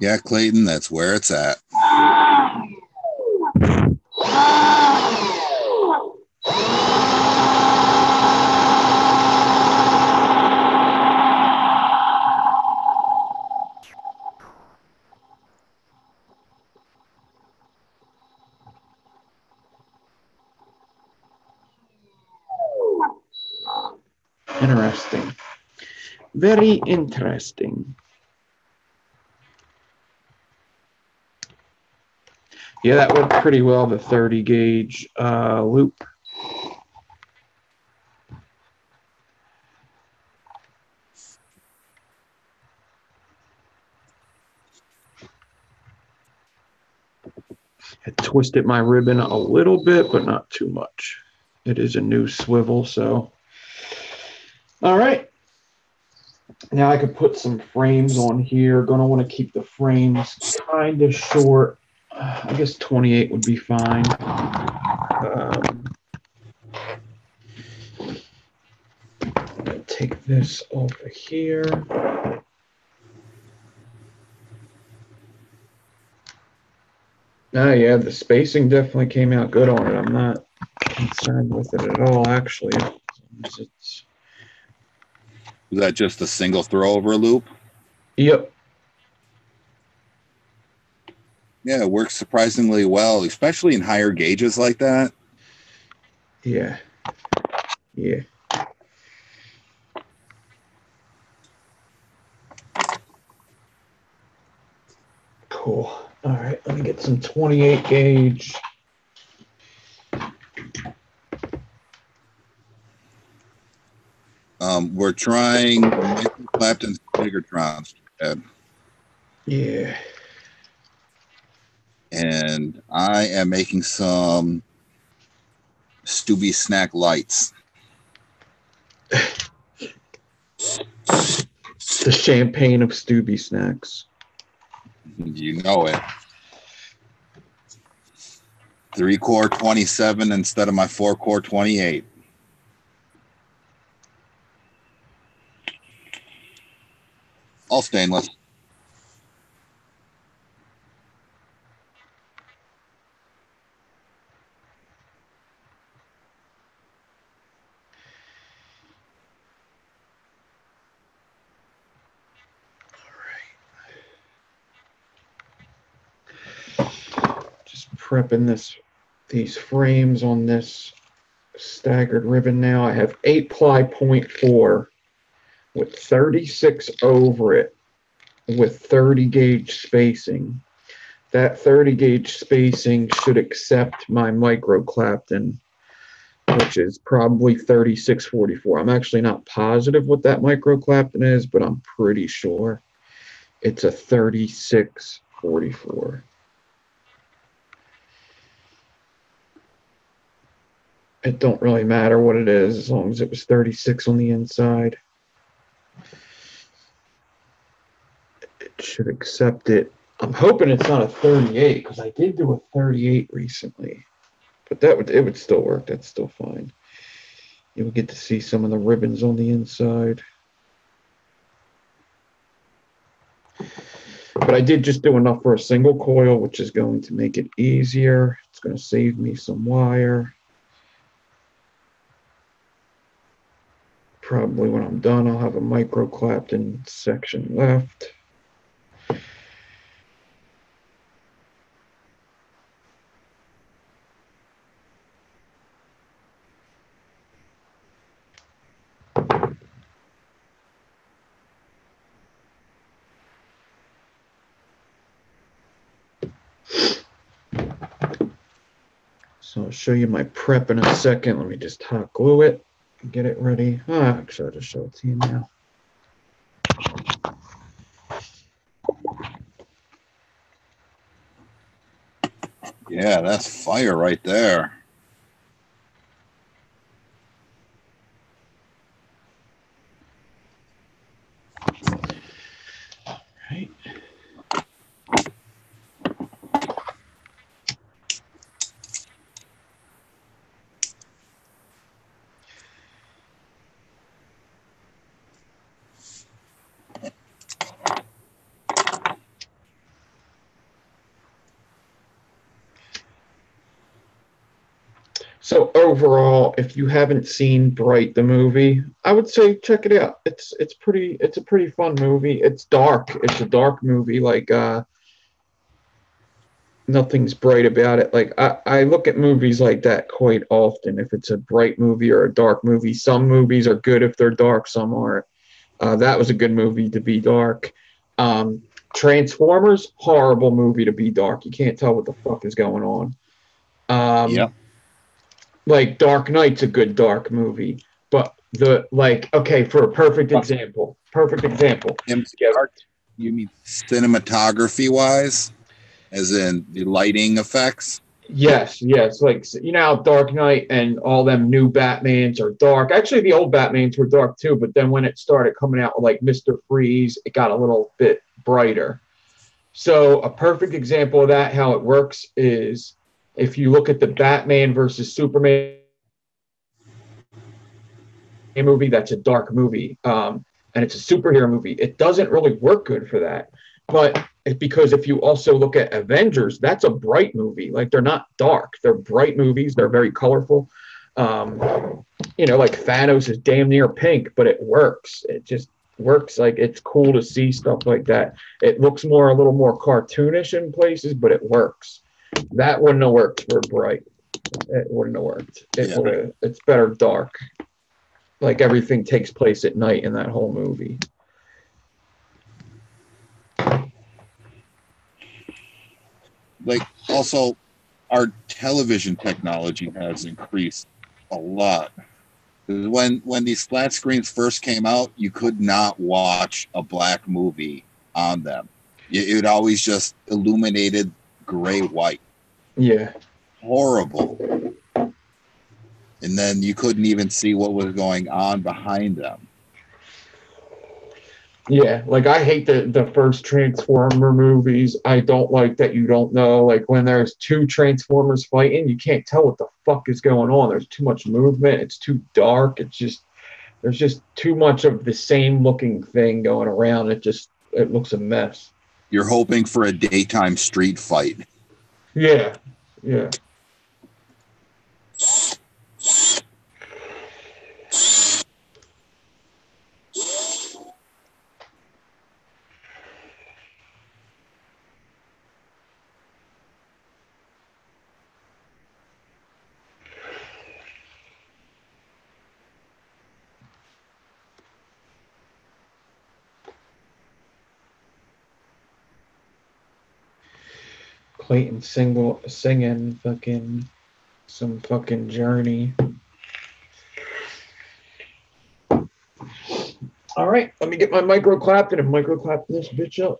Yeah, Clayton, that's where it's at. Interesting. Very interesting. Yeah, that worked pretty well, the 30 gauge loop. I twisted my ribbon a little bit, but not too much. It is a new swivel, so. All right. Now I could put some frames on here. Gonna want to keep the frames kind of short. I guess 28 would be fine. Take this over here. Oh yeah, the spacing definitely came out good on it. I'm not concerned with it at all, actually. Is that just a single throw over loop? Yep. Yeah, it works surprisingly well, especially in higher gauges like that. Yeah. Yeah. Cool. All right, let me get some 28 gauge. We're trying claptons, Megatrons. Yeah. And I am making some Stubby snack lights. The champagne of Stubby snacks. You know it. 3-core 27 instead of my 4-core 28. All stainless. Just prepping these frames on this staggered ribbon now. I have 8-ply 0.4 with 36 over it with 30 gauge spacing. That 30 gauge spacing should accept my micro clapton, which is probably 3644. I'm actually not positive what that micro clapton is, but I'm pretty sure it's a 3644. It don't really matter what it is as long as it was 36 on the inside. It should accept it. I'm hoping it's not a 38 because I did do a 38 recently, but it would still work. That's still fine. You would get to see some of the ribbons on the inside. But I did just do enough for a single coil, which is going to make it easier. It's going to save me some wire. Probably when I'm done, I'll have a micro clapton section left. So I'll show you my prep in a second. Let me just hot glue it and get it ready. Actually, I'll just show it to you now. Yeah, that's fire right there. All right. So overall, if you haven't seen Bright the movie, I would say check it out. It's a pretty fun movie. It's dark. It's a dark movie. Like nothing's bright about it. Like I look at movies like that quite often. If it's a bright movie or a dark movie, some movies are good if they're dark, some aren't. That was a good movie to be dark. Um, Transformers, horrible movie to be dark. You can't tell what the fuck is going on. Yep. Like Dark Knight's a good dark movie, but okay, for a perfect example. Yeah, You mean cinematography wise, as in the lighting effects? yes. Like how Dark Knight and all them new Batmans are dark. Actually, the old Batmans were dark too, but then when it started coming out with like Mr. Freeze, it got a little bit brighter. So a perfect example of that, how it works, is if you look at the Batman versus Superman movie, that's a dark movie, and it's a superhero movie. It doesn't really work good for that, but because if you also look at Avengers, that's a bright movie. Like they're not dark; they're bright movies. They're very colorful. Like Thanos is damn near pink, but it works. It just works. Like it's cool to see stuff like that. It looks a little more cartoonish in places, but it works. That wouldn't have worked for bright. It wouldn't have worked. It's better dark. Like everything takes place at night in that whole movie. Like also, our television technology has increased a lot. When these flat screens first came out, you could not watch a black movie on them. It always just illuminated gray white. Yeah. Horrible. And then you couldn't even see what was going on behind them. Yeah, like I hate the first Transformer movies. I don't like that you don't know. Like when there's two Transformers fighting, you can't tell what the fuck is going on. There's too much movement. It's too dark. There's just too much of the same looking thing going around. It looks a mess. You're hoping for a daytime street fight. Yeah. Yeah. Clayton singing fucking some fucking Journey. All right, let me get my micro clapping and micro clapping this bitch up.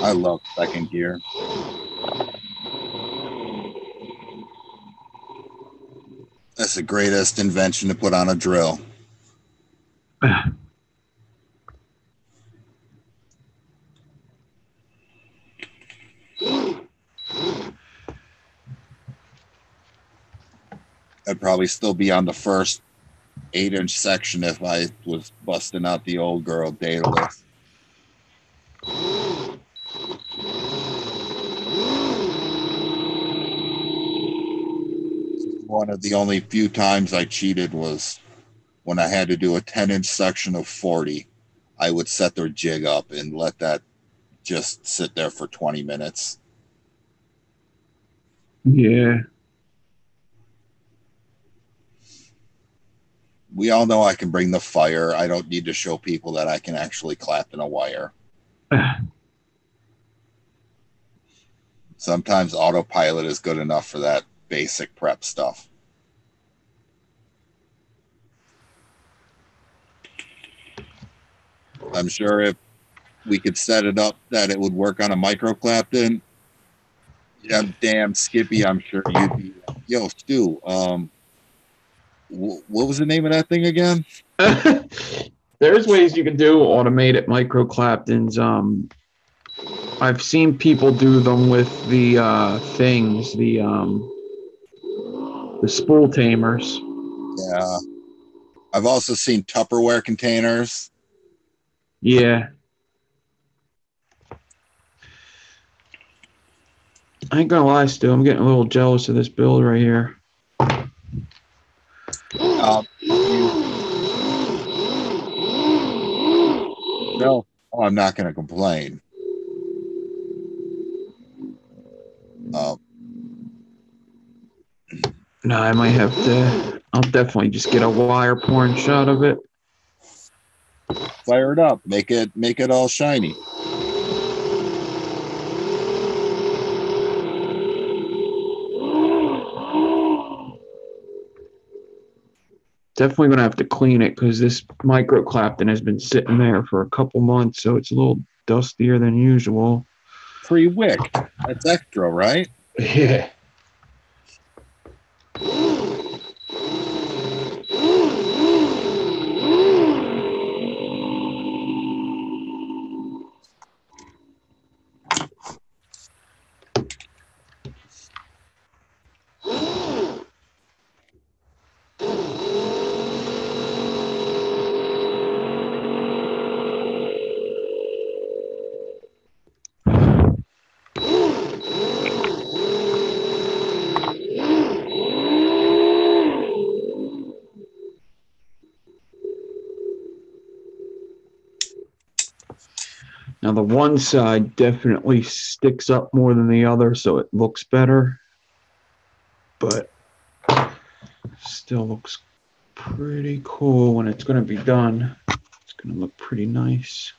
I love second gear. That's the greatest invention to put on a drill. I'd probably still be on the first 8-inch section if I was busting out the old girl Daedalus. one of the only few times I cheated was when I had to do a 10-inch section of 40. I would set their jig up and let that just sit there for 20 minutes. Yeah. We all know I can bring the fire. I don't need to show people that I can actually clap in a wire. Sometimes autopilot is good enough for that basic prep stuff. I'm sure if we could set it up that it would work on a micro clapton, damn Skippy, I'm sure you'd be, yo, Stu, what was the name of that thing again? There's ways you can do automated micro claptons. I've seen people do them with the things, the spool tamers. Yeah. I've also seen Tupperware containers. Yeah. I ain't gonna lie, Stu, I'm getting a little jealous of this build right here. No, I'm not going to complain. No, I might have to. I'll definitely just get a wire porn shot of it. Fire it up. Make it all shiny. Definitely gonna have to clean it because this micro clapton has been sitting there for a couple months, so it's a little dustier than usual. Pre-wicked. That's extra, right? Yeah. Now the one side definitely sticks up more than the other, so it looks better, but still looks pretty cool when it's going to be done. It's going to look pretty nice.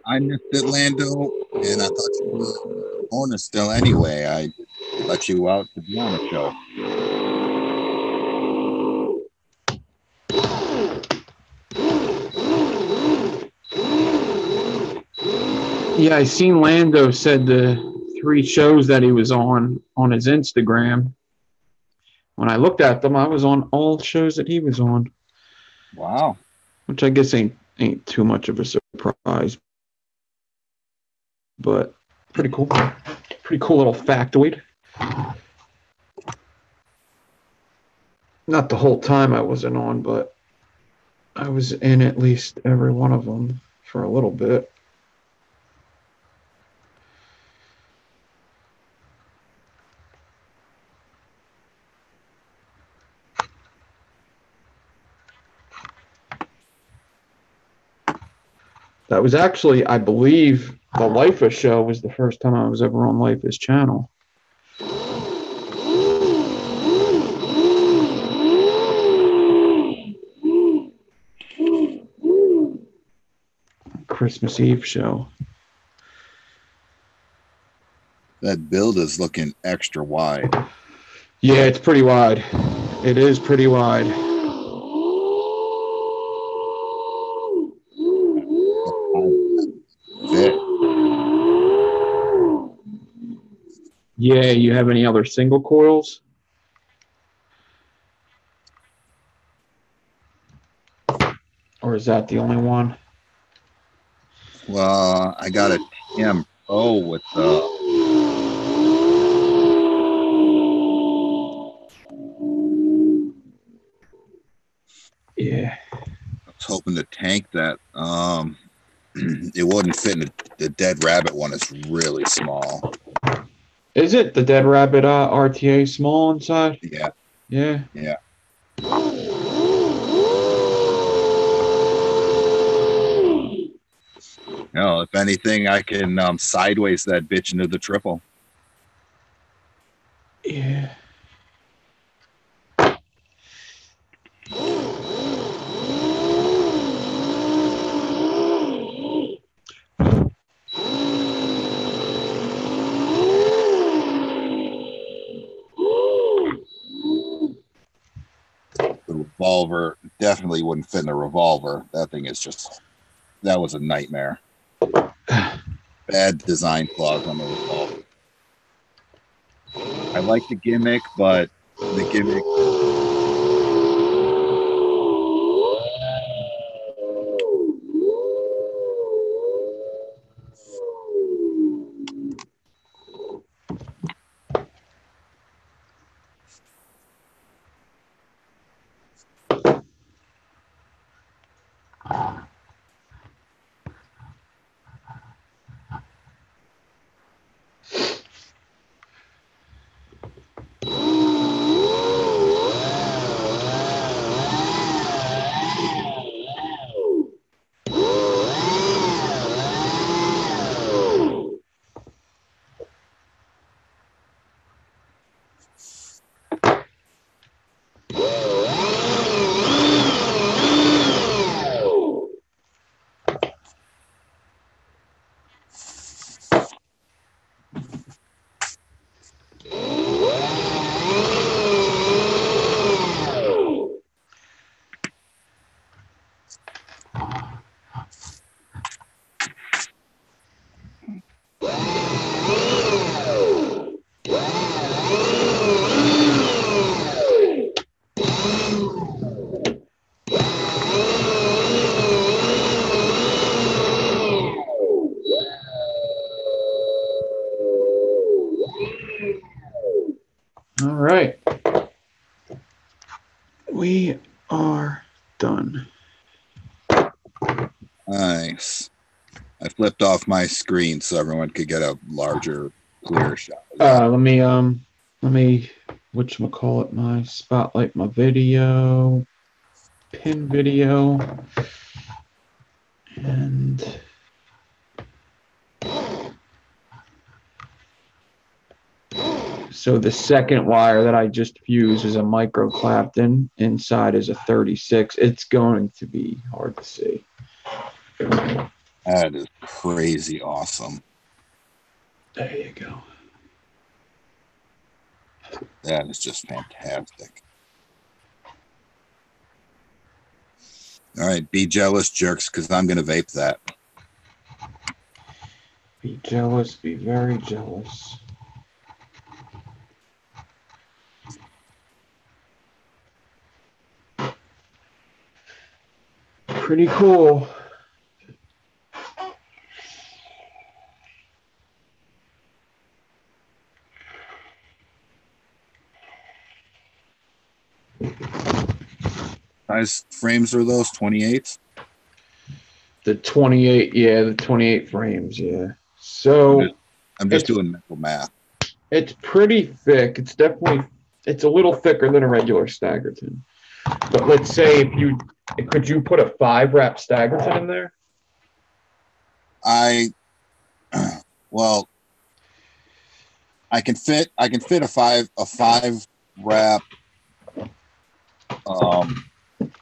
I missed it, Lando, and I thought you were on it still anyway. I let you out to be on the show. Yeah, I seen Lando said the 3 shows that he was on his Instagram. When I looked at them, I was on all shows that he was on. Wow. Which I guess ain't too much of a surprise. But pretty cool. Pretty cool little factoid. Not the whole time I wasn't on, but I was in at least every one of them for a little bit. That was actually, I believe, the Life's show was the first time I was ever on Life's channel. Christmas Eve show. That build is looking extra wide. Yeah, it's pretty wide. It is pretty wide. Yeah, you have any other single coils? Or is that the only one? Well, I got a TM Pro with the. Yeah. I was hoping to tank that. It wouldn't fit in the Dead Rabbit one. It's really small. Is it the Dead Rabbit RTA small inside? Yeah. Yeah. Yeah. No, if anything, I can sideways that bitch into the triple. Yeah. The revolver definitely wouldn't fit in the revolver. That thing is just, that was a nightmare. Bad design flaws on the revolver. I like the gimmick, but the gimmick. All right. We are done. Nice. I flipped off my screen so everyone could get a larger, clearer shot. Let me whatchamacallit, my spotlight, my video, pin video, and so the second wire that I just fused is a micro clapton. Inside is a 36. It's going to be hard to see. That is crazy awesome. There you go. That is just fantastic. All right, be jealous, jerks, because I'm going to vape that. Be jealous, be very jealous. Pretty cool. Size frames are those 28s? The 28, yeah, the 28 frames, yeah. So I'm just doing mental math. It's pretty thick. It's a little thicker than a regular Staggerton. But let's say could you put a 5-wrap Staggerton in there? Well, I can fit a 5-wrap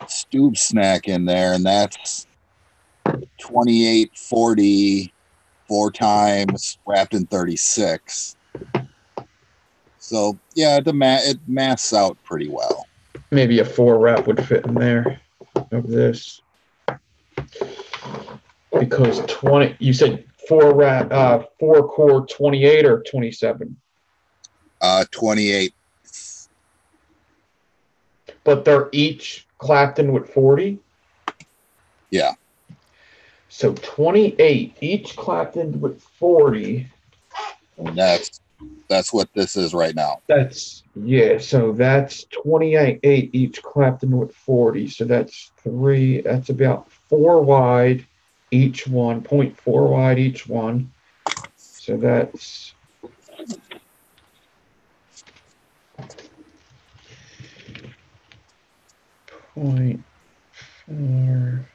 stube snack in there, and that's 2840 4 times wrapped in 36. So yeah, it masks out pretty well. Maybe a 4-wrap would fit in there of this. Because you said 4-core 28 or 27? 28. But they're each Clapton with 40? Yeah. So 28. Each clapton with 40. And that's what this is right now. So that's 28 each clapton with 40. So that's three. That's about 4 wide each one, 0.4 wide each one. So that's 0.4,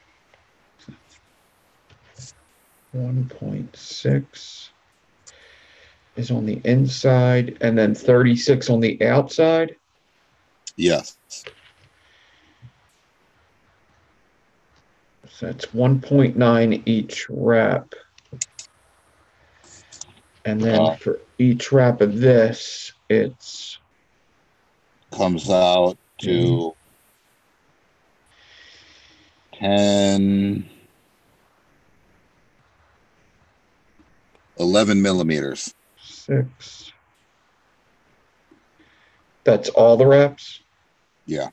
1.6 is on the inside, and then 36 on the outside. Yes. So that's 1.9 each wrap. And then for each wrap of this, it's comes out to 11 millimeters. 6. That's all the wraps? Yeah.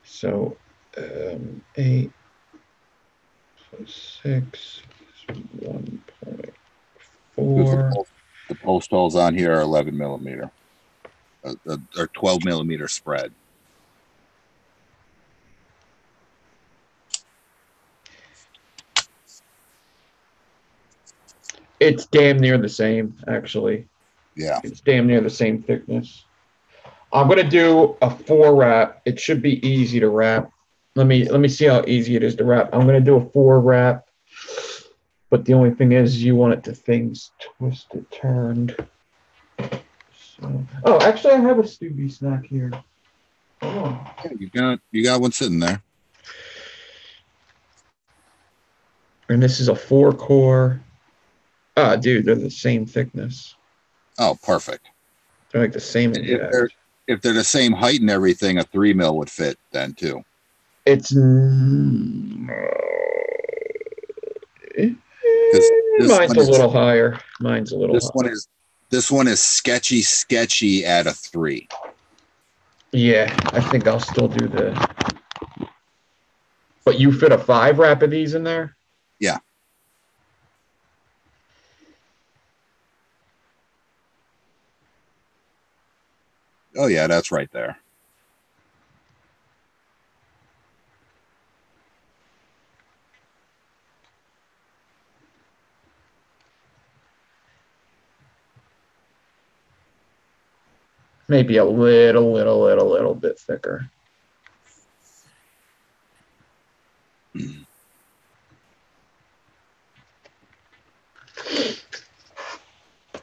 So 8 plus 6 is 1.4. The post holes on here are 11 millimeter, or 12 millimeter spread. It's damn near the same, actually. Yeah. It's damn near the same thickness. I'm gonna do a 4 wrap. It should be easy to wrap. Let me see how easy it is to wrap. I'm gonna do a 4 wrap, but the only thing is you want it to things twisted, turned. So, oh, actually, I have a Stubby snack here. Oh. Yeah, you got one sitting there. And this is a 4-core. Ah, dude, they're the same thickness. Oh, perfect. They're like the same exact. If they're the same height and everything, a 3 mil would fit then too. It's mine's a little higher. Mine's a little higher. This one is sketchy at a 3. Yeah, I think I'll still do the. But you fit a 5 wrap of these in there? Yeah. Oh yeah, that's right there. Maybe a little bit thicker.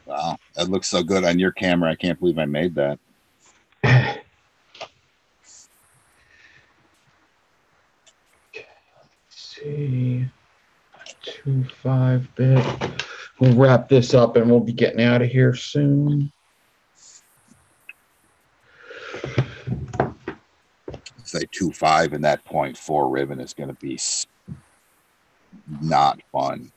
Wow, that looks so good on your camera. I can't believe I made that. Okay, let's see. 2.5-bit. We'll wrap this up and we'll be getting out of here soon. Say 2.5 and that 0.4 ribbon is going to be not fun.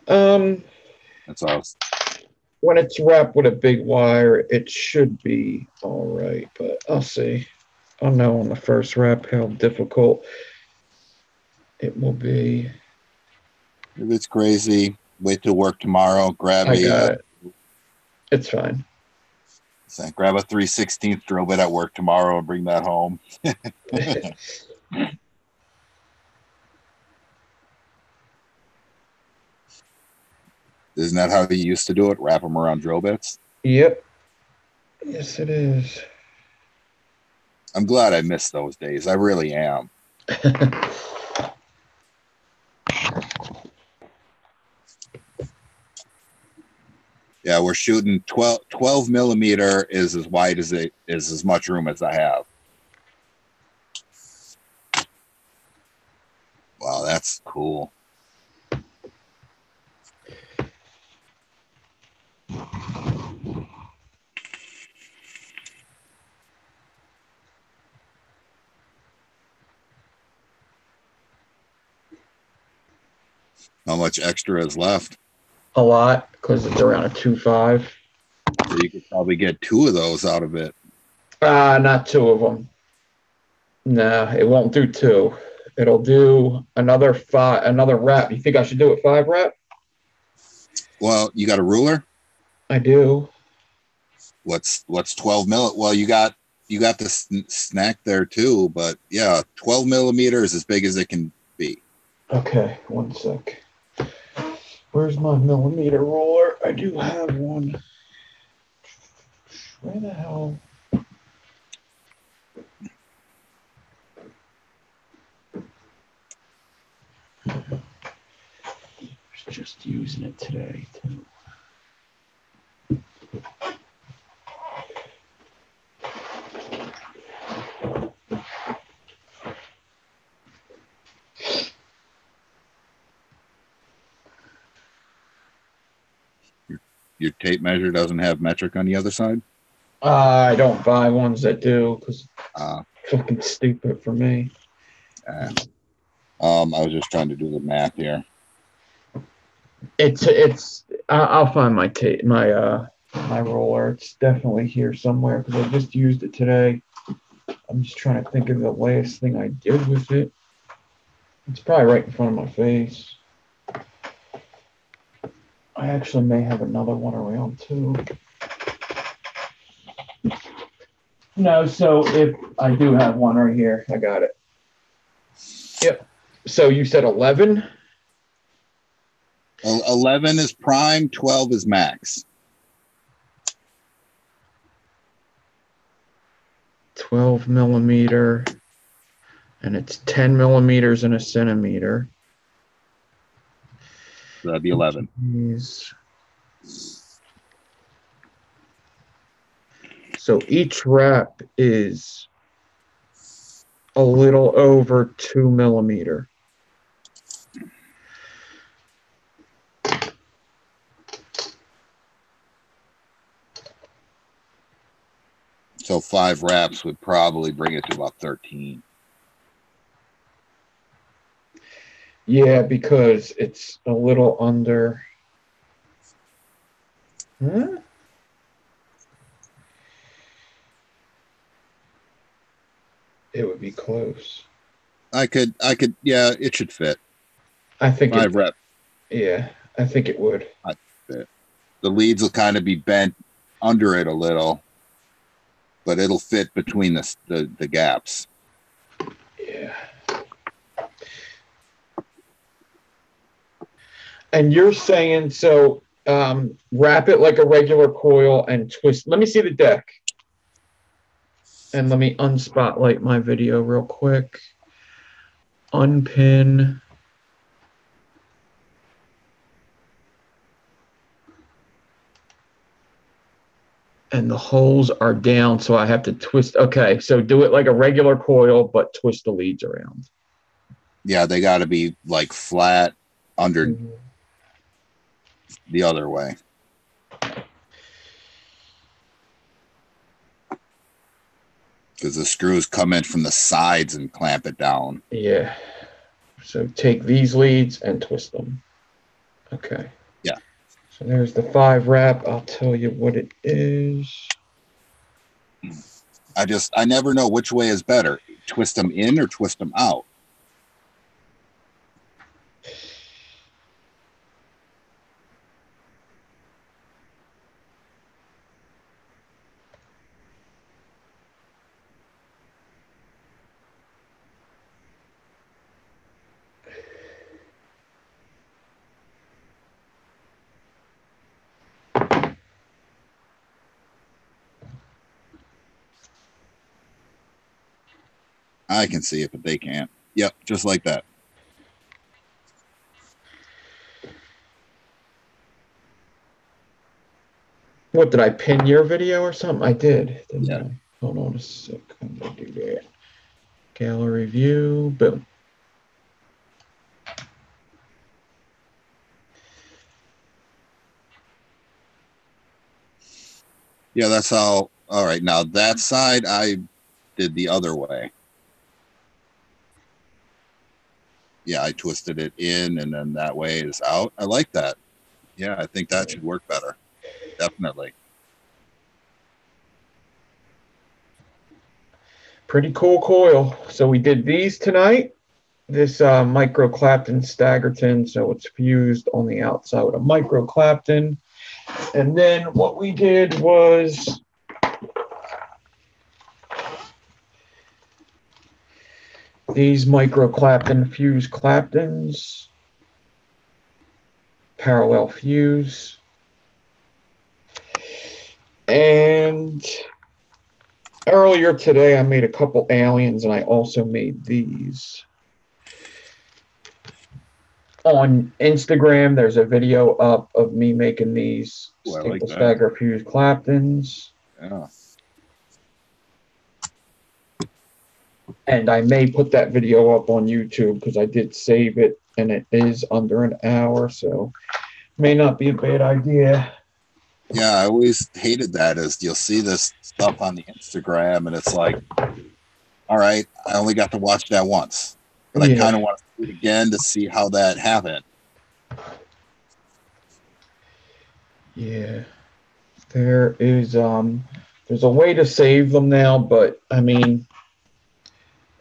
That's all. When it's wrapped with a big wire, it should be all right, but I'll see. I'll know on the first wrap how difficult it will be. If it's crazy, wait till work tomorrow. Grab it. It's fine. Grab a 3/16 drill bit at work tomorrow and bring that home. Isn't that how you used to do it? Wrap them around drill bits? Yep. Yes, it is. I'm glad I missed those days. I really am. Yeah, we're shooting 12 millimeter is as wide as it is, as much room as I have. Wow, that's cool. How much extra is left? A lot, because it's around a 2.5. So you could probably get 2 of those out of it. Not 2 of them. Nah, it won't do 2. It'll do another rep. You think I should do it 5 rep? Well, you got a ruler? I do. What's 12 mil? Well, you got the snack there too, but yeah, 12 millimeter is as big as it can be. Okay, 1 sec. Where's my millimeter ruler? I do have one. Where the hell? Just using it today too. Your tape measure doesn't have metric on the other side? I don't buy ones that do because Uh, it's fucking stupid for me. I was just trying to do the math here. I'll find my tape, my roller. It's definitely here somewhere because I just used it today. I'm just trying to think of the last thing I did with it. It's probably right in front of my face. I actually may have another one around too. No, so if I do have one right here, I got it. Yep. So you said 11? 11 is prime, 12 is max. 12 millimeter, and it's 10 millimeters in a centimeter. So that'd be 11. So each rep is a little over 2 millimeter. So 5 reps would probably bring it to about 13. Yeah, because it's a little under. Huh? It would be close. I could, yeah, it should fit. I think 5 reps. Yeah, I think it would. Fit. The leads will kind of be bent under it a little, but it'll fit between the gaps. Yeah. And you're saying, so wrap it like a regular coil and twist. Let me see the deck. And let me unspotlight my video real quick. Unpin. And the holes are down, so I have to twist. Okay, so do it like a regular coil, but twist the leads around. Yeah, they got to be like flat under the other way. Because the screws come in from the sides and clamp it down. Yeah. So take these leads and twist them. Okay. Yeah. So there's the 5 rep. I'll tell you what it is. I never know which way is better. Twist them in or twist them out. I can see it, but they can't. Yep, just like that. What, did I pin your video or something? I did. Yeah. Hold on a sec. I'm going to do that. Gallery view. Boom. Yeah, that's how. All right, now that side I did the other way. Yeah, I twisted it in and then that way is out. I like that. Yeah, I think that should work better. Definitely. Pretty cool coil. So we did these tonight. This micro clapton staggerton, so it's fused on the outside with a micro clapton. And then what we did was these micro clapton fuse claptons, parallel fuse. And earlier today I made a couple aliens, and I also made these. On Instagram, there's a video up of me making these staple stagger fuse claptons. Yeah. And I may put that video up on YouTube because I did save it, and it is under an hour, so may not be a bad idea. Yeah, I always hated that. Is you'll see this stuff on the Instagram, and it's like, all right, I only got to watch that once, but I kind of want to see it again to see how that happened. Yeah, there is there's a way to save them now, but I mean,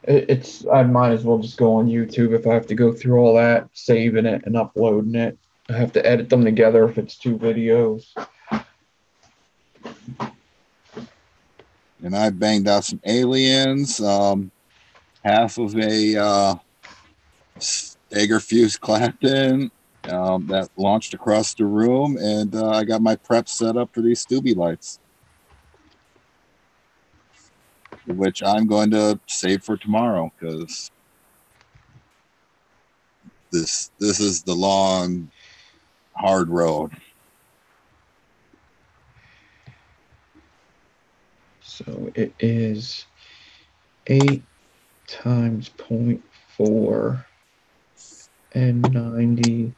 I might as well just go on YouTube if I have to go through all that, saving it and uploading it. I have to edit them together if it's 2 videos. And I banged out some aliens, half of a stagger fuse clapton that launched across the room, and I got my prep set up for these Stubby lights, which I'm going to save for tomorrow because this is the long, hard road. So it is 8 times 0.4 and 90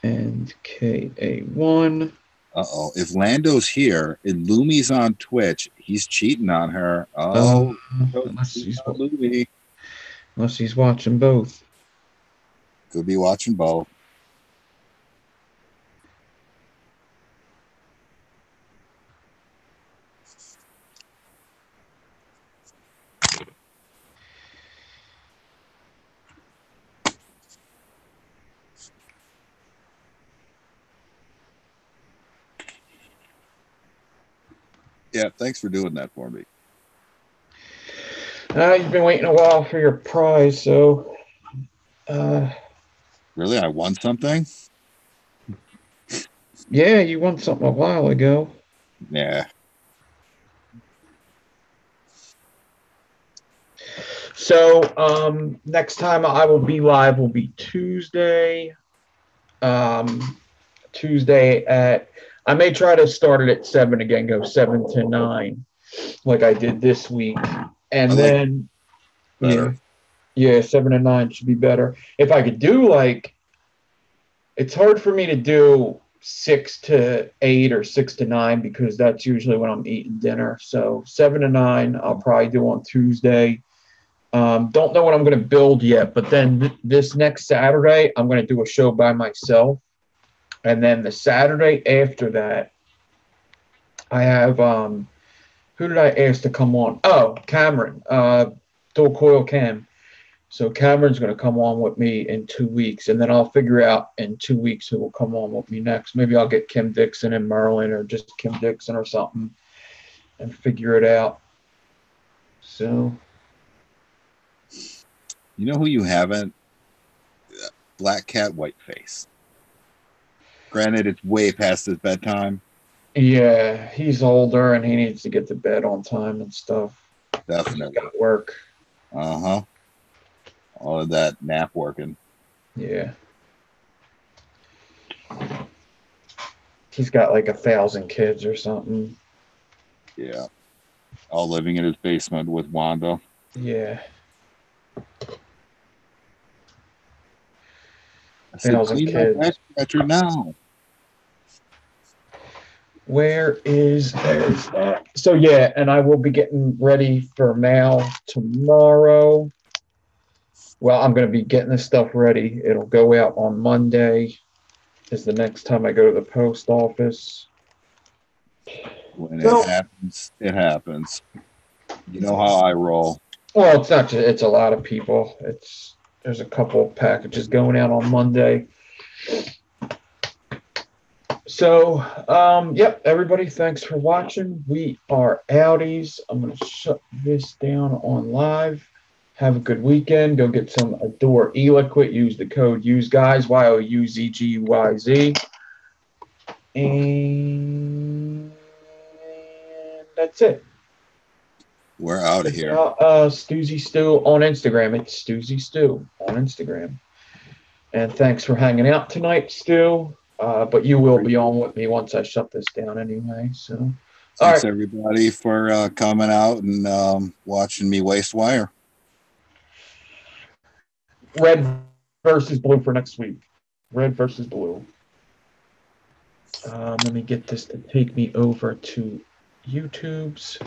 and KA1. Uh-oh. If Lando's here and Lumi's on Twitch, he's cheating on her. Oh, unless he's watching both. Could be watching both. Yeah, thanks for doing that for me. You've been waiting a while for your prize, so... Really? I won something? Yeah, you won something a while ago. Yeah. So, next time I will be live will be Tuesday. Tuesday at... I may try to start it at 7 again, go 7 to 9, like I did this week. And then, yeah, 7 to 9 should be better. If I could do, like, it's hard for me to do 6 to 8 or 6 to 9 because that's usually when I'm eating dinner. So 7 to 9, I'll probably do on Tuesday. Don't know what I'm going to build yet, but then this next Saturday, I'm going to do a show by myself. And then the Saturday after that, I have, who did I ask to come on? Oh, Cameron, Dual Coil Cam. So Cameron's going to come on with me in 2 weeks, and then I'll figure out in 2 weeks who will come on with me next. Maybe I'll get Kim Dixon and Merlin, or just Kim Dixon or something, and figure it out. So. You know who you haven't? Black Cat Whiteface. Granted, it's way past his bedtime. Yeah, he's older and he needs to get to bed on time and stuff. Definitely. He's got work. Uh-huh. All of that nap working. Yeah. He's got like 1,000 kids or something. Yeah. All living in his basement with Wanda. Yeah. I said, 1,000 kids. Now. Where is that? So yeah, and I will be getting ready for mail tomorrow. Well, I'm going to be getting this stuff ready. It'll go out on Monday. Is the next time I go to the post office. When it happens, it happens. You know how I roll. Well, it's not just, it's a lot of people. There's a couple packages going out on Monday. So, yep, everybody, thanks for watching. We are outies. I'm going to shut this down on live. Have a good weekend. Go get some Adore e-liquid. Use the code USEGUYZ, YOUZGYZ. And that's it. We're out of here. Stoozy Stew on Instagram. It's Stoozy Stew on Instagram. And thanks for hanging out tonight, Stu. But you will be on with me once I shut this down anyway. So, Thanks everybody for coming out and watching me waste wire. Red versus blue for next week. Red versus blue. Let me get this to take me over to YouTube's.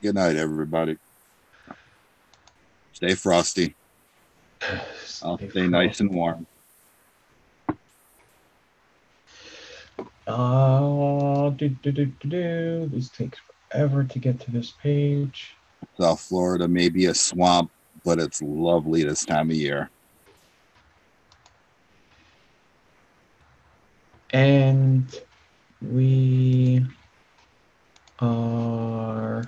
Good night, everybody. Stay frosty. I'll stay nice and warm. This takes forever to get to this page. South Florida may be a swamp, but it's lovely this time of year. And we are